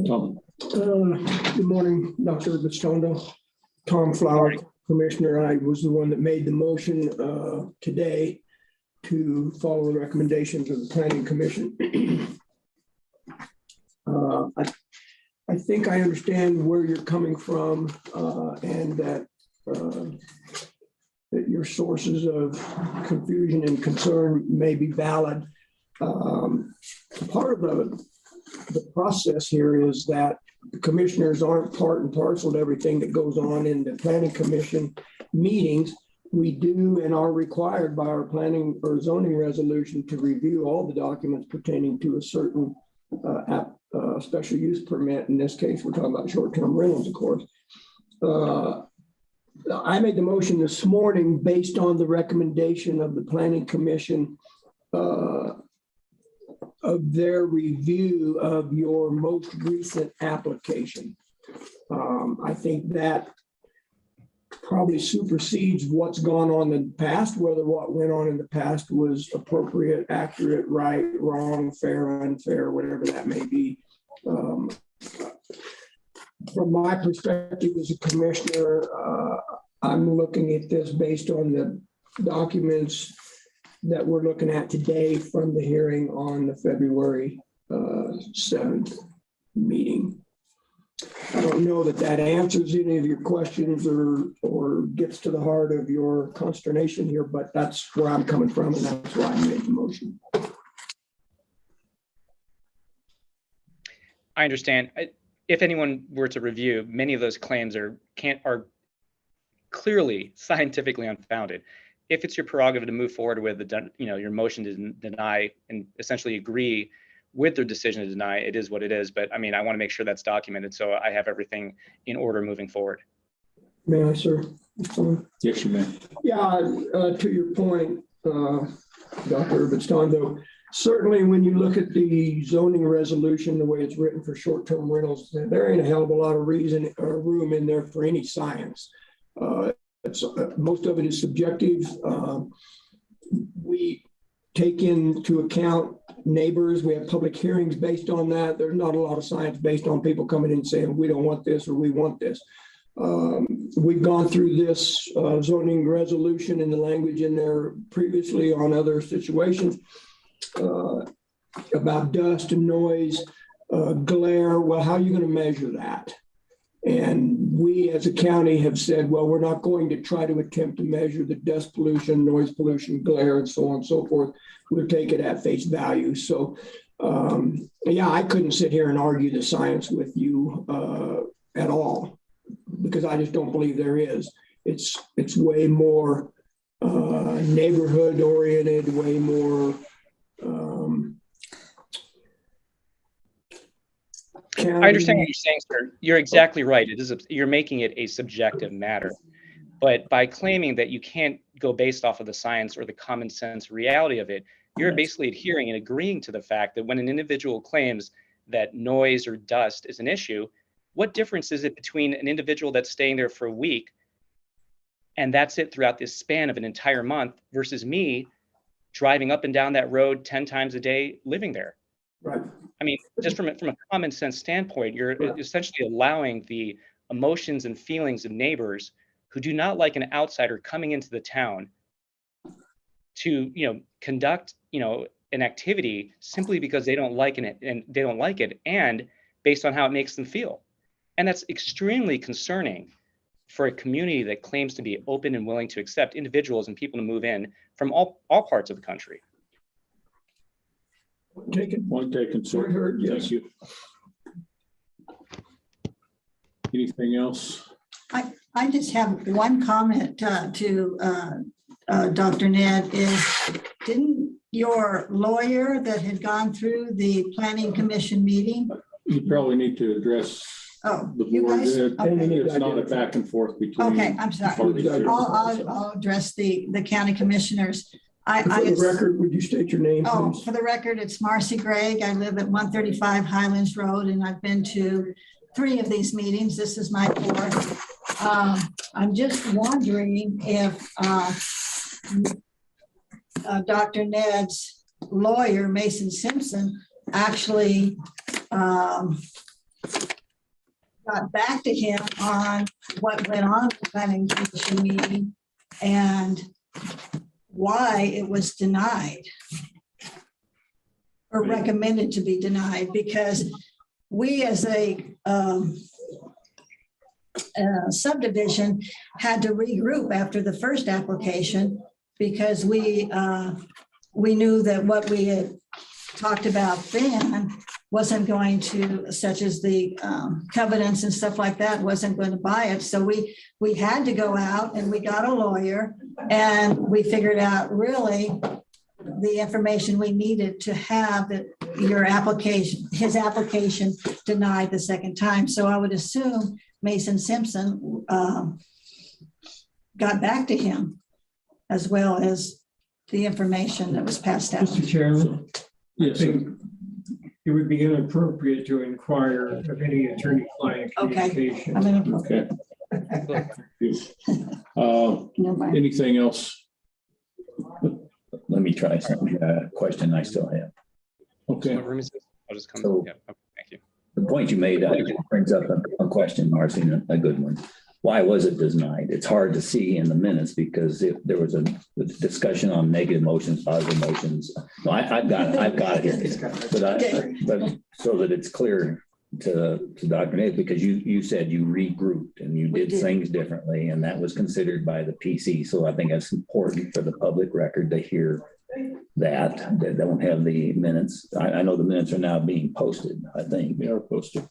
Tom. Good morning, Dr. Bistondo. Tom Flower, Commissioner. I was the one that made the motion today to follow the recommendations of the Planning Commission. I think I understand where you're coming from and that your sources of confusion and concern may be valid. Part of the process here is that the commissioners aren't part and parcel to everything that goes on in the Planning Commission meetings. We do and are required by our planning or zoning resolution to review all the documents pertaining to a certain special use permit. In this case, we're talking about short-term rentals, of course. I made the motion this morning based on the recommendation of the Planning Commission of their review of your most recent application. I think that probably supersedes what's gone on in the past, whether what went on in the past was appropriate, accurate, right, wrong, fair, unfair, whatever that may be. From my perspective as a commissioner, I'm looking at this based on the documents that we're looking at today from the hearing on the February 7th meeting. I don't know that that answers any of your questions or gets to the heart of your consternation here, but that's where I'm coming from, and that's why I made the motion. I understand. If anyone were to review, many of those claims are clearly scientifically unfounded. If it's your prerogative to move forward with your motion to deny and essentially agree with their decision to deny, it is what it is. But I mean, I want to make sure that's documented so I have everything in order moving forward. May I, sir? Yes, you may. Yeah, to your point, Dr. Bistondo, certainly when you look at the zoning resolution, the way it's written for short-term rentals, there ain't a hell of a lot of room in there for any science. Most of it is subjective. We take into account neighbors. We have public hearings based on that. There's not a lot of science based on people coming in and saying, we don't want this or we want this. We've gone through this zoning resolution and the language in there previously on other situations about dust and noise, glare. Well, how are you going to measure that? And we as a county have said, well, we're not going to try to attempt to measure the dust pollution, noise pollution, glare, and so on and so forth. We'll take it at face value. So, yeah, I couldn't sit here and argue the science with you at all, because I just don't believe there is. It's way more neighborhood oriented, way more I understand what you're saying, sir. You're exactly right. You're making it a subjective matter. But by claiming that you can't go based off of the science or the common sense reality of it, you're basically adhering and agreeing to the fact that when an individual claims that noise or dust is an issue, what difference is it between an individual that's staying there for a week and that's it throughout this span of an entire month versus me driving up and down that road 10 times a day living there? Right. I mean, just from a common sense standpoint, you're essentially allowing the emotions and feelings of neighbors who do not like an outsider coming into the town to, conduct, an activity simply because they don't like it and based on how it makes them feel. And that's extremely concerning for a community that claims to be open and willing to accept individuals and people to move in from all parts of the country. Point taken, sir. Thank you. Anything else? I just have one comment to Dr. Ned is, didn't your lawyer that had gone through the Planning Commission meeting? You probably need to address the you board. guys? Okay. It's not a back and forth between. Okay, I'm sorry. I'll address the county commissioners. For the record, would you state your name, please? For the record, it's Marcy Gregg. I live at 135 Highlands Road, and I've been to 3 of these meetings. This is my 4th. I'm just wondering if Dr. Ned's lawyer, Mason Simpson, actually got back to him on what went on at the planning commission meeting and why it was denied or recommended to be denied, because we as a subdivision had to regroup after the first application because we knew that what we had talked about then wasn't going to, such as the covenants and stuff like that, wasn't going to buy it. So we had to go out and we got a lawyer and we figured out really the information we needed to have that his application denied the second time. So I would assume Mason Simpson got back to him as well as the information that was passed out. Mr. Chairman, Yes, I think it would be inappropriate to inquire of any attorney-client Okay. communication. I'm in a- okay. Never mind. Anything else? Let me try something, question I still have. Okay. What room is this? I'll just come. So- Yeah, okay, thank you. The point you made brings up a question, Marcy, a good one. Why was it denied? It's hard to see in the minutes because there was a discussion on negative motions, positive motions. No, I've got it here. But so that it's clear to Dr. Nate, because you said you regrouped and you did things differently, and that was considered by the PC. So I think it's important for the public record to hear that. They don't have the minutes. I know the minutes are now being posted, I think. They are posted.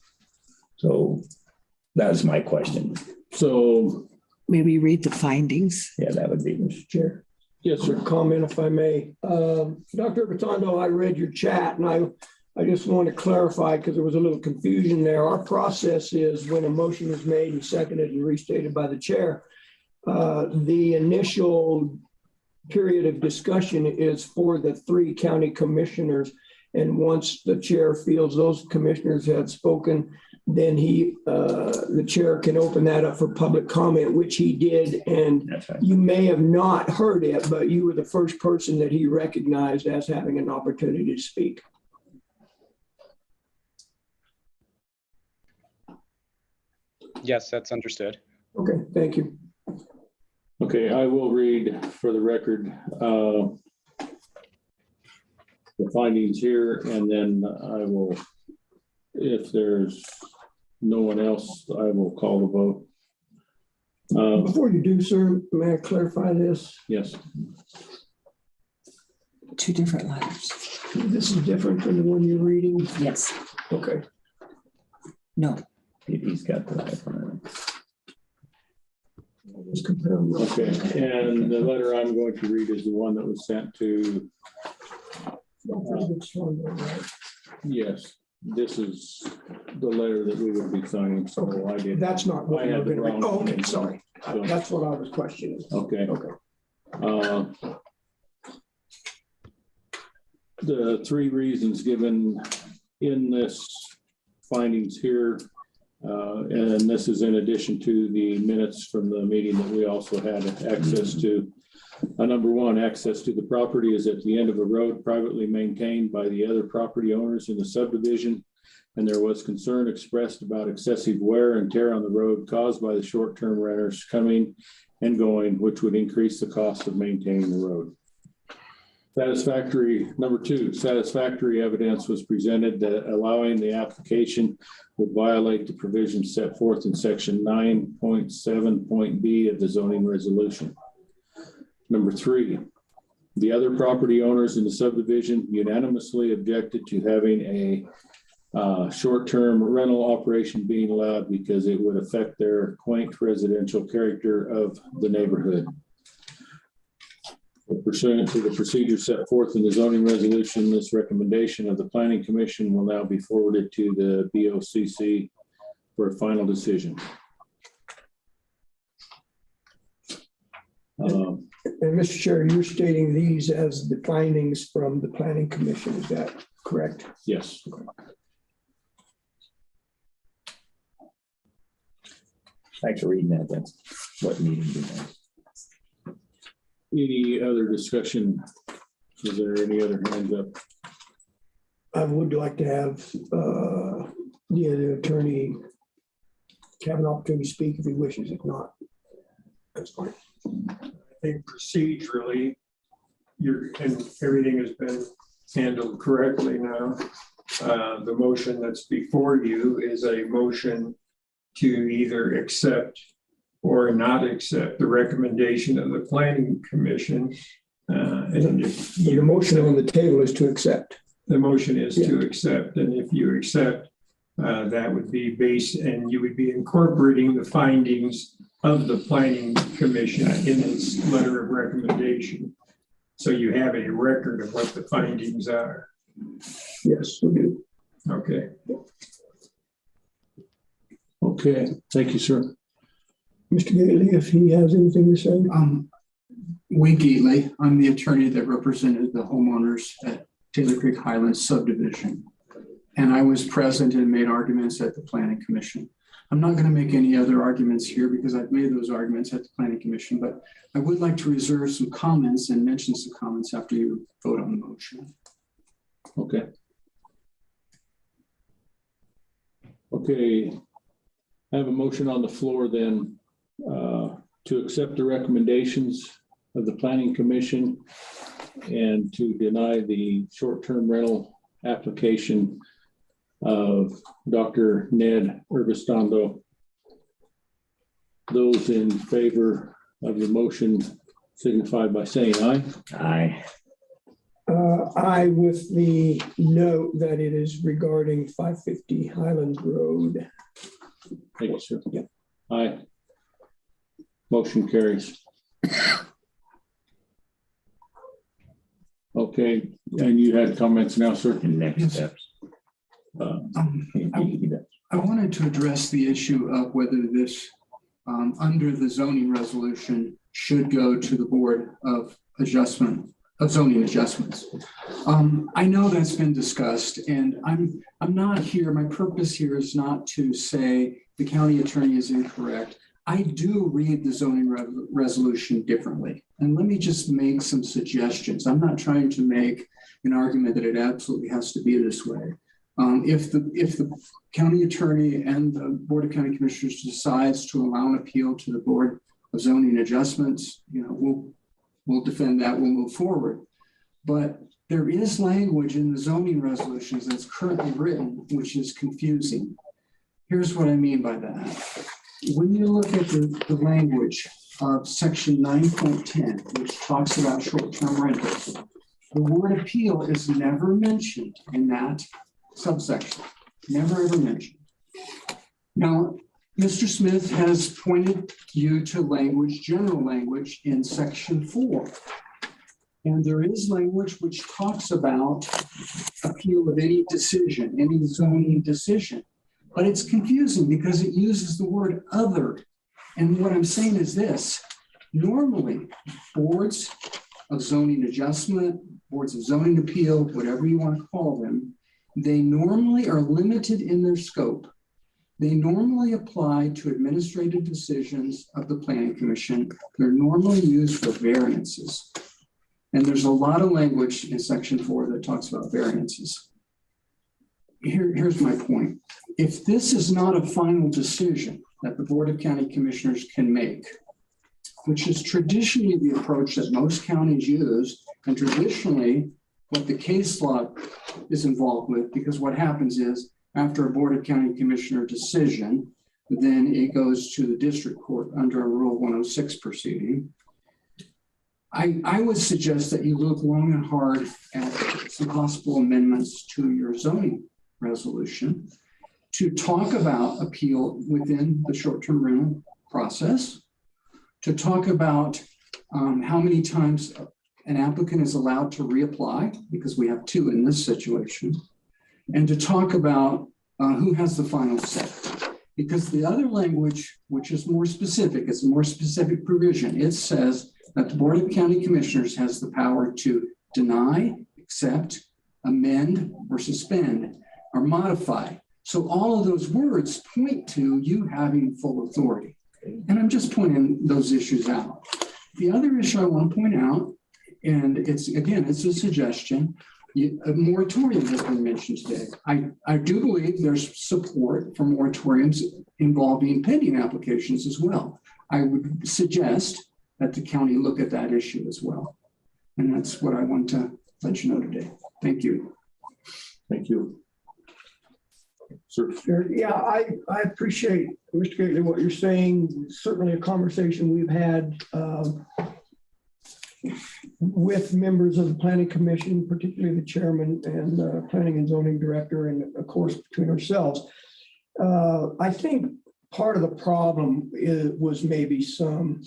So that was my question. So, Maybe read the findings. Yeah, that would be, Mr. Chair. yes, sir. Comment if I may. Dr. Rotundo, I read your chat and I just want to clarify because there was a little confusion there. Our process is when a motion is made and seconded and restated by the chair, the initial period of discussion is for the 3 county commissioners. And once the chair feels those commissioners have spoken, then the chair can open that up for public comment, which he did. And That's right. you may have not heard it, but you were the first person that he recognized as having an opportunity to speak. Yes, that's understood. Okay, thank you. Okay, I will read for the record the findings here, and then I will, if there's no one else, I will call the vote. Before you do, sir, may I clarify this? Yes. 2 different letters. This is different than the one you're reading? Yes. Okay. No. He's got that. Let's compare them. Okay, and the letter I'm going to read is the one that was sent to, yes, this is the letter that we would be signing, so I did. That's not what I you're had the going to read. wrong Oh, okay, one. sorry. So- That's what I was questioning. Okay. Okay. The 3 reasons given in this findings here, and this is in addition to the minutes from the meeting that we also had access to. Number 1, access to the property is at the end of a road privately maintained by the other property owners in the subdivision, and there was concern expressed about excessive wear and tear on the road caused by the short-term renters coming and going, which would increase the cost of maintaining the road. Satisfactory, number 2, satisfactory evidence was presented that allowing the application would violate the provisions set forth in section 9.7.b of the zoning resolution. Number 3, the other property owners in the subdivision unanimously objected to having a short-term rental operation being allowed because it would affect their quaint residential character of the neighborhood. Pursuant to the procedure set forth in the zoning resolution, this recommendation of the Planning Commission will now be forwarded to the BOCC for a final decision. And Mr. Chair, you're stating these as the findings from the Planning Commission, is that correct? Yes. Thanks for reading that. That's what meeting we had. Any other discussion? Is there any other hands up? I would like to have the attorney have an opportunity to speak if he wishes. If not, that's fine. I think procedurally, and everything has been handled correctly now. The motion that's before you is a motion to either accept or not accept the recommendation of the planning commission. And if The motion on the table is to accept. the motion is to accept, and if you accept, that would be based, and you would be incorporating the findings of the planning commission in its letter of recommendation. So you have a record of what the findings are. Yes, we do. Okay. Okay, thank you, sir. Mr. Gately, if he has anything to say. Wade Gately, I'm the attorney that represented the homeowners at Taylor Creek Highlands subdivision. And I was present and made arguments at the planning commission. I'm not going to make any other arguments here because I've made those arguments at the planning commission, but I would like to reserve some comments and mention some comments after you vote on the motion. Okay. Okay. I have a motion on the floor then to accept the recommendations of the planning commission and to deny the short-term rental application of Dr. Ned Urbistando. Those in favor of the motion signify by saying aye. Aye. I with the note that it is regarding 550 Highland Road. Thank you, sir. Yeah. Aye. Motion carries. Okay, and you had comments now, sir? Next steps. I wanted to address the issue of whether this, under the zoning resolution, should go to the Board of Zoning Adjustments. I know that's been discussed, and I'm not here. My purpose here is not to say the county attorney is incorrect. I do read the zoning resolution differently. And let me just make some suggestions. I'm not trying to make an argument that it absolutely has to be this way. If the county attorney and the Board of County Commissioners decides to allow an appeal to the Board of Zoning Adjustments, we'll defend that, we'll move forward. But there is language in the zoning resolutions that's currently written, which is confusing. Here's what I mean by that. When you look at the language of section 9.10, which talks about short-term rentals, the word appeal is never mentioned in that subsection, never ever mentioned. Now, Mr. Smith has pointed you to language, general language in section 4. And there is language which talks about appeal of any decision, any zoning decision. But it's confusing because it uses the word other. And what I'm saying is this: normally, boards of zoning adjustment, boards of zoning appeal, whatever you want to call them, they normally are limited in their scope. They normally apply to administrative decisions of the planning commission. They're normally used for variances. And there's a lot of language in section 4 that talks about variances. Here's my point. If this is not a final decision that the Board of County Commissioners can make, which is traditionally the approach that most counties use, and traditionally what the case law is involved with, because what happens is after a Board of County Commissioner decision, then it goes to the district court under a Rule 106 proceeding. I would suggest that you look long and hard at some possible amendments to your zoning resolution to talk about appeal within the short-term rental process, to talk about how many times an applicant is allowed to reapply, because we have 2 in this situation, and to talk about who has the final say. Because the other language, which is more specific, it's a more specific provision. It says that the Board of County Commissioners has the power to deny, accept, amend, or suspend, or modify. So all of those words point to you having full authority. And I'm just pointing those issues out. The other issue I want to point out, and it's, again, it's a suggestion, a moratorium has been mentioned today. I do believe there's support for moratoriums involving pending applications as well. I would suggest that the county look at that issue as well. And that's what I want to let you know today. Thank you. Thank you. Sir. Sure. Yeah, I appreciate, Mr. Gately, what you're saying. Certainly a conversation we've had with members of the Planning Commission, particularly the chairman and the Planning and Zoning Director, and of course, between ourselves. I think part of the problem was maybe some,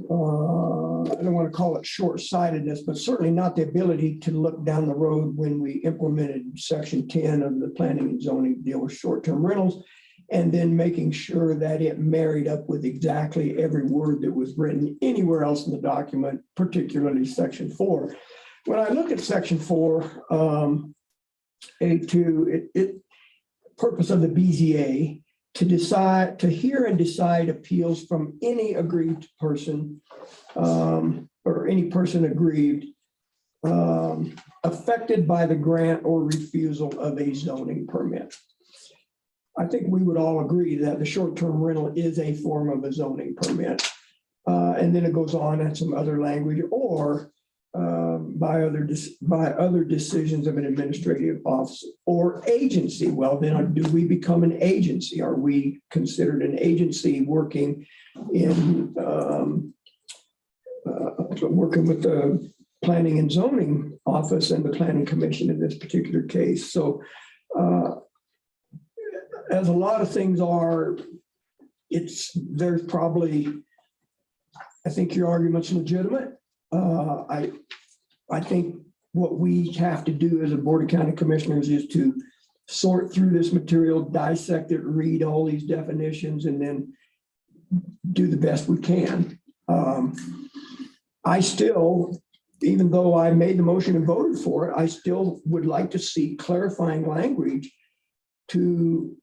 I don't want to call it short-sightedness, but certainly not the ability to look down the road when we implemented Section 10 of the Planning and Zoning deal with short-term rentals, and then making sure that it married up with exactly every word that was written anywhere else in the document, particularly Section 4. When I look at Section 4, A2, purpose of the BZA to hear and decide appeals from any aggrieved person or any person aggrieved affected by the grant or refusal of a zoning permit. I think we would all agree that the short-term rental is a form of a zoning permit. And then it goes on and some other language, or by other decisions of an administrative office or agency. Well, then do we become an agency? Are we considered an agency working in working with the Planning and Zoning Office and the Planning Commission in this particular case? So as a lot of things are, there's probably, I think your argument's legitimate. I think what we have to do as a Board of County Commissioners is to sort through this material, dissect it, read all these definitions, and then do the best we can. I still, even though I made the motion and voted for it, I still would like to see clarifying language to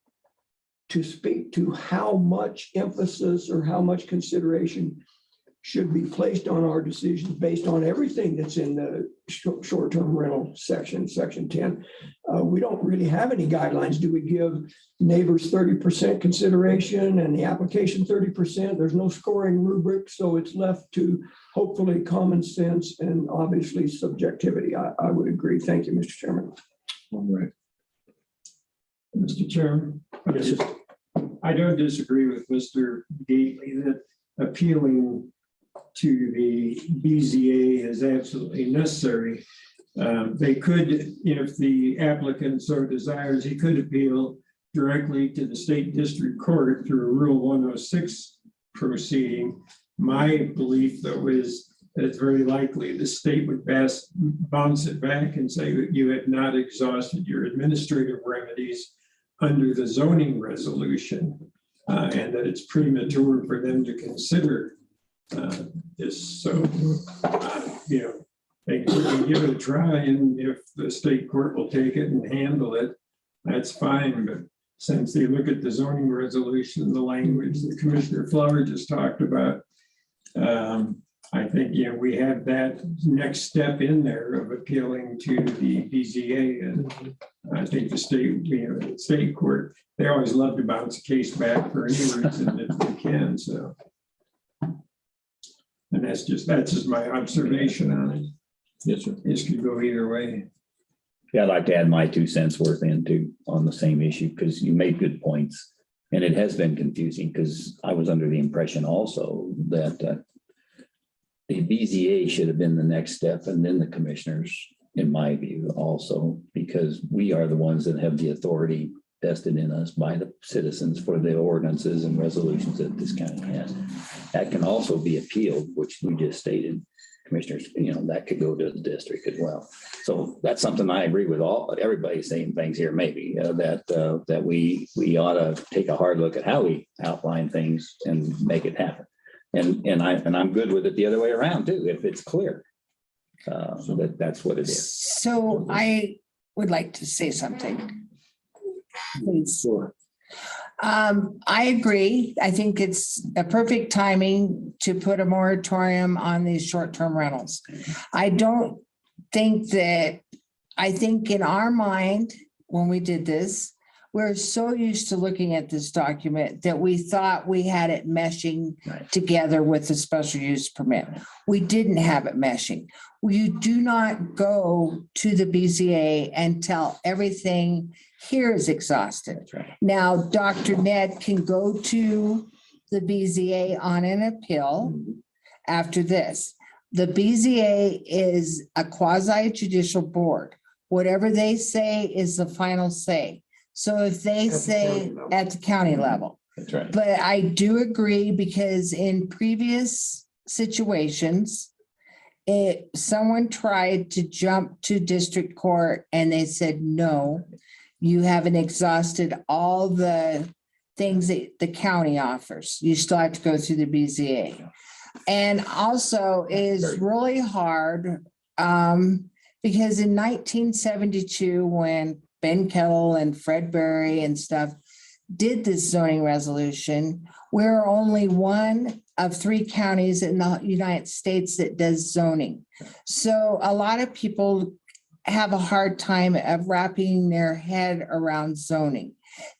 speak to how much emphasis or how much consideration should be placed on our decisions based on everything that's in the short-term rental section, Section 10. We don't really have any guidelines. Do we give neighbors 30% consideration and the application 30%? There's no scoring rubric, so it's left to hopefully common sense and obviously subjectivity. I would agree. Thank you, Mr. Chairman. All right. Mr. Chairman, I don't disagree with Mr. Gately that appealing to the BZA is absolutely necessary. They could, if the applicant so desires, he could appeal directly to the state district court through a Rule 106 proceeding. My belief, though, is that it's very likely the state would best bounce it back and say that you have not exhausted your administrative remedies under the zoning resolution, and that it's premature for them to consider this. So, they can give it a try, and if the state court will take it and handle it, that's fine. But since they look at the zoning resolution, the language that Commissioner Flower just talked about, I think we have that next step in there of appealing to the BZA, and I think the state, state court, they always love to bounce a case back for any reason if they can. So, and that's just my observation on it. Yes, sir. This could go either way. Yeah, I'd like to add my 2 cents worth into on the same issue, because you made good points. And it has been confusing, because I was under the impression also that the BZA should have been the next step, and then the commissioners, in my view, also, because we are the ones that have the authority vested in us by the citizens for the ordinances and resolutions that this county has. That can also be appealed, which we just stated. Commissioners, that could go to the district as well. So that's something I agree with everybody saying things here, maybe that we ought to take a hard look at how we outline things and make it happen. And I'm good with it the other way around too, if it's clear. That's what it is. So I would like to say something. Please. Sure. I agree. I think it's a perfect timing to put a moratorium on these short-term rentals. I don't think that, I think in our mind, when we did this, we're so used to looking at this document that we thought we had it meshing together with the special use permit. We didn't have it meshing. You do not go to the BZA until everything here is exhausted. Now, Dr. Ned can go to the BZA on an appeal after this. The BZA is a quasi judicial board. Whatever they say is the final say. So if they say at the county level. That's right. But I do agree because in previous situations, someone tried to jump to district court and they said, no, you haven't exhausted all the things that the county offers. You still have to go through the BZA. And also it is really hard because in 1972, when Ben Kettle and Fred Berry and stuff did this zoning resolution, we're only one of 3 counties in the United States that does zoning. So a lot of people have a hard time of wrapping their head around zoning.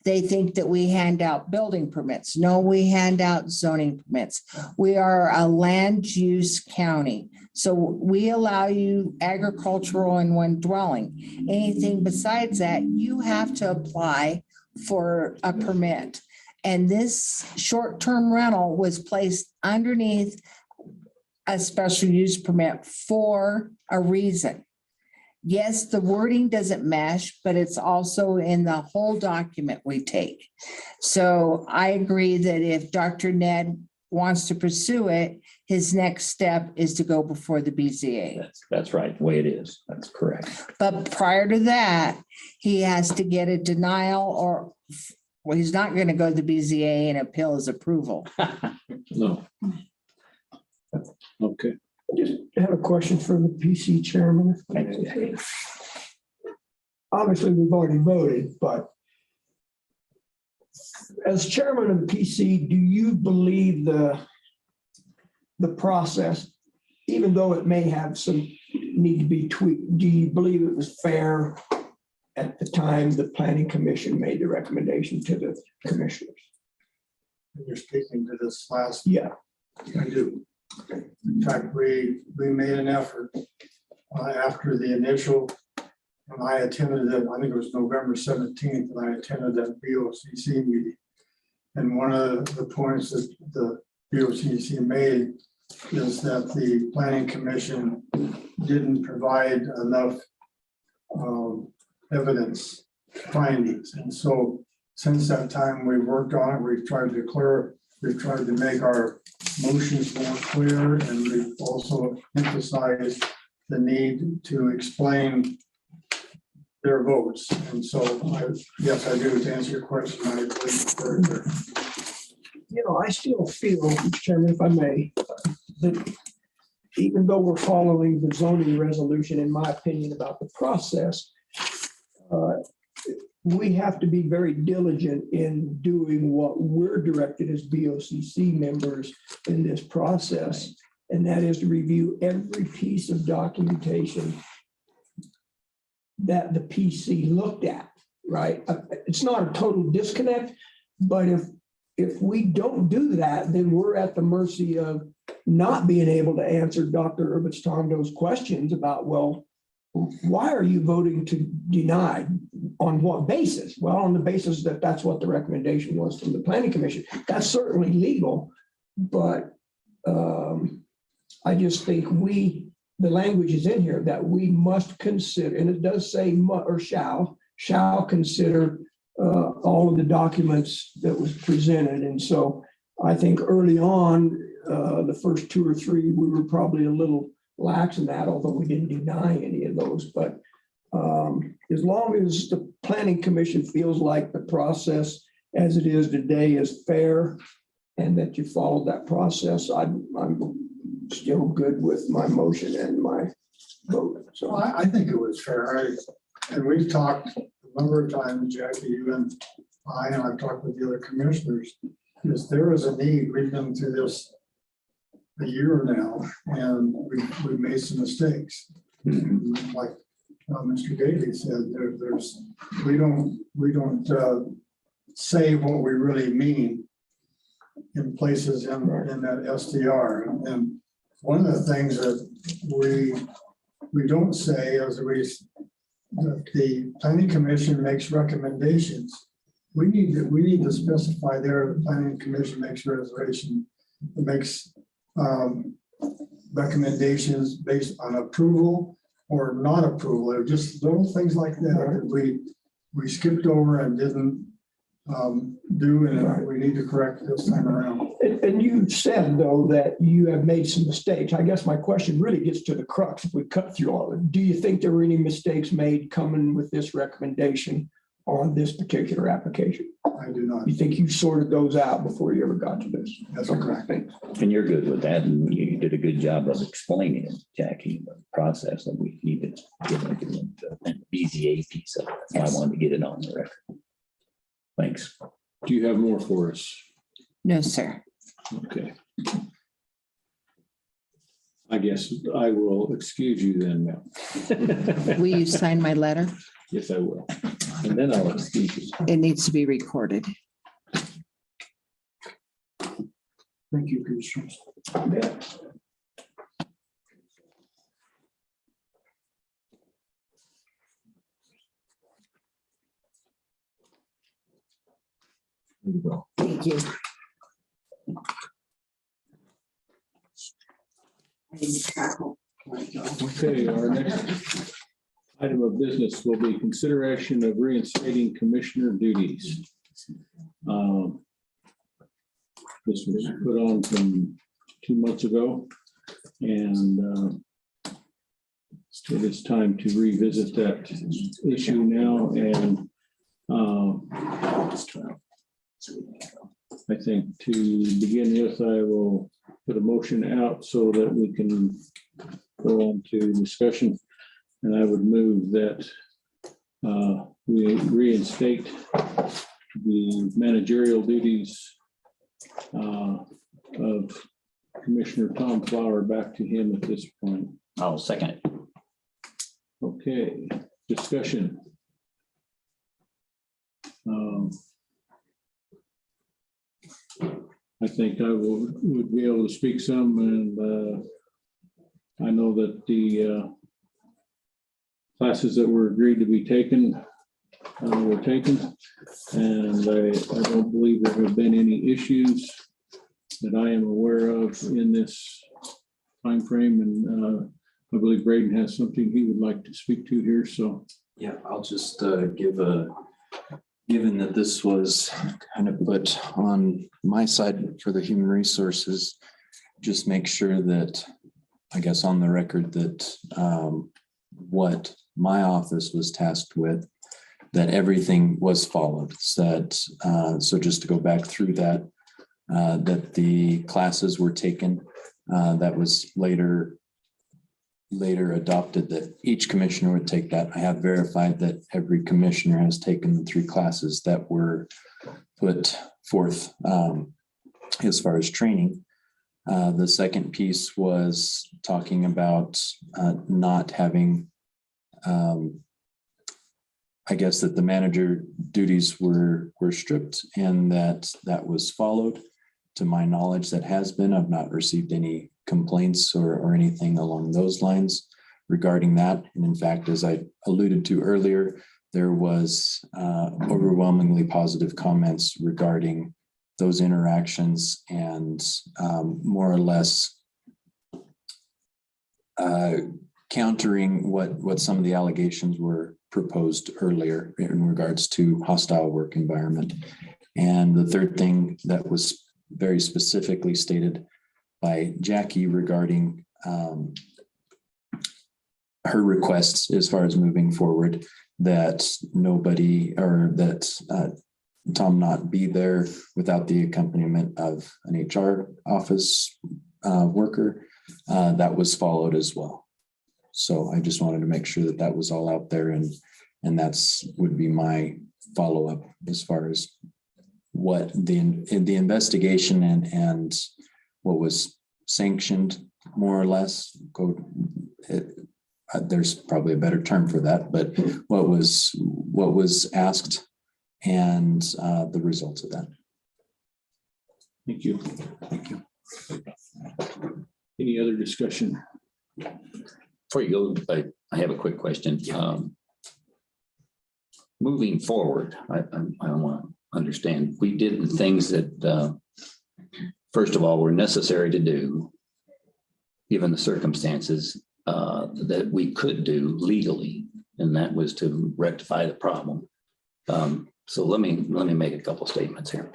They think that we hand out building permits. No, we hand out zoning permits. We are a land use county. So we allow you agricultural in one dwelling. Anything besides that, you have to apply for a permit. And this short-term rental was placed underneath a special use permit for a reason. Yes, the wording doesn't mesh, but it's also in the whole document we take. So I agree that if Dr. Ned wants to pursue it, his next step is to go before the BZA. That's right, the way it is. That's correct. But prior to that, he has to get a denial or, well, he's not going to go to the BZA and appeal his approval. No. Okay. I just have a question for the PC chairman. Obviously, we've already voted, but as chairman of the PC, do you believe the process, even though it may have some need to be tweaked, do you believe it was fair at the time the planning commission made the recommendation to the commissioners? You're speaking to this last. Yeah. I do. In fact, we made an effort after the initial, when I attended it, I think it was November 17th, and I attended that BOCC meeting. And one of the points that the BOCC made is that the planning commission didn't provide enough evidence findings. And so since that time, we've worked on it. We've tried to make our motions more clear, and we've also emphasized the need to explain their votes. And so, yes, I do. To answer your question, I agree. You know, I still feel, Mr. Chairman, if I may, that even though we're following the zoning resolution, in my opinion, about the process, we have to be very diligent in doing what we're directed as BOCC members in this process. And that is to review every piece of documentation that the PC looked at, right? It's not a total disconnect, but if we don't do that, then we're at the mercy of not being able to answer Dr. Urbich-Tondo's questions about, well, why are you voting to deny? On what basis? Well, on the basis that that's what the recommendation was from the planning commission. That's certainly legal, but I just think the language is in here that we must consider, and it does say or shall consider all of the documents that was presented. And so I think early on, the first 2 or 3, we were probably a little lax in that, although we didn't deny any of those. But as long as the planning commission feels like the process as it is today is fair and that you followed that process, I'm still good with my motion and my vote. So I think it was fair. And we've talked a number of times, Jackie, you and and I've talked with the other commissioners, is there is a need. We've been through this a year now, and we've made some mistakes. Like Mr. Gately said, we don't say what we really mean in places in that STR. And one of the things that we don't say is that the planning commission makes recommendations. We need to specify there, the planning commission makes recommendations based on approval or not approval, or just little things like that we skipped over and didn't do, and we need to correct this time around. And you said, though, that you have made some mistakes. I guess my question really gets to the crux. If we cut through all of it, do you think there were any mistakes made coming with this recommendation on this particular application? I do not. You think you sorted those out before you ever got to this? That's correct. And you're good with that, and you did a good job of explaining it, Jackie, the process that we need to get into the BZA piece of it. That's why I wanted to get it on the record. Thanks. Do you have more for us? No, sir. Okay. I guess I will excuse you then, ma'am. Will you sign my letter? Yes, I will. And then I'll excuse you. It needs to be recorded. Thank you, Commissioners. Thank you. Okay, our next item of business will be consideration of reinstating commissioner duties. This was put on from 2 months ago, and it is time to revisit that issue now. And I think to begin with, I will put a motion out so that we can go on to discussion. And I would move that we reinstate the managerial duties of Commissioner Tom Flower back to him at this point. I'll second it. Okay, discussion. I think I would be able to speak some, and I know that the classes that were agreed to be taken were taken, and I don't believe there have been any issues that I am aware of in this timeframe, and I believe Braden has something he would like to speak to here, so. Yeah, I'll just give a, given that this was kind of put on my side for the human resources, just make sure that, I guess on the record, that what my office was tasked with, that everything was followed. That so just to go back through that, that the classes were taken, that was later adopted, that each commissioner would take that. I have verified that every commissioner has taken the 3 classes that were put forth as far as training. The second piece was talking about not having, I guess that the manager duties were stripped, and that was followed. To my knowledge, that has been. I've not received any complaints or anything along those lines regarding that. And in fact, as I alluded to earlier, there was overwhelmingly positive comments regarding those interactions, and more or less countering what some of the allegations were proposed earlier in regards to hostile work environment. And the third thing that was very specifically stated by Jackie regarding her requests as far as moving forward, that nobody, or that Tom not be there without the accompaniment of an HR office worker, that was followed as well. So I just wanted to make sure that that was all out there, and that's would be my follow-up as far as what the investigation and what was sanctioned, more or less. There's probably a better term for that, but what was asked and the results of that. Thank you. Thank you. Any other discussion? Before you go, I have a quick question. Moving forward, I want to understand, we did the things that, first of all, were necessary to do, given the circumstances, that we could do legally, and that was to rectify the problem. So let me make a couple statements here.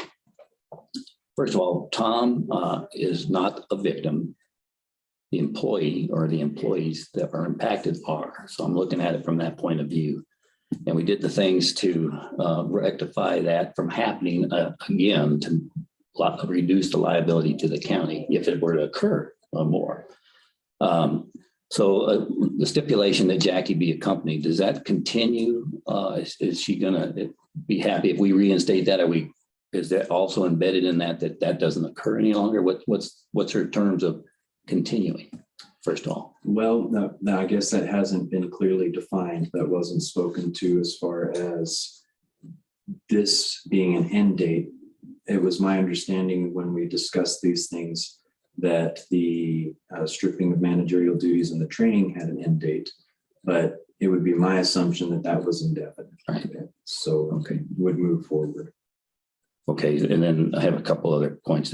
First of all, Tom is not a victim. The employee or the employees that are impacted are. So I'm looking at it from that point of view. And we did the things to rectify that from happening again, to reduce the liability to the county if it were to occur more. So the stipulation that Jackie be accompanied, does that continue? Is she gonna be happy if we reinstate that? Is that also embedded in that doesn't occur any longer? What's her terms of continuing, first of all? Well, no, I guess that hasn't been clearly defined. That wasn't spoken to as far as this being an end date. It was my understanding when we discussed these things that the stripping of managerial duties and the training had an end date, but it would be my assumption that that was indefinite. Right. So okay, would move forward. Okay, and then I have a couple other points.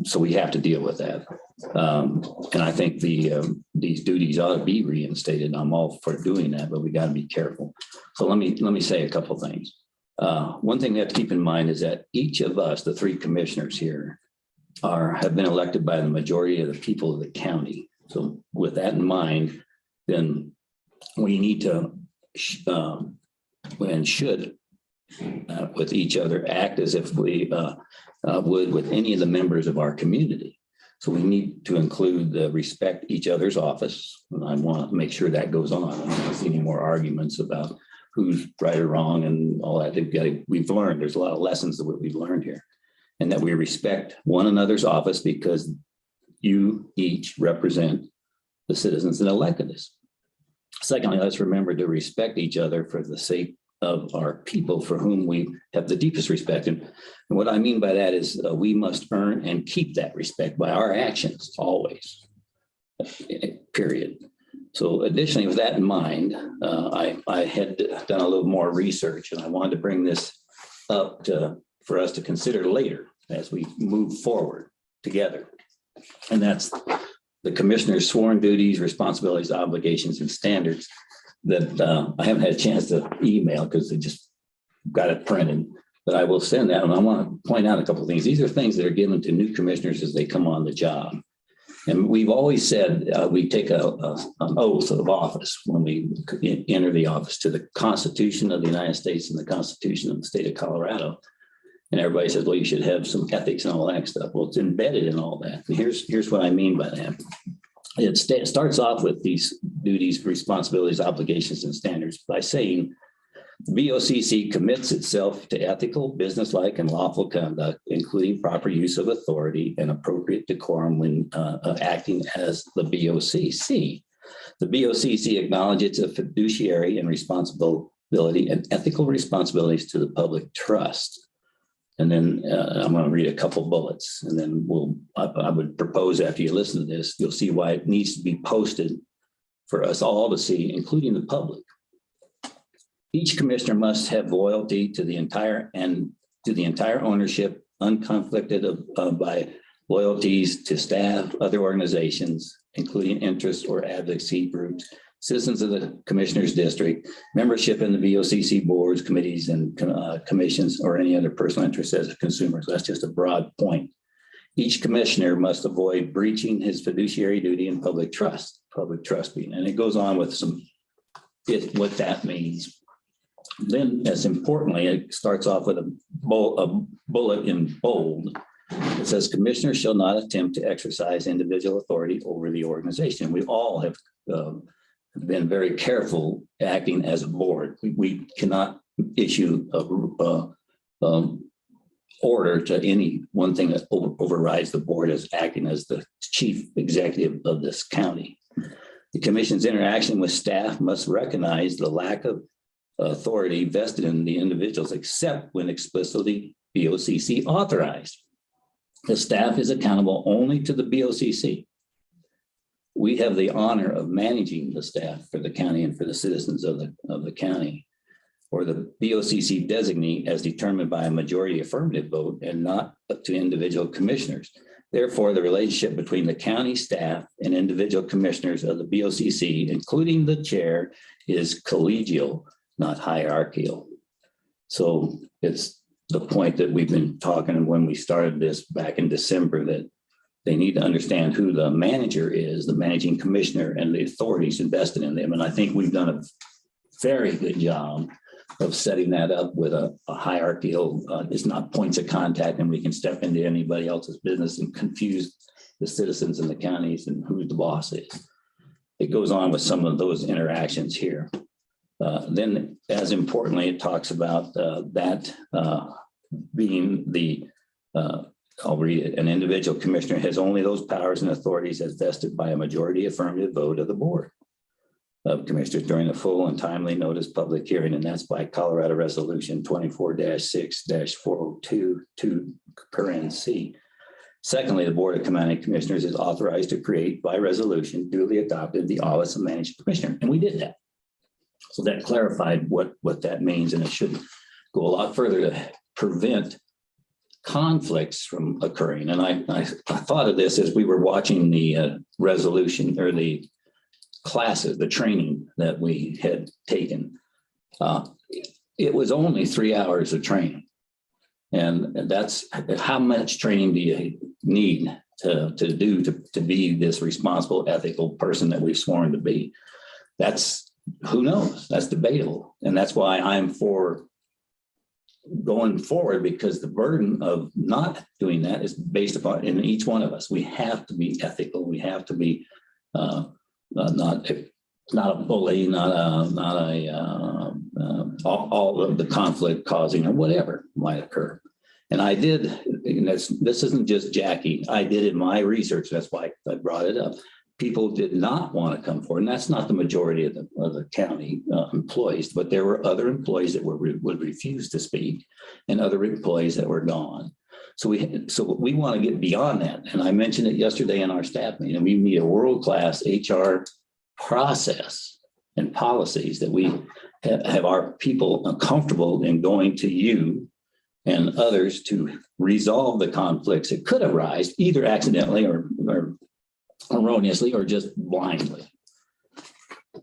So we have to deal with that. And I think these duties ought to be reinstated. I'm all for doing that, but we got to be careful. So let me say a couple things. One thing we have to keep in mind is that each of us, the three commissioners here, have been elected by the majority of the people of the county. So with that in mind, then we need to and should with each other act as if we would with any of the members of our community. So we need to include the respect each other's office. And I want to make sure that goes on. I don't see any more arguments about who's right or wrong and all that. We've learned, there's a lot of lessons that we've learned here. And that we respect one another's office because you each represent the citizens that elected us. Secondly, let's remember to respect each other for the sake of our people for whom we have the deepest respect. And what I mean by that is we must earn and keep that respect by our actions always, period. So additionally, with that in mind, I had done a little more research and I wanted to bring this up for us to consider later as we move forward together. And that's the commissioner's sworn duties, responsibilities, obligations, and standards that I haven't had a chance to email because they just got it printed, but I will send that. And I want to point out a couple of things. These are things that are given to new commissioners as they come on the job. And we've always said we take an oath of office when we enter the office to the Constitution of the United States and the Constitution of the state of Colorado. And everybody says, well, you should have some ethics and all that stuff. Well, it's embedded in all that. And here's what I mean by that. It starts off with these duties, responsibilities, obligations, and standards by saying the BOCC commits itself to ethical, businesslike, and lawful conduct, including proper use of authority and appropriate decorum when acting as the BOCC. The BOCC acknowledges a fiduciary and responsibility and ethical responsibilities to the public trust. And then I'm going to read a couple bullets, and then I would propose after you listen to this, you'll see why it needs to be posted for us all to see, including the public. Each commissioner must have loyalty to the entire ownership, unconflicted by loyalties to staff, other organizations, including interest or advocacy groups, citizens of the commissioner's district, membership in the BOCC boards, committees, and commissions, or any other personal interest as consumers. That's just a broad point. Each commissioner must avoid breaching his fiduciary duty and public trust being, and it goes on with what that means. Then, as importantly, it starts off with a bullet in bold. It says, commissioners shall not attempt to exercise individual authority over the organization. We all have been very careful acting as a board. We cannot issue a order to any one thing that overrides the board as acting as the chief executive of this county. The commission's interaction with staff must recognize the lack of authority vested in the individuals except when explicitly BOCC authorized. The staff is accountable only to the BOCC. We have the honor of managing the staff for the county and for the citizens of the county, or the BOCC designee as determined by a majority affirmative vote and not up to individual commissioners. Therefore, the relationship between the county staff and individual commissioners of the BOCC, including the chair, is collegial, not hierarchical. So it's the point that we've been talking when we started this back in December, that they need to understand who the manager is, the managing commissioner, and the authorities invested in them. And I think we've done a very good job of setting that up with a hierarchical, it's not points of contact and we can step into anybody else's business and confuse the citizens in the counties and who the boss is. It goes on with some of those interactions here. Then, as importantly, it talks about that being the, I'll read it, an individual commissioner has only those powers and authorities as vested by a majority affirmative vote of the board of commissioners during a full and timely notice public hearing, and that's by Colorado Resolution 24-6-402 (C). Secondly, the Board of County Commissioners is authorized to create by resolution duly adopted the office of managing commissioner, and we did that. So that clarified what that means, and it should go a lot further to prevent conflicts from occurring. And I thought of this as we were watching the resolution or the classes, the training that we had taken. It was only 3 hours of training. And that's how much training do you need to do to be this responsible, ethical person that we've sworn to be? That's, who knows? That's debatable. And that's why I'm for going forward, because the burden of not doing that is based upon in each one of us. We have to be ethical. We have to be not a bully, all of the conflict causing or whatever might occur. And I did, and this isn't just Jackie, I did in my research, that's why I brought it up. People did not want to come forward, and that's not the majority of the county employees, but there were other employees that would refuse to speak and other employees that were gone. So we want to get beyond that. And I mentioned it yesterday in our staff meeting. We need a world-class HR process and policies that we have our people comfortable in going to you and others to resolve the conflicts that could arise either accidentally or erroneously or just blindly.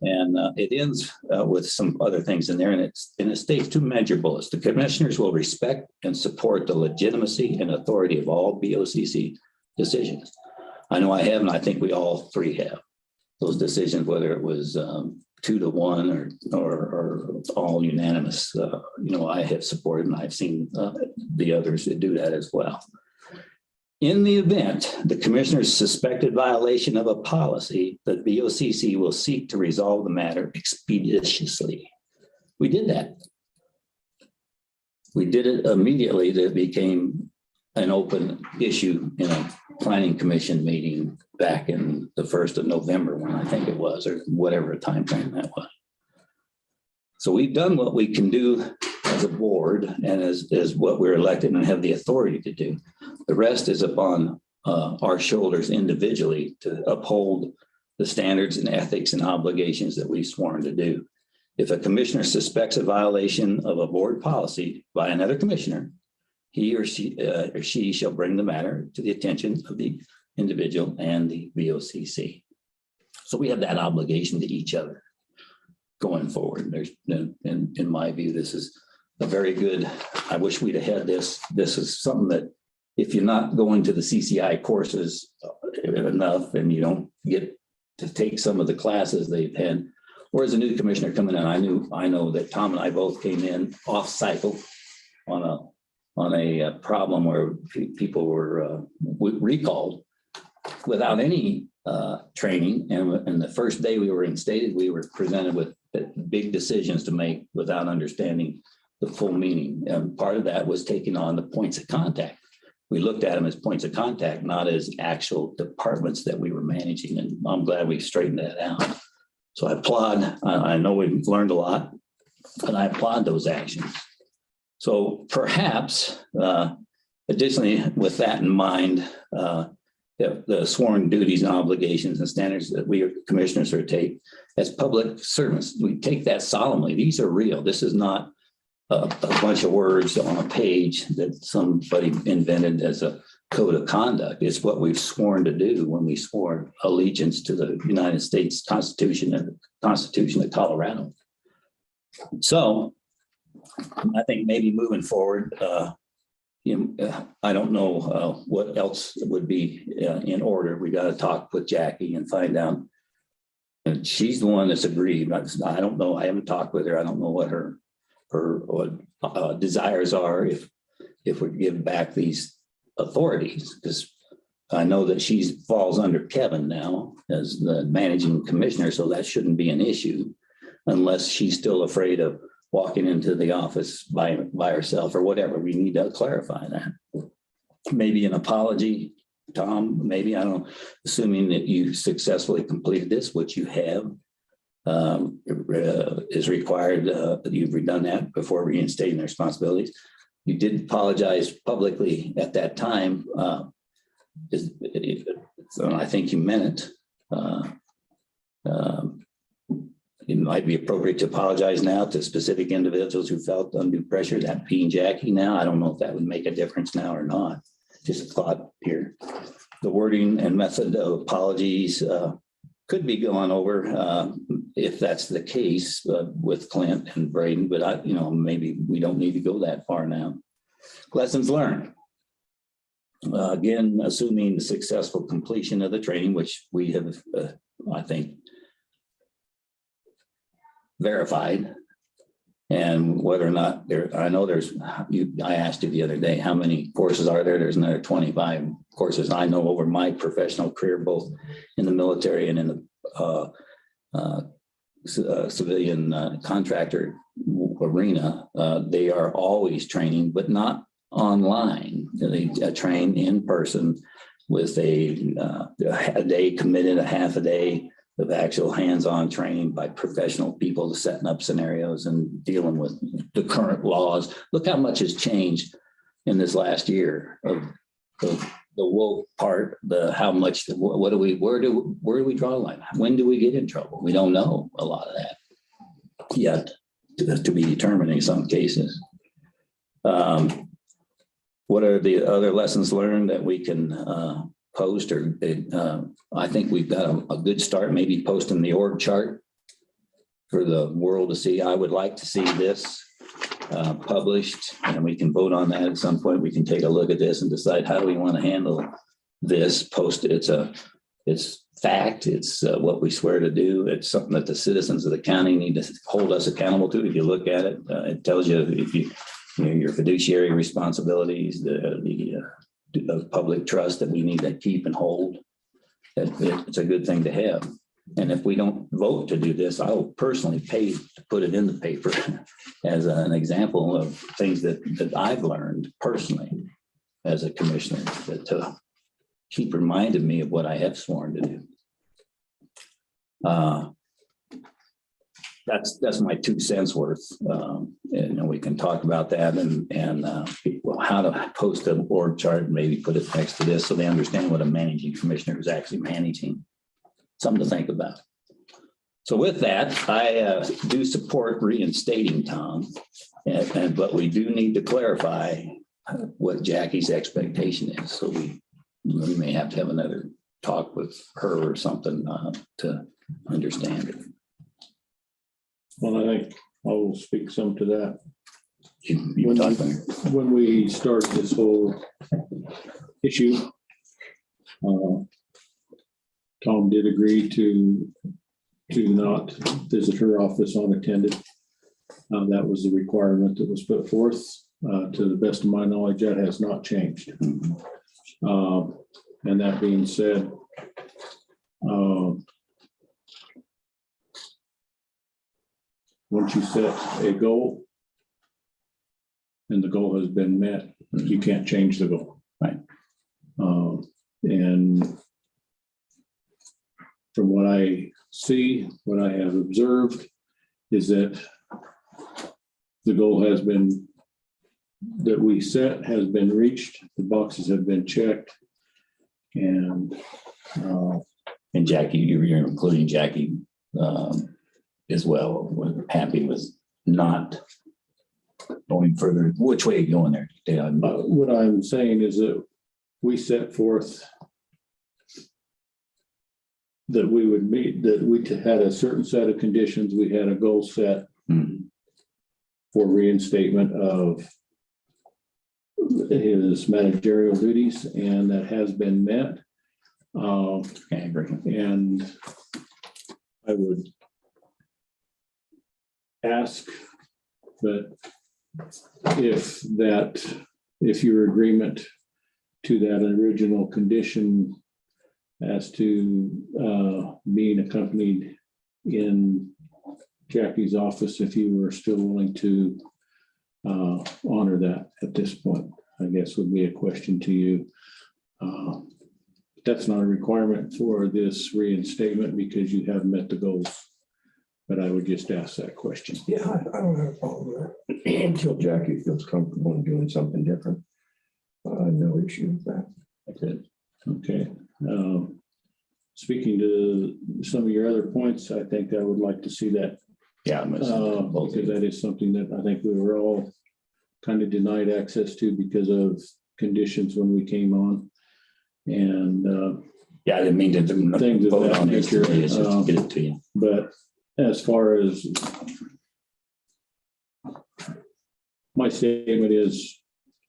And it ends with some other things in there, and it states two major bullets. The commissioners will respect and support the legitimacy and authority of all BOCC decisions. I know I have, and I think we all three have those decisions, whether it was 2-1 or all unanimous. I have supported, and I've seen the others that do that as well. In the event the commissioner's suspected violation of a policy, the BOCC will seek to resolve the matter expeditiously. We did that. We did it immediately. That became an open issue in a planning commission meeting back in the 1st of November, when I think it was, or whatever time frame that was. So we've done what we can do as a board and as what we're elected and have the authority to do. The rest is upon our shoulders individually to uphold the standards and ethics and obligations that we've sworn to do. If a commissioner suspects a violation of a board policy by another commissioner, he or she shall bring the matter to the attention of the individual and the BOCC. So we have that obligation to each other going forward. There's, in my view, this is a very good, I wish we'd have had this. This is something that if you're not going to the CCI courses enough and you don't get to take some of the classes they've had, or as a new commissioner coming in, I know that Tom and I both came in off cycle on a problem where people were recalled without any training. And the first day we were instated, we were presented with big decisions to make without understanding the full meaning. And part of that was taking on the points of contact. We looked at them as points of contact, not as actual departments that we were managing. And I'm glad we straightened that out. So I applaud, I know we've learned a lot, and I applaud those actions. So perhaps, additionally, with that in mind, the sworn duties and obligations and standards that we commissioners are take as public servants, we take that solemnly. These are real. This is not a bunch of words on a page that somebody invented as a code of conduct. It's what we've sworn to do when we swore allegiance to the United States Constitution and the Constitution of Colorado. So I think maybe moving forward, I don't know what else would be in order. We got to talk with Jackie and find out. And she's the one that's agreed. I don't know. I haven't talked with her. I don't know what her desires are if we give back these authorities, because I know that she falls under Kevin now as the managing commissioner, so that shouldn't be an issue unless she's still afraid of walking into the office by herself or whatever. We need to clarify that. Maybe an apology, Tom, maybe, I don't know, assuming that you successfully completed this, which you have, is required. You've done that before reinstating their responsibilities. You did apologize publicly at that time. So I think you meant it. It might be appropriate to apologize now to specific individuals who felt undue pressure, that being Jackie now. I don't know if that would make a difference now or not. Just a thought here. The wording and method of apologies could be gone over if that's the case with Clint and Braden, but maybe we don't need to go that far now. Lessons learned. Again, assuming the successful completion of the training, which we have, I think, verified, and whether or not I know I asked you the other day, how many courses are there? There's another 25 courses. I know over my professional career, both in the military and in the civilian contractor arena, they are always training, but not online. They train in person with a day committed, a half a day of actual hands-on training by professional people to setting up scenarios and dealing with the current laws. Look how much has changed in this last year of the woke part, where do we draw the line? When do we get in trouble? We don't know a lot of that yet, to be determined in some cases. What are the other lessons learned that we can post? Or I think we've got a good start, maybe posting the org chart for the world to see. I would like to see this published, and we can vote on that at some point. We can take a look at this and decide how do we want to handle this. Post it. It's fact. It's what we swear to do. It's something that the citizens of the county need to hold us accountable to. If you look at it, it tells you if your fiduciary responsibilities, the public trust that we need to keep and hold. It's a good thing to have. And if we don't vote to do this, I will personally pay to put it in the paper as an example of things that I've learned personally as a commissioner, that keep reminding me of what I have sworn to do. That's my 2 cents worth. And we can talk about that and how to post an org chart, and maybe put it next to this so they understand what a managing commissioner is actually managing. Something to think about. So with that, I do support reinstating Tom, but we do need to clarify what Jackie's expectation is. So we may have to have another talk with her or something to understand it. Well, I think I will speak some to that. When we started this whole issue, Tom did agree to not visit her office unattended. That was the requirement that was put forth. To the best of my knowledge, that has not changed. And that being said, once you set a goal, and the goal has been met, you can't change the goal. Right. And from what I see, what I have observed is that the goal has been, that we set has been reached, the boxes have been checked. And Jackie, you're including Jackie as well, when happy was not going further. Which way are you going there? what I'm saying is that we set forth that we would meet, that we had a certain set of conditions, we had a goal set for reinstatement of his managerial duties, and that has been met. And I would ask that if your agreement to that original condition as to being accompanied in Jackie's office, if you were still willing to honor that at this point, I guess would be a question to you. That's not a requirement for this reinstatement because you have met the goals, but I would just ask that question. Yeah, I don't have a problem with that until Jackie feels comfortable in doing something different. No issue with that. Okay. Speaking to some of your other points, I think I would like to see that. Yeah, because that is something that I think we were all kind of denied access to because of conditions when we came on. And yeah, I didn't mean to things of vote that on this nature. today, it's just to get it to you. But as far as my statement is,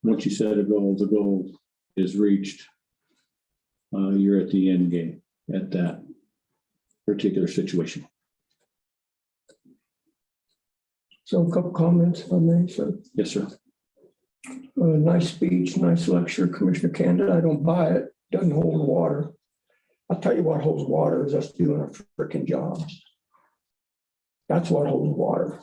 once you set a goal, the goal is reached. You're at the end game at that particular situation. So a couple comments if I may, sir. Yes, sir. Nice speech, nice lecture, Commissioner Candid. I don't buy it. Doesn't hold water. I'll tell you what holds water is us doing our freaking jobs. That's what holds water.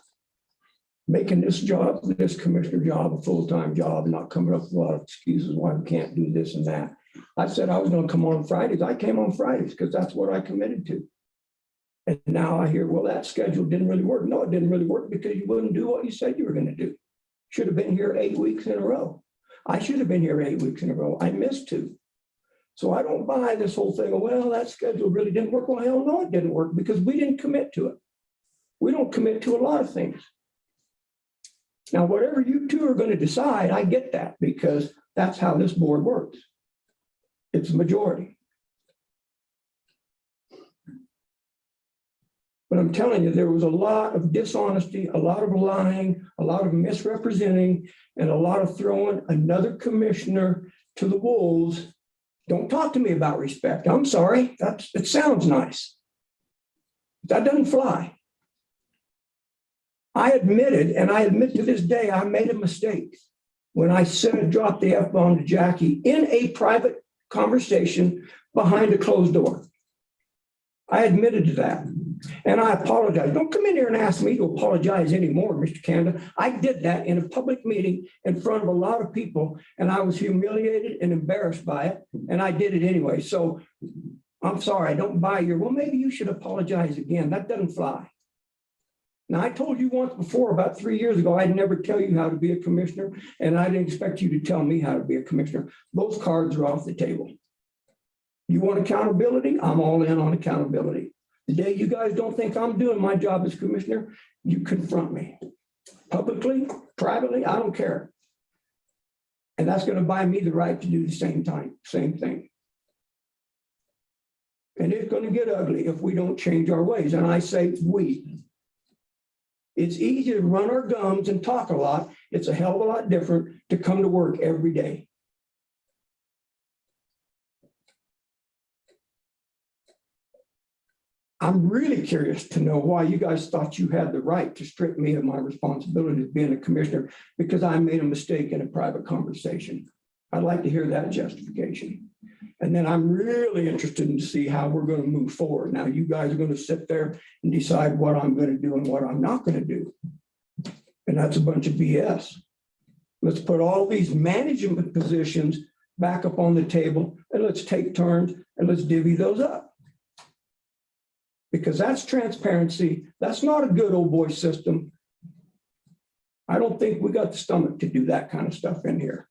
Making this job, this commissioner job, a full-time job, and not coming up with a lot of excuses why we can't do this and that. I said I was going to come on Fridays. I came on Fridays because that's what I committed to. And now I hear, well, that schedule didn't really work. No, it didn't really work because you wouldn't do what you said you were going to do. Should have been here 8 weeks in a row. I should have been here 8 weeks in a row. I missed 2. So I don't buy this whole thing of, well, that schedule really didn't work. Well, hell no, it didn't work because we didn't commit to it. We don't commit to a lot of things. Now, whatever you two are going to decide, I get that because that's how this board works. It's a majority. But I'm telling you, there was a lot of dishonesty, a lot of lying, a lot of misrepresenting, and a lot of throwing another commissioner to the wolves. Don't talk to me about respect. I'm sorry. It sounds nice. That doesn't fly. I admitted, and I admit to this day, I made a mistake when I said dropped the F-bomb to Jackie in a private conversation behind a closed door. I admitted to that. And I apologize. Don't come in here and ask me to apologize anymore, Mr. Canada. I did that in a public meeting in front of a lot of people, and I was humiliated and embarrassed by it, and I did it anyway. So I'm sorry, I don't buy your, well, maybe you should apologize again. That doesn't fly. Now, I told you once before, about 3 years ago, I'd never tell you how to be a commissioner, and I didn't expect you to tell me how to be a commissioner. Those cards are off the table. You want accountability? I'm all in on accountability. The day you guys don't think I'm doing my job as commissioner, you confront me. Publicly, privately, I don't care. And that's going to buy me the right to do the same thing. And it's going to get ugly if we don't change our ways. And I say we. It's easy to run our gums and talk a lot. It's a hell of a lot different to come to work every day. I'm really curious to know why you guys thought you had the right to strip me of my responsibility as being a commissioner because I made a mistake in a private conversation. I'd like to hear that justification. And then I'm really interested in to see how we're going to move forward. Now, you guys are going to sit there and decide what I'm going to do and what I'm not going to do. And that's a bunch of BS. Let's put all these management positions back up on the table and let's take turns and let's divvy those up. Because that's transparency. That's not a good old boy system. I don't think we got the stomach to do that kind of stuff in here.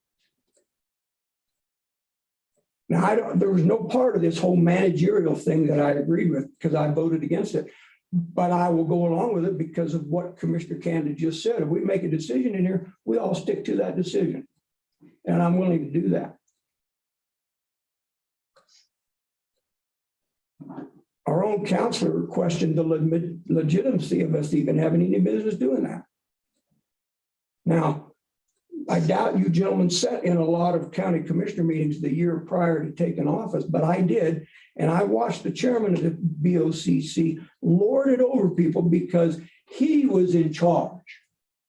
Now, there was no part of this whole managerial thing that I agree with because I voted against it. But I will go along with it because of what Commissioner Canada just said. If we make a decision in here, we all stick to that decision. And I'm willing to do that. Our own counselor questioned the legitimacy of us even having any business doing that. Now, I doubt you gentlemen sat in a lot of county commissioner meetings the year prior to taking office, but I did. And I watched the chairman of the BOCC lord it over people because he was in charge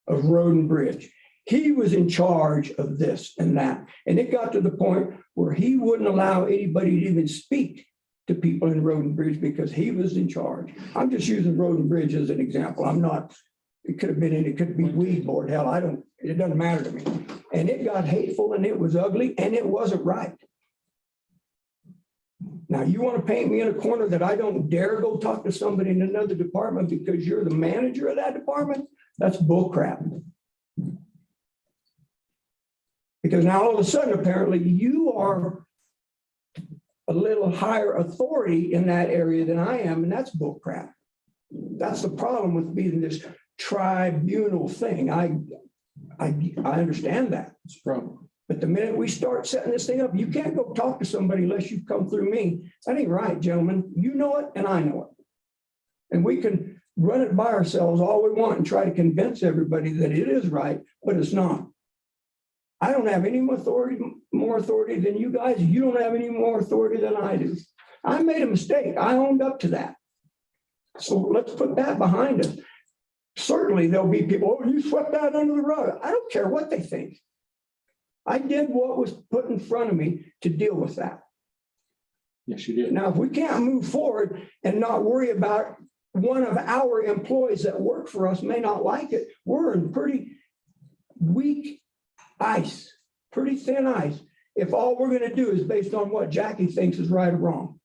of road and bridge. He was in charge of this and that. And it got to the point where he wouldn't allow anybody to even speak to people in road and bridge because he was in charge. I'm just using road and bridge as an example. I'm not, it could have been, it could be weed board. Hell, it doesn't matter to me. And it got hateful and it was ugly and it wasn't right. Now, you want to paint me in a corner that I don't dare go talk to somebody in another department because you're the manager of that department? That's bullcrap. Because now all of a sudden, apparently, you are a little higher authority in that area than I am, and that's bullcrap. That's the problem with being this tribunal thing. I understand that. It's a problem. But the minute we start setting this thing up, you can't go talk to somebody unless you come through me. That ain't right, gentlemen. You know it and I know it. And we can run it by ourselves all we want and try to convince everybody that it is right, but it's not. I don't have any more authority than you guys. You don't have any more authority than I do. I made a mistake. I owned up to that. So let's put that behind us. Certainly there'll be people, oh, you swept that under the rug. I don't care what they think. I did what was put in front of me to deal with that. Yes, you did. Now, if we can't move forward and not worry about one of our employees that work for us may not like it, we're in pretty weak ice, pretty thin ice, if all we're going to do is based on what Jackie thinks is right or wrong.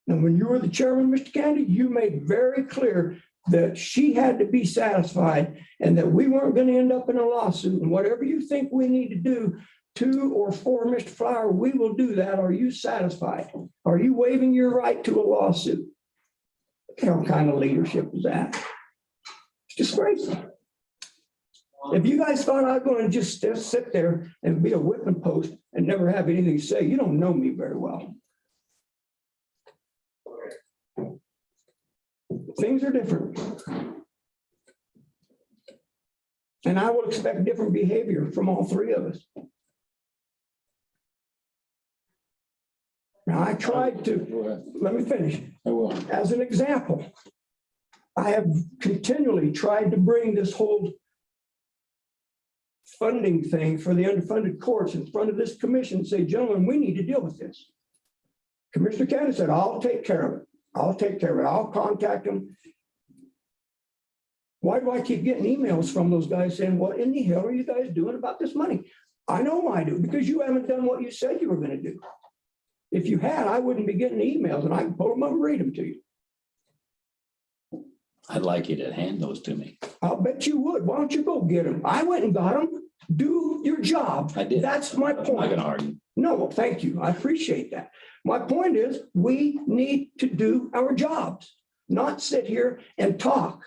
And when you were the chairman, Mr. Candy, you made very clear that she had to be satisfied and that we weren't going to end up in a lawsuit. And whatever you think we need to do to or for Mr. Flower, we will do that. Are you satisfied? Are you waiving your right to a lawsuit? What kind of leadership is that? It's disgraceful. If you guys thought I was going to just sit there and be a whipping post and never have anything to say, you don't know me very well. Things are different. And I will expect different behavior from all three of us. Now, I tried to, let me finish. I will. As an example, I have continually tried to bring this whole funding thing for the underfunded courts in front of this commission and say, gentlemen, we need to deal with this. Commissioner Canada said, I'll take care of it. I'll take care of it. I'll contact them. Why do I keep getting emails from those guys saying, what in the hell are you guys doing about this money? I know I do, because you haven't done what you said you were going to do. If you had, I wouldn't be getting emails and I can pull them up and read them to you. I'd like you to hand those to me. I'll bet you would. Why don't you go get them? I went and got them. Do your job. I did. That's my point. I'm not going to argue. No, well, thank you. I appreciate that. My point is we need to do our jobs, not sit here and talk.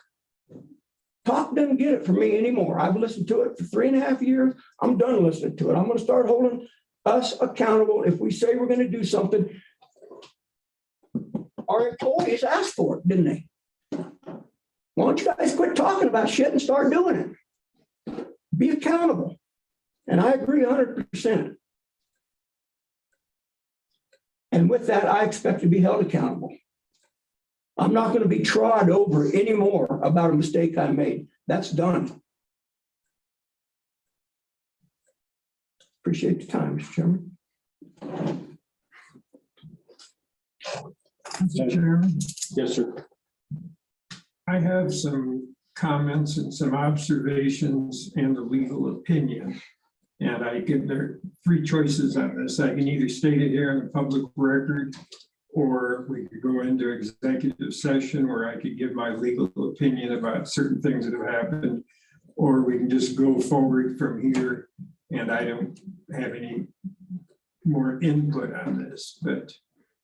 Talk doesn't get it for me anymore. I've listened to it for 3.5 years. I'm done listening to it. I'm going to start holding us accountable. If we say we're going to do something, our employees asked for it, didn't they? Why don't you guys quit talking about shit and start doing it? Be accountable. And I agree 100%. And with that, I expect to be held accountable. I'm not going to be trod over anymore about a mistake I made. That's done. Appreciate the time, Mr. Chairman. Mr. Chairman, Yes, sir. I have some comments and some observations and a legal opinion. And there are three choices on this. I can either state it here in the public record, or we could go into executive session where I could give my legal opinion about certain things that have happened, or we can just go forward from here. And I don't have any more input on this, but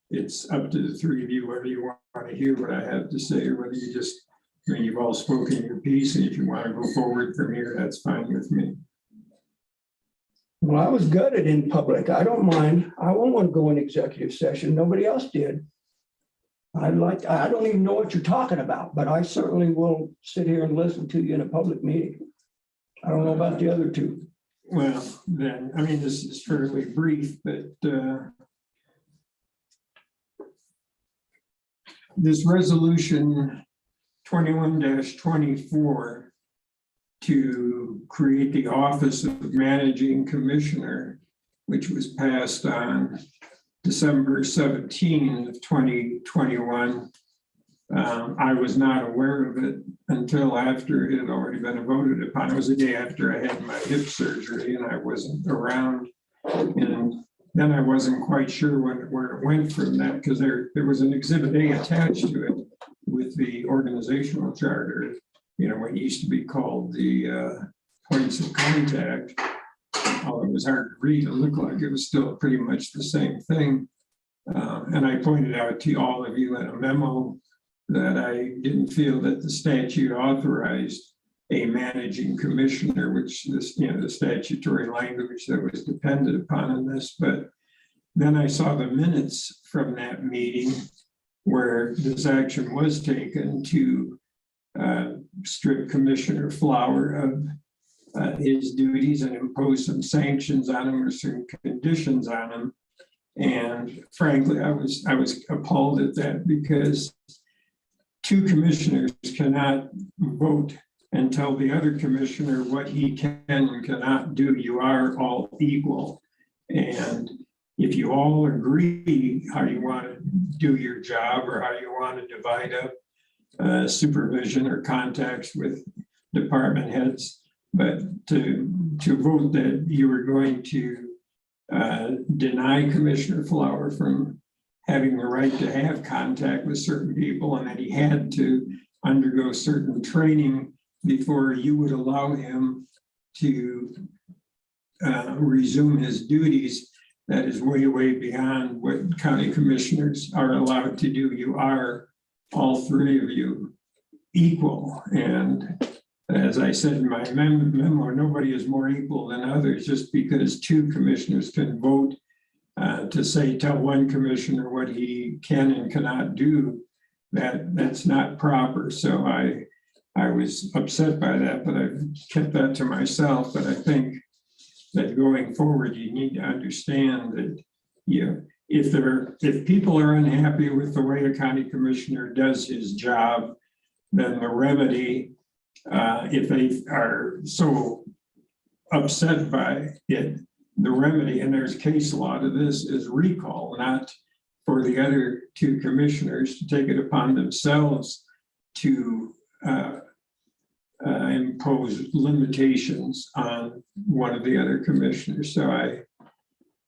it's up to the three of you, whether you want to hear what I have to say, or whether you just, I mean, you've all spoken your piece, and if you want to go forward from here, that's fine with me. Well, I was gutted in public. I don't mind. I won't want to go in executive session. Nobody else did. I don't even know what you're talking about, but I certainly will sit here and listen to you in a public meeting. I don't know about the other two. Well, then, I mean, this is fairly brief, but this resolution 21-24 to create the office of managing commissioner, which was passed on December 17 of 2021. I was not aware of it until after it had already been voted upon. It was the day after I had my hip surgery and I wasn't around. And then I wasn't quite sure where it went from that, because there was an Exhibit A attached to it with the organizational charter, you know, what used to be called the points of contact. Although it was hard to read, it looked like it was still pretty much the same thing. And I pointed out to all of you in a memo that I didn't feel that the statute authorized a managing commissioner, which this, you know, the statutory language that was dependent upon in this. But then I saw the minutes from that meeting where this action was taken to strip Commissioner Flower of his duties and impose some sanctions on him or certain conditions on him. And frankly, I was appalled at that, because two commissioners cannot vote and tell the other commissioner what he can and cannot do. You are all equal. And if you all agree how you want to do your job or how you want to divide up supervision or contacts with department heads, but to vote that you were going to deny Commissioner Flower from having the right to have contact with certain people, and that he had to undergo certain training before you would allow him to resume his duties, that is way, way beyond what county commissioners are allowed to do. You are, all three of you, equal. And as I said in my memo, nobody is more equal than others. Just because two commissioners can vote to tell one commissioner what he can and cannot do, that's not proper. So I was upset by that, but I've kept that to myself. But I think that going forward, you need to understand that, you know, if people are unhappy with the way a county commissioner does his job, then the remedy, if they are so upset by it, the remedy, and there's case law to this, is recall, not for the other two commissioners to take it upon themselves to impose limitations on one of the other commissioners. So I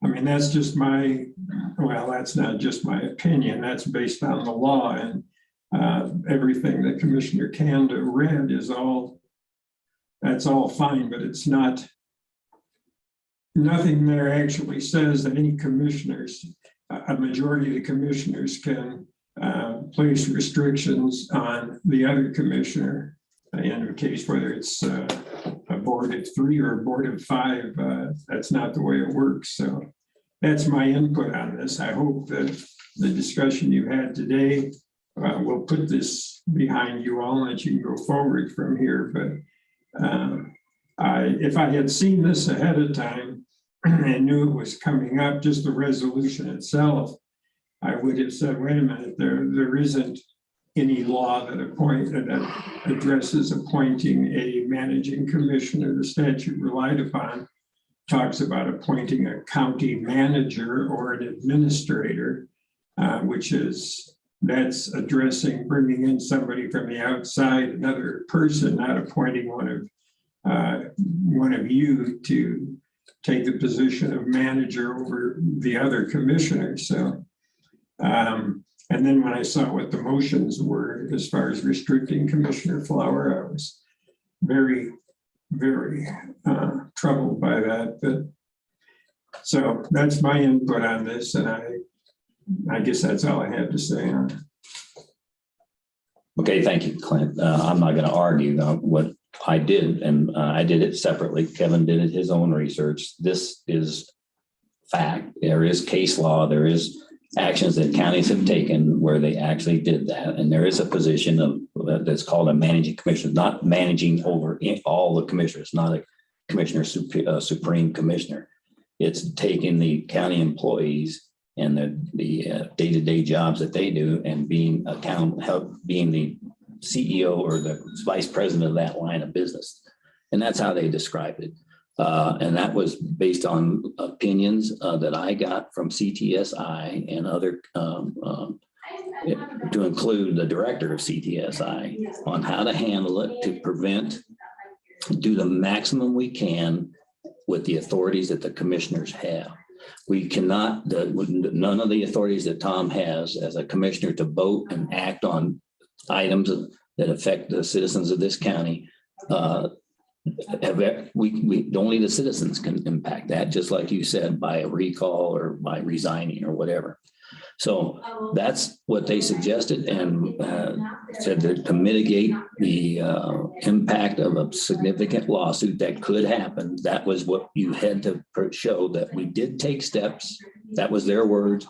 mean, that's just that's not just my opinion, that's based on the law, and everything that Commissioner Kanda read is that's all fine, but it's not, nothing there actually says that any commissioners, a majority of the commissioners, can place restrictions on the other commissioner in a case, whether it's a board of 3 or a board of 5. That's not the way it works. So that's my input on this. I hope that the discussion you had today will put this behind you all, and that you can go forward from here. But if I had seen this ahead of time and knew it was coming up, just the resolution itself, I would have said, wait a minute, there isn't any law that addresses appointing a managing commissioner. The statute relied upon talks about appointing a county manager or an administrator, which is that's addressing bringing in somebody from the outside, another person, not appointing one of you to take the position of manager over the other commissioners. So, and then when I saw what the motions were as far as restricting Commissioner Flower, I was very, very troubled by that. But so that's my input on this, and I guess that's all I had to say on it. Okay, thank you, Clint. I'm not going to argue what I did, and I did it separately. Kevin did his own research. This is fact. There is case law. There is actions that counties have taken where they actually did that. And there is a position of that's called a managing commissioner, not managing over all the commissioners, not a commissioner, supreme commissioner. It's taking the county employees and the day-to-day jobs that they do and being being the CEO or the vice president of that line of business. And that's how they described it. And that was based on opinions that I got from CTSI and other, to include the director of CTSI on how to handle it, to prevent, do the maximum we can with the authorities that the commissioners have. We cannot, none of the authorities that Tom has as a commissioner to vote and act on items that affect the citizens of this county. Only the citizens can impact that, just like you said, by a recall or by resigning or whatever. So that's what they suggested, and said that to mitigate the impact of a significant lawsuit that could happen, that was what you had to show, that we did take steps. That was their words,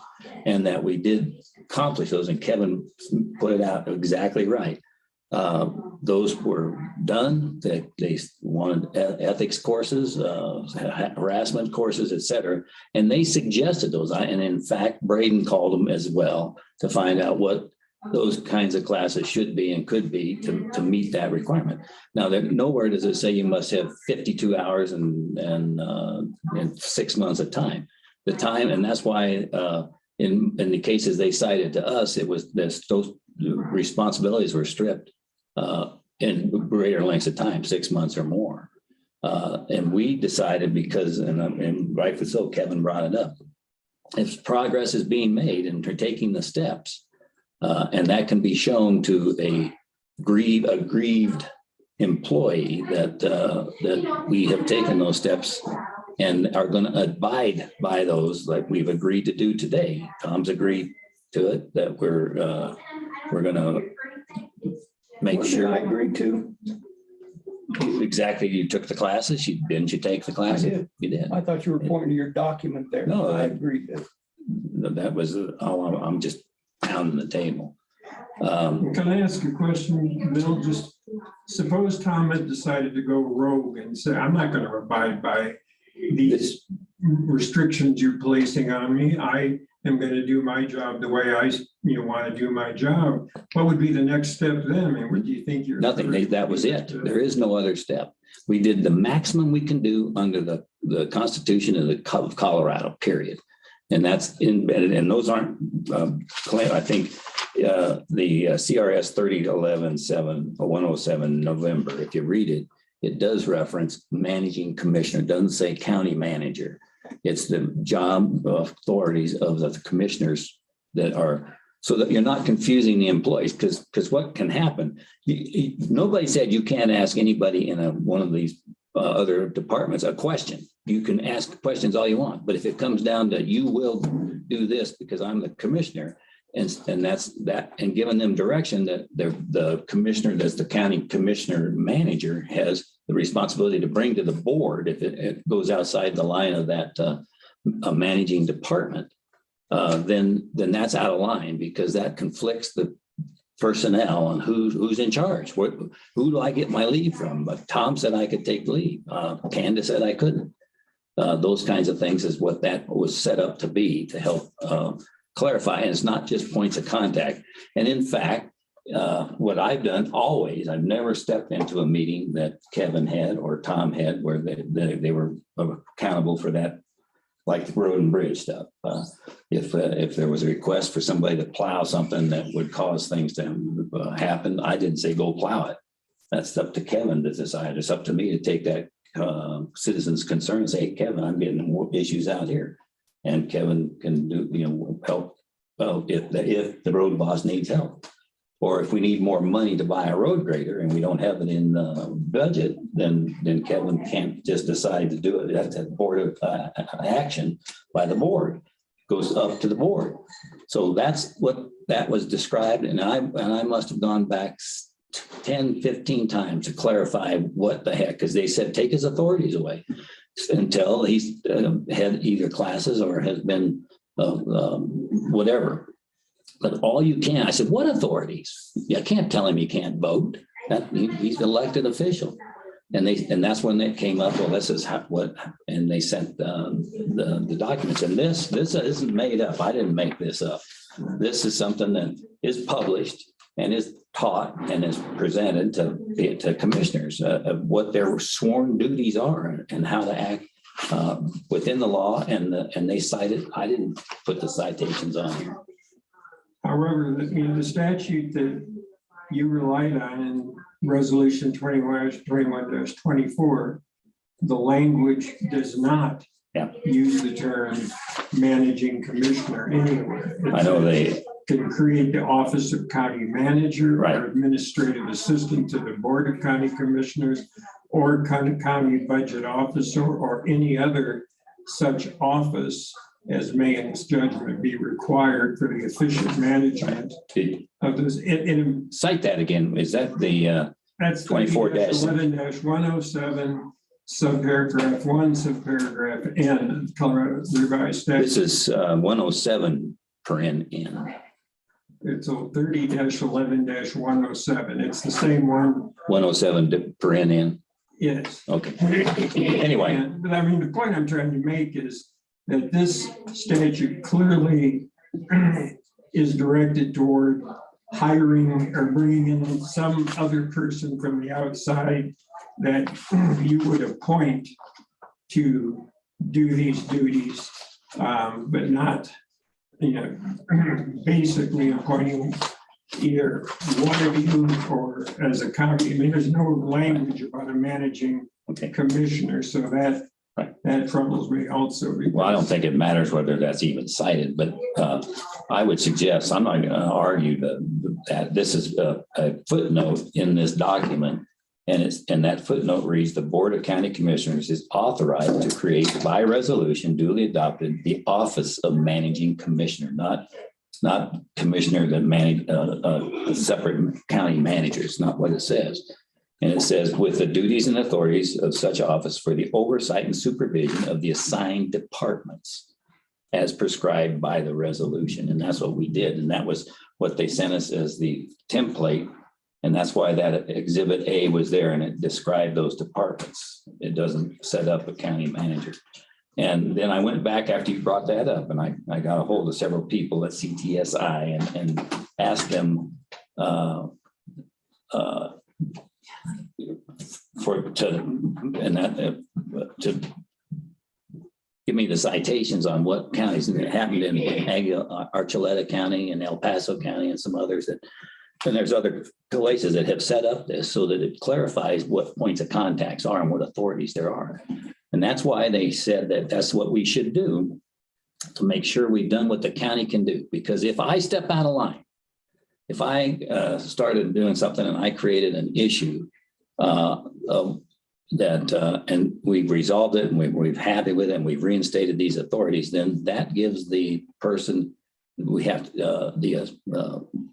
and that we did accomplish those. And Kevin put it out exactly right. Those were done. They wanted ethics courses, harassment courses, et cetera. And they suggested those. And in fact, Braden called them as well to find out what those kinds of classes should be and could be to meet that requirement. Now, nowhere does it say you must have 52 hours and 6 months of time. The time, and that's why in the cases they cited to us, it was those responsibilities were stripped in greater lengths of time, 6 months or more. And we decided, because, and rightfully so, Kevin brought it up, if progress is being made and they're taking the steps, and that can be shown to a grieved employee that we have taken those steps and are going to abide by those, like we've agreed to do today. Tom's agreed to it, that we're going to make sure. I agree to. Exactly. You took the classes. Didn't you take the classes? I did. You did. I thought you were pointing to your document there. No, I agreed to. That was all. I'm just pounding the table. Can I ask a question, Bill? Just suppose Tom had decided to go rogue and say, I'm not going to abide by these restrictions you're placing on me. I am going to do my job the way I want to do my job. What would be the next step then? I mean, what do you think you're? Nothing. That was it. There is no other step. We did the maximum we can do under the Constitution of Colorado, period. And that's embedded, and those aren't, I think the CRS 3011-7-107 November, if you read it, it does reference managing commissioner. It doesn't say county manager. It's the job authorities of the commissioners that are, so that you're not confusing the employees, because what can happen, nobody said you can't ask anybody in one of these other departments a question. You can ask questions all you want, but if it comes down to you will do this because I'm the commissioner, and that's that, and giving them direction that the commissioner, that's the county commissioner manager, has the responsibility to bring to the board if it goes outside the line of that managing department, then that's out of line, because that conflicts the personnel on who's in charge. Who do I get my leave from? But Tom said I could take leave. Candace said I couldn't. Those kinds of things is what that was set up to be, to help clarify. And it's not just points of contact. And in fact, what I've done always, I've never stepped into a meeting that Kevin had or Tom had where they were accountable for that like the road and bridge stuff. If there was a request for somebody to plow something that would cause things to happen, I didn't say go plow it. That's up to Kevin to decide. It's up to me to take that citizen's concern and say, hey, Kevin, I'm getting more issues out here. And Kevin can do, help. Well, if the road boss needs help, or if we need more money to buy a road grader and we don't have it in the budget, then Kevin can't just decide to do it. That's a board of action by the board. Goes up to the board. So that's what that was described. And I must have gone back 10, 15 times to clarify what the heck, because they said, take his authorities away until he's had either classes or has been whatever. But all you can, I said, what authorities? I can't tell him he can't vote. He's an elected official. And that's when they came up, well, this is and they sent the documents. And this isn't made up. I didn't make this up. This is something that is published and is taught and is presented to commissioners of what their sworn duties are and how to act within the law. And they cited, I didn't put the citations on here. However, the statute that you relied on in Resolution 21-24, the language does not use the term managing commissioner anywhere. I know they can create the office of county manager or administrative assistant to the board of county commissioners or county budget officer or any other such office as may in its judgment be required for the efficient management of those. Cite that again. Is that the that's 24-11-107 subparagraph 1 subparagraph N Colorado revised statute. This is 107 per N. It's 30-11-107. It's the same one. 107 per N. Yes. Okay. Anyway. But I mean, the point I'm trying to make is that this statute clearly is directed toward hiring or bringing in some other person from the outside that you would appoint to do these duties, but not, basically appointing either one of you or as a county. I mean, there's no language about a managing commissioner, so that troubles me also. Well, I don't think it matters whether that's even cited, but I would suggest, I'm not going to argue that this is a footnote in this document, and that footnote reads, the Board of County Commissioners is authorized to create by resolution duly adopted the office of managing commissioner, not commissioner that manage separate county managers, not what it says. And it says, with the duties and authorities of such office for the oversight and supervision of the assigned departments as prescribed by the resolution. And that's what we did. And that was what they sent us as the template. And that's why that Exhibit A was there, and it described those departments. It doesn't set up a county manager. And then I went back after you brought that up, and I got a hold of several people at CTSI and asked them to give me the citations on what counties, and it happened in Archuleta County and El Paso County and some others and there's other places that have set up this so that it clarifies what points of contacts are and what authorities there are. And that's why they said that that's what we should do to make sure we've done what the county can do. Because if I step out of line, if I started doing something and I created an issue and we've resolved it and we've happy with it and we've reinstated these authorities, then that gives the person, we have the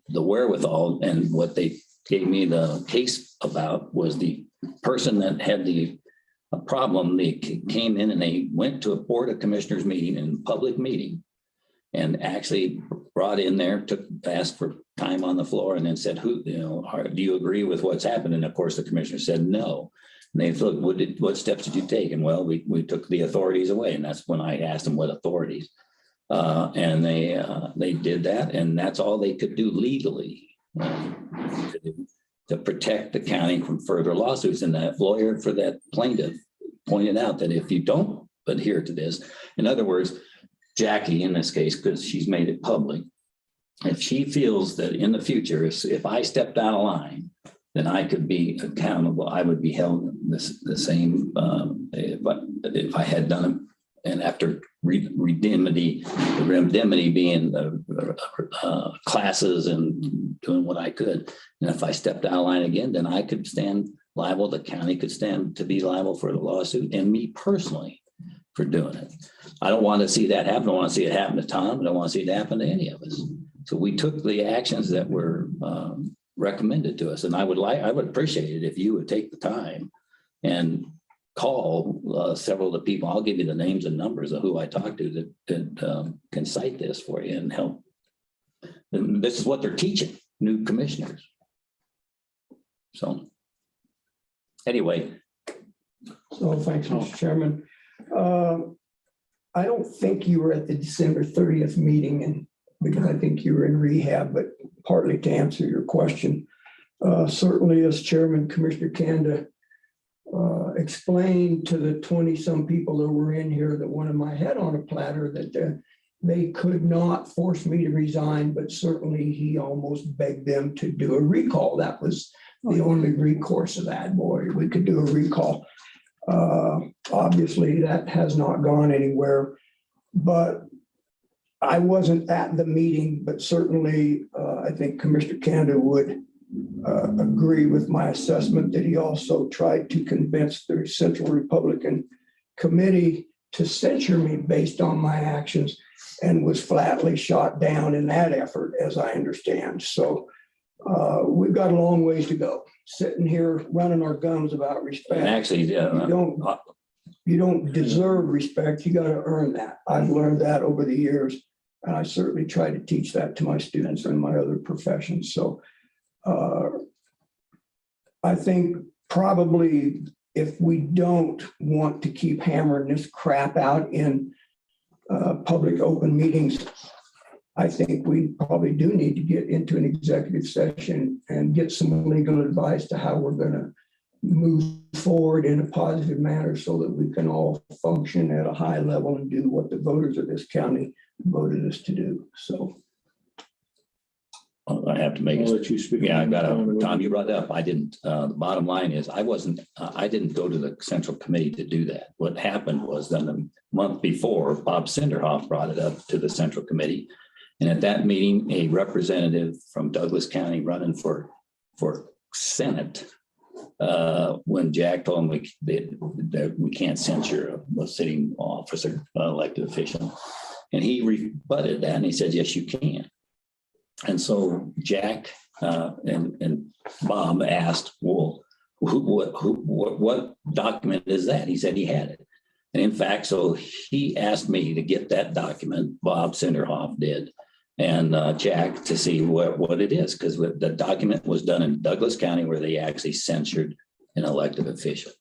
wherewithal. And what they gave me the case about was the person that had the problem. They came in and they went to a Board of Commissioners meeting and public meeting and actually brought in there, asked for time on the floor and then said, do you agree with what's happened? And of course, the commissioner said no. And they said, what steps did you take? And well, we took the authorities away. And that's when I asked them what authorities. And they did that. And that's all they could do legally to protect the county from further lawsuits. And that lawyer for that plaintiff pointed out that if you don't adhere to this. In other words, Jackie, in this case, because she's made it public, if she feels that in the future, if I stepped out of line, then I could be accountable. I would be held the same if I had done it. And after redemnity, the redemnity being the classes and doing what I could. And if I stepped out of line again, then I could stand liable. The county could stand to be liable for the lawsuit, and me personally for doing it. I don't want to see that happen. I don't want to see it happen to Tom. I don't want to see it happen to any of us. So we took the actions that were recommended to us. And I would appreciate it if you would take the time and call several of the people. I'll give you the names and numbers of who I talked to that can cite this for you and help. And this is what they're teaching new commissioners. So anyway. So thanks, Mr. Chairman. I don't think you were at the December 30th meeting, and because I think you were in rehab, but partly to answer your question. Certainly as Chairman, Commissioner Kanda explained to the 20-some people that were in here that wanted my head on a platter that they could not force me to resign, but certainly he almost begged them to do a recall. That was the only recourse of that. Boy, we could do a recall. Obviously, that has not gone anywhere, but I wasn't at the meeting, but certainly I think Commissioner Kanda would agree with my assessment that he also tried to convince the Central Republican Committee to censure me based on my actions and was flatly shot down in that effort, as I understand. So we've got a long ways to go, sitting here running our gums about respect. And actually, you don't deserve respect. You got to earn that. I've learned that over the years, and I certainly try to teach that to my students and my other professions. So I think probably if we don't want to keep hammering this crap out in public open meetings, I think we probably do need to get into an executive session and get some legal advice to how we're going to move forward in a positive manner so that we can all function at a high level and do what the voters of this county voted us to do. So I have to make I'll let you speak. Yeah, I got to, Tom, you brought that up. I didn't, the bottom line is I didn't go to the Central Committee to do that. What happened was then the month before, Bob Cinderhoff brought it up to the Central Committee. And at that meeting, a representative from Douglas County running for Senate, when Jack told him that we can't censure a sitting officer, elected official. And he rebutted that and he said, yes, you can. And so Jack and Bob asked, well, what document is that? He said he had it. And in fact, so he asked me to get that document, Bob Cinderhoff did, and Jack to see what it is, because the document was done in Douglas County where they actually censured an elected official.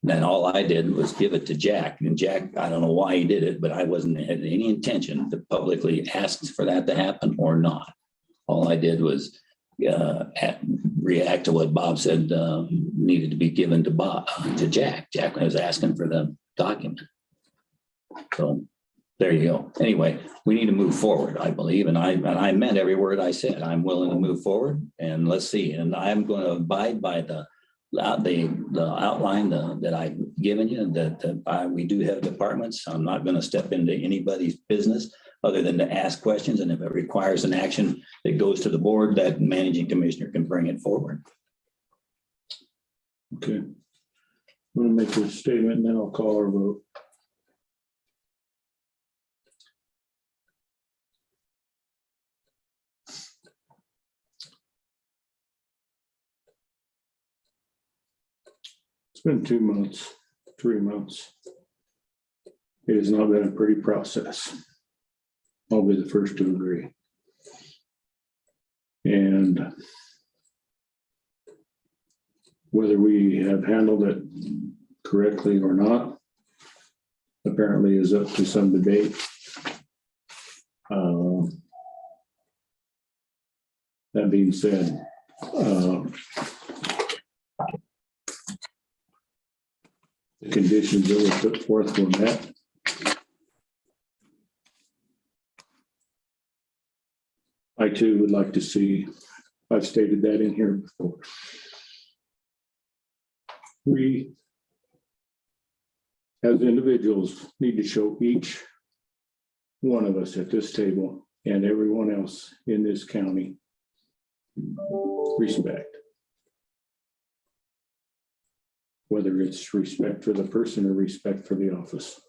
And then all I did was give it to Jack. And Jack, I don't know why he did it, but I wasn't had any intention to publicly ask for that to happen or not. All I did was react to what Bob said needed to be given to Jack. Jack was asking for the document. So there you go. Anyway, we need to move forward, I believe. And I meant every word I said. I'm willing to move forward and let's see. And I'm going to abide by the outline that I've given you, that we do have departments. I'm not going to step into anybody's business other than to ask questions. And if it requires an action that goes to the board, that managing commissioner can bring it forward. Okay. I'm going to make a statement and then I'll call our vote. It's been 2 months, 3 months. It has not been a pretty process. I'll be the first to agree. And whether we have handled it correctly or not, apparently is up to some debate. That being said, the conditions that were put forth were met. I too would like to see, I've stated that in here before. We, as individuals, need to show each one of us at this table and everyone else in this county respect. Whether it's respect for the person or respect for the office.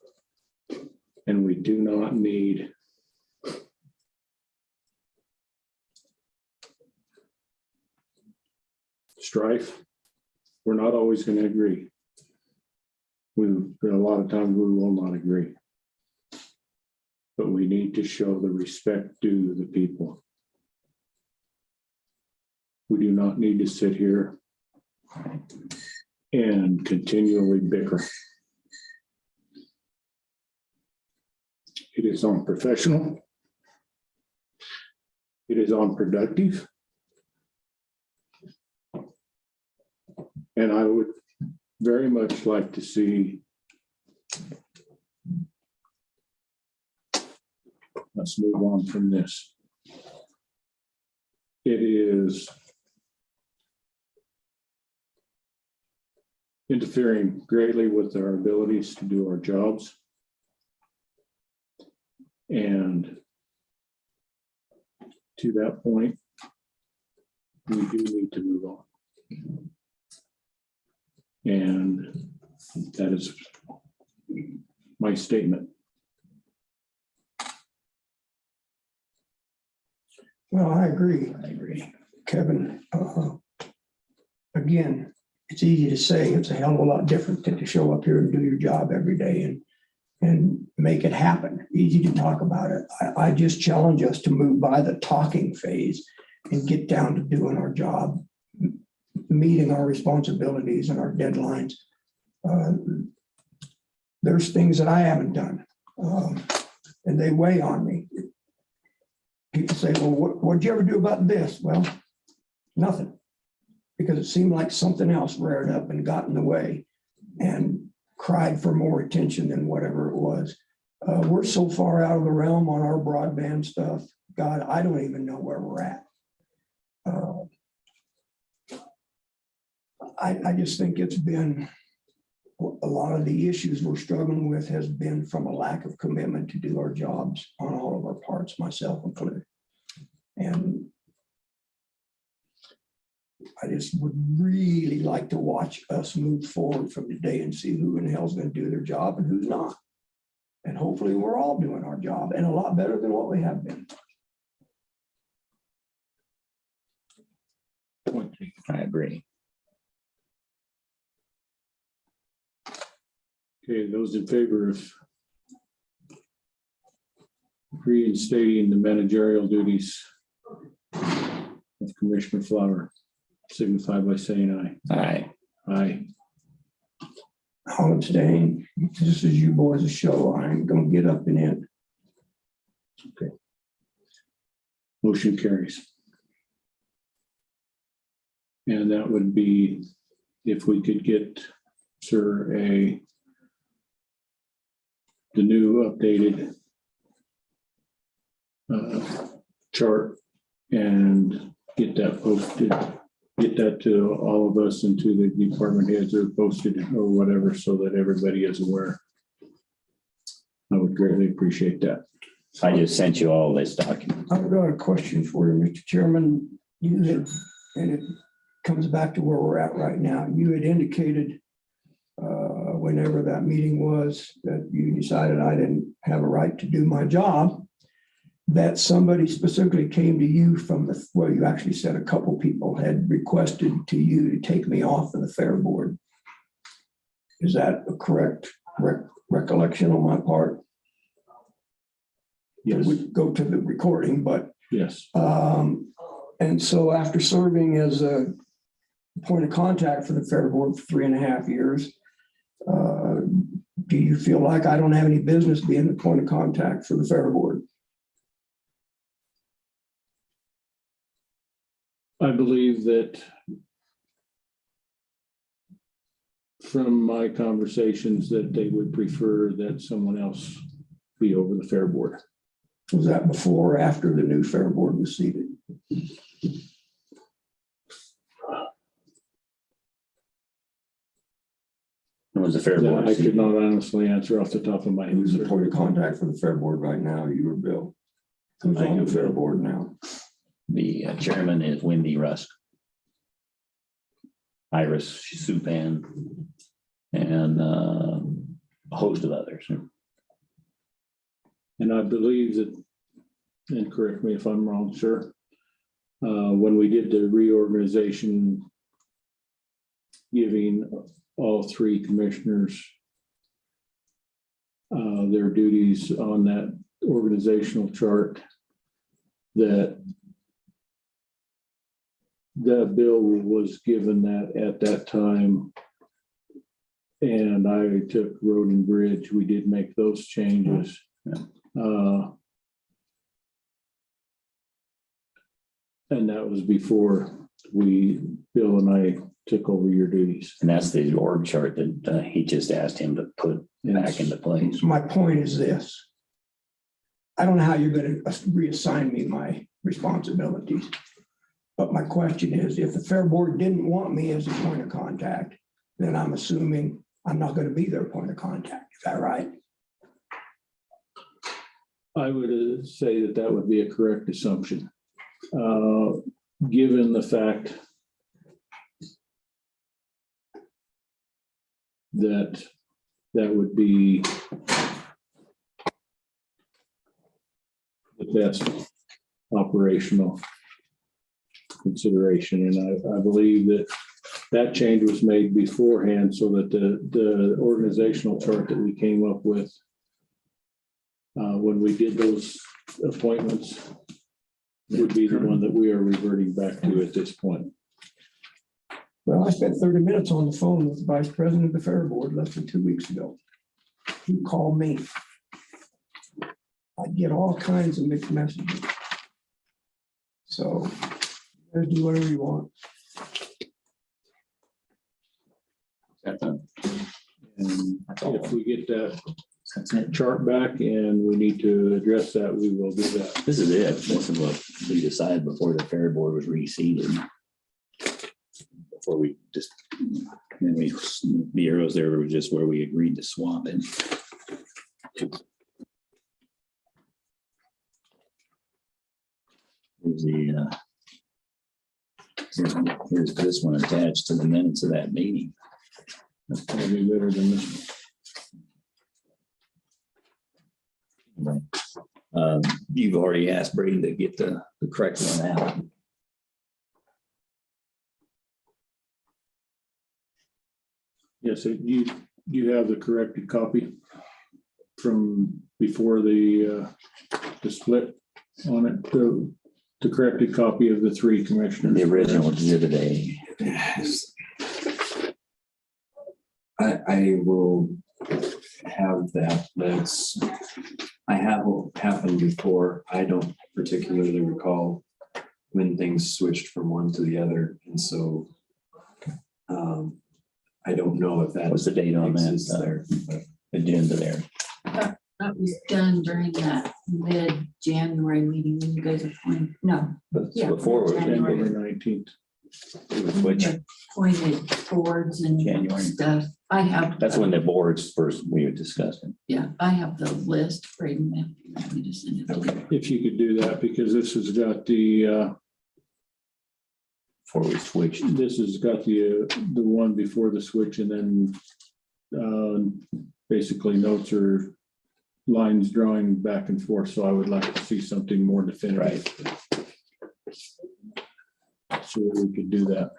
And we do not need strife. We're not always going to agree. A lot of times we will not agree. But we need to show the respect due the people. We do not need to sit here and continually bicker. It is unprofessional. It is unproductive. And I would very much like to see, let's move on from this. It is interfering greatly with our abilities to do our jobs. And to that point, we do need to move on. And that is my statement. Well, I agree. Kevin, again, it's easy to say, it's a hell of a lot different than to show up here and do your job every day and make it happen. Easy to talk about it. I just challenge us to move by the talking phase and get down to doing our job, meeting our responsibilities and our deadlines. There's things that I haven't done, and they weigh on me. People say, well, what'd you ever do about this? Well, nothing, because it seemed like something else reared up and got in the way and cried for more attention than whatever it was. We're so far out of the realm on our broadband stuff. God, I don't even know where we're at. I just think it's been, a lot of the issues we're struggling with has been from a lack of commitment to do our jobs on all of our parts, myself included. And I just would really like to watch us move forward from today and see who in the hell's going to do their job and who's not. And hopefully we're all doing our job and a lot better than what we have been. I agree. Okay, those in favor of reinstating the managerial duties of Commissioner Flower, signify by saying aye. Aye. Aye. I'll abstain. This is you boys' show. I ain't gonna get up in it. Okay. Motion carries. And that would be if we could get Sir the new updated chart and get that posted, get that to all of us and to the department heads or posted or whatever, so that everybody is aware. I would greatly appreciate that. I just sent you all this document. I've got a question for you, Mr. Chairman. You had, and it comes back to where we're at right now. You had indicated whenever that meeting was that you decided I didn't have a right to do my job, that somebody specifically came to you from the, well, you actually said a couple people had requested to you to take me off of the fair board. Is that a correct recollection on my part? Yes. We go to the recording, but yes. And so after serving as a point of contact for the fair board for 3.5 years, do you feel like I don't have any business being the point of contact for the fair board? I believe that from my conversations that they would prefer that someone else be over the fair board. Was that before or after the new fair board was seated? It was the fair board. I could not honestly answer off the top of my head. Who's the point of contact for the fair board right now? You or Bill? Who's on the fair board now? The chairman is Wendy Rusk. Iris Supan, and a host of others. And I believe that, and correct me if I'm wrong, sir, when we did the reorganization, giving all three commissioners their duties on that organizational chart, that bill was given that at that time. And I took road and bridge. We did make those changes. And that was before Bill and I took over your duties. And that's the org chart that he just asked him to put back into place. My point is this. I don't know how you're going to reassign me my responsibilities. But my question is, if the fair board didn't want me as a point of contact, then I'm assuming I'm not going to be their point of contact. Is that right? I would say that would be a correct assumption. Given the fact that would be the best operational consideration. And I believe that change was made beforehand so that the organizational chart that we came up with when we did those appointments would be the one that we are reverting back to at this point. Well, I spent 30 minutes on the phone with the vice president of the fair board less than 2 weeks ago. He called me. I get all kinds of mixed messages. So do whatever you want. And if we get that chart back and we need to address that, we will do that. This is it. This is what we decided before the fair board was reseated. Before we just, the arrows there were just where we agreed to swap it. Here's this one attached to the minutes of that meeting. That's probably better than this one. You've already asked Brady to get the correct one out. Yes, you have the corrected copy from before the split on it, the corrected copy of the three commissioners. The original exhibit A. I will have that. I have happened before. I don't particularly recall when things switched from one to the other. And so I don't know if that was the date on that there, agenda there. That was done during that mid-January meeting when you guys appointed, no. Yeah, before January 19th. Which appointed boards and January stuff. I have. That's when the boards first we were discussing. Yeah, I have the list. Brady, let me just send it over. If you could do that, because this has got the before we switched. This has got the one before the switch, and then basically notes or lines drawing back and forth. So I would like to see something more definitive. Right. So we could do that.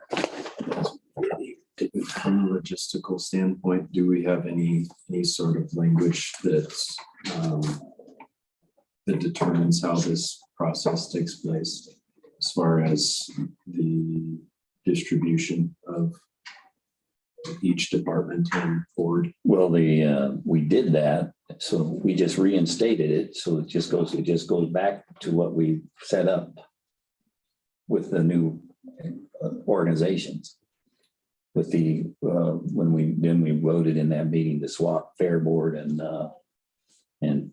From a logistical standpoint, do we have any sort of language that determines how this process takes place as far as the distribution of each department and board? Well, we did that, so we just reinstated it. So it just goes back to what we set up with the new organizations. With the when we voted in that meeting to swap fair board and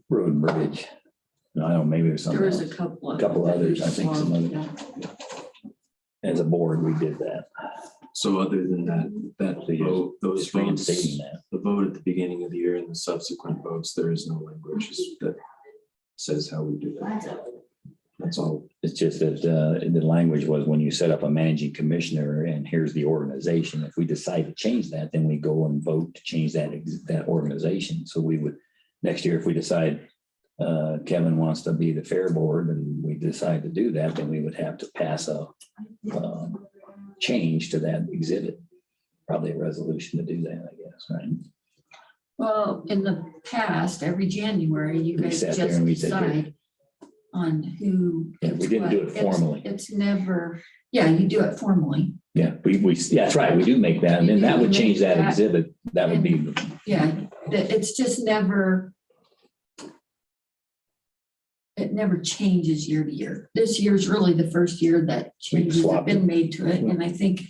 road and bridge. I don't know, maybe there's something There was a else. couple of. Couple others, I think some other, Yeah. as a board, we did that. So other than that So you're vote, those just votes, reinstating that. the vote at the beginning of the year and the subsequent votes, there is no language that says how we do that. That's all. It's just that the language was when you set up a managing commissioner and here's the organization. If we decide to change that, then we go and vote to change that organization. So we would, next year, if we decide Kevin wants to be the fair board and we decide to do that, then we would have to pass a change to that exhibit. Probably a resolution to do that, I guess, right? Well, in the past, every January, you We guys sat there just and we said, "Here." decide on who. Yeah, we didn't do it formally. It's never, yeah, you do it formally. Yeah, yeah, that's right. We do make that, and then that would change that exhibit. That would be, Yeah, it's just never. It never changes year to year. This year's really the first year that changes have swapped been made to it, and I think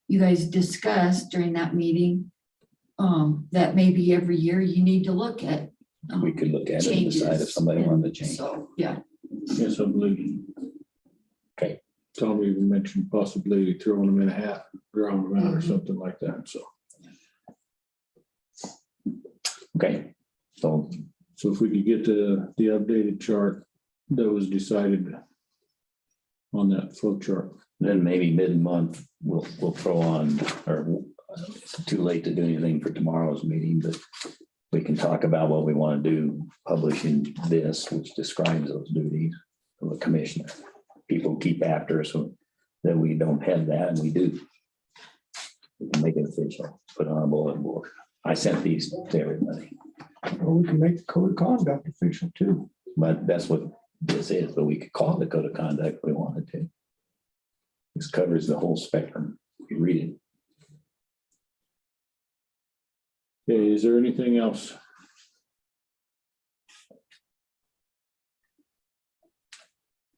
you guys discussed during that meeting. That maybe every year you need to look at. we could look at it and decide if changes, somebody and wanted to change. So, yeah. Yes, I believe. Okay. Tom even mentioned possibly throwing them in a hat, drawing them out or something like that, so. Okay, so if we could get the updated chart that was decided on that flow chart. then maybe mid-month, we'll throw on, or it's too late to do anything for tomorrow's meeting, but we can talk about what we want to do, publishing this, which describes those duties of a commissioner. People keep after us that we don't have that, and we do. We can make it official, put it on a bulletin board. I sent these to everybody, Or we can make the code of conduct official too. but that's what this is, but we could call it the code of conduct if we wanted to. This covers the whole spectrum. You read it. Okay, is there anything else?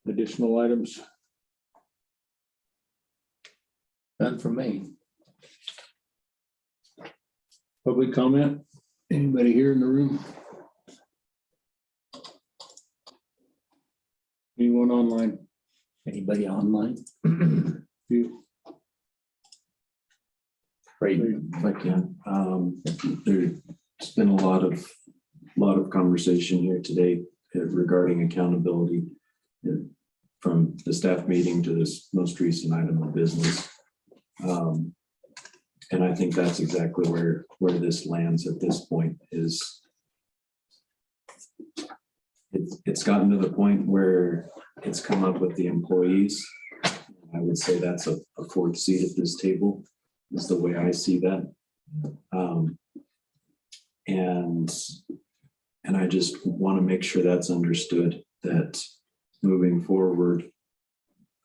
Additional items? None for me. Public comment? Anybody here in the room? Anyone online? Anybody online? You? Great. If I can, there's been a lot of conversation here today regarding accountability from the staff meeting to this most recent item of business. And I think that's exactly where this lands at this point is it's gotten to the point where it's come up with the employees. I would say that's a fourth seat at this table is the way I see that. And I just want to make sure that's understood that moving forward,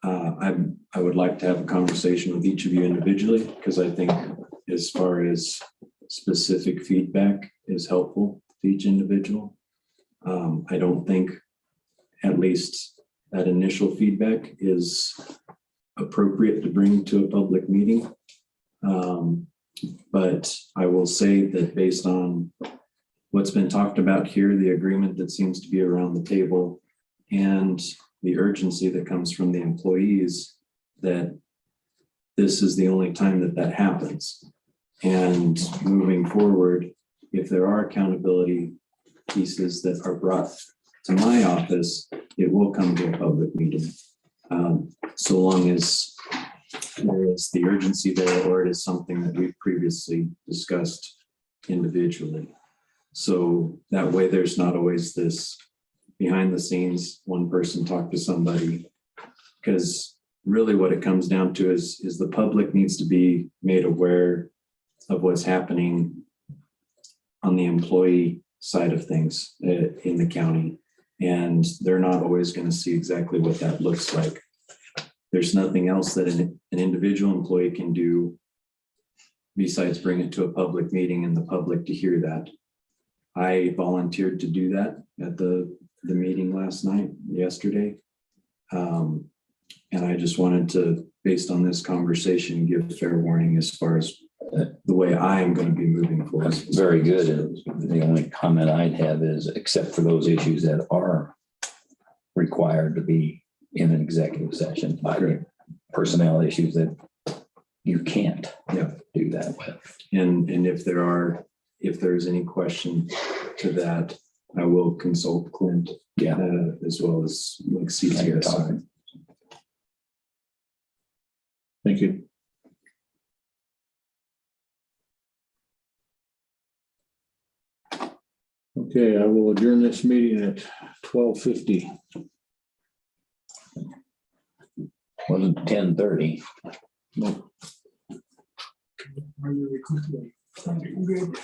I would like to have a conversation with each of you individually, because I think as far as specific feedback is helpful to each individual. I don't think at least that initial feedback is appropriate to bring to a public meeting. But I will say that based on what's been talked about here, the agreement that seems to be around the table and the urgency that comes from the employees, that this is the only time that happens. And moving forward, if there are accountability pieces that are brought to my office, it will come to a public meeting. So long as there is the urgency there, or it is something that we've previously discussed individually. So that way there's not always this behind the scenes, one person talk to somebody. Because really what it comes down to is the public needs to be made aware of what's happening on the employee side of things in the county. And they're not always going to see exactly what that looks like. There's nothing else that an individual employee can do besides bring it to a public meeting and the public to hear that. I volunteered to do that at the meeting yesterday. And I just wanted to, based on this conversation, give fair warning as far as the way I am going to be moving forward. That's very good. And the only comment I'd have is, except for those issues that are required to be in an executive session by personnel issues that you can't do that with. And if there's any question to that, I will consult Clint. As well as like CTS. Thank you. Okay, I will adjourn this meeting at 12:50. Wasn't 10:30. No. Really quickly. Good.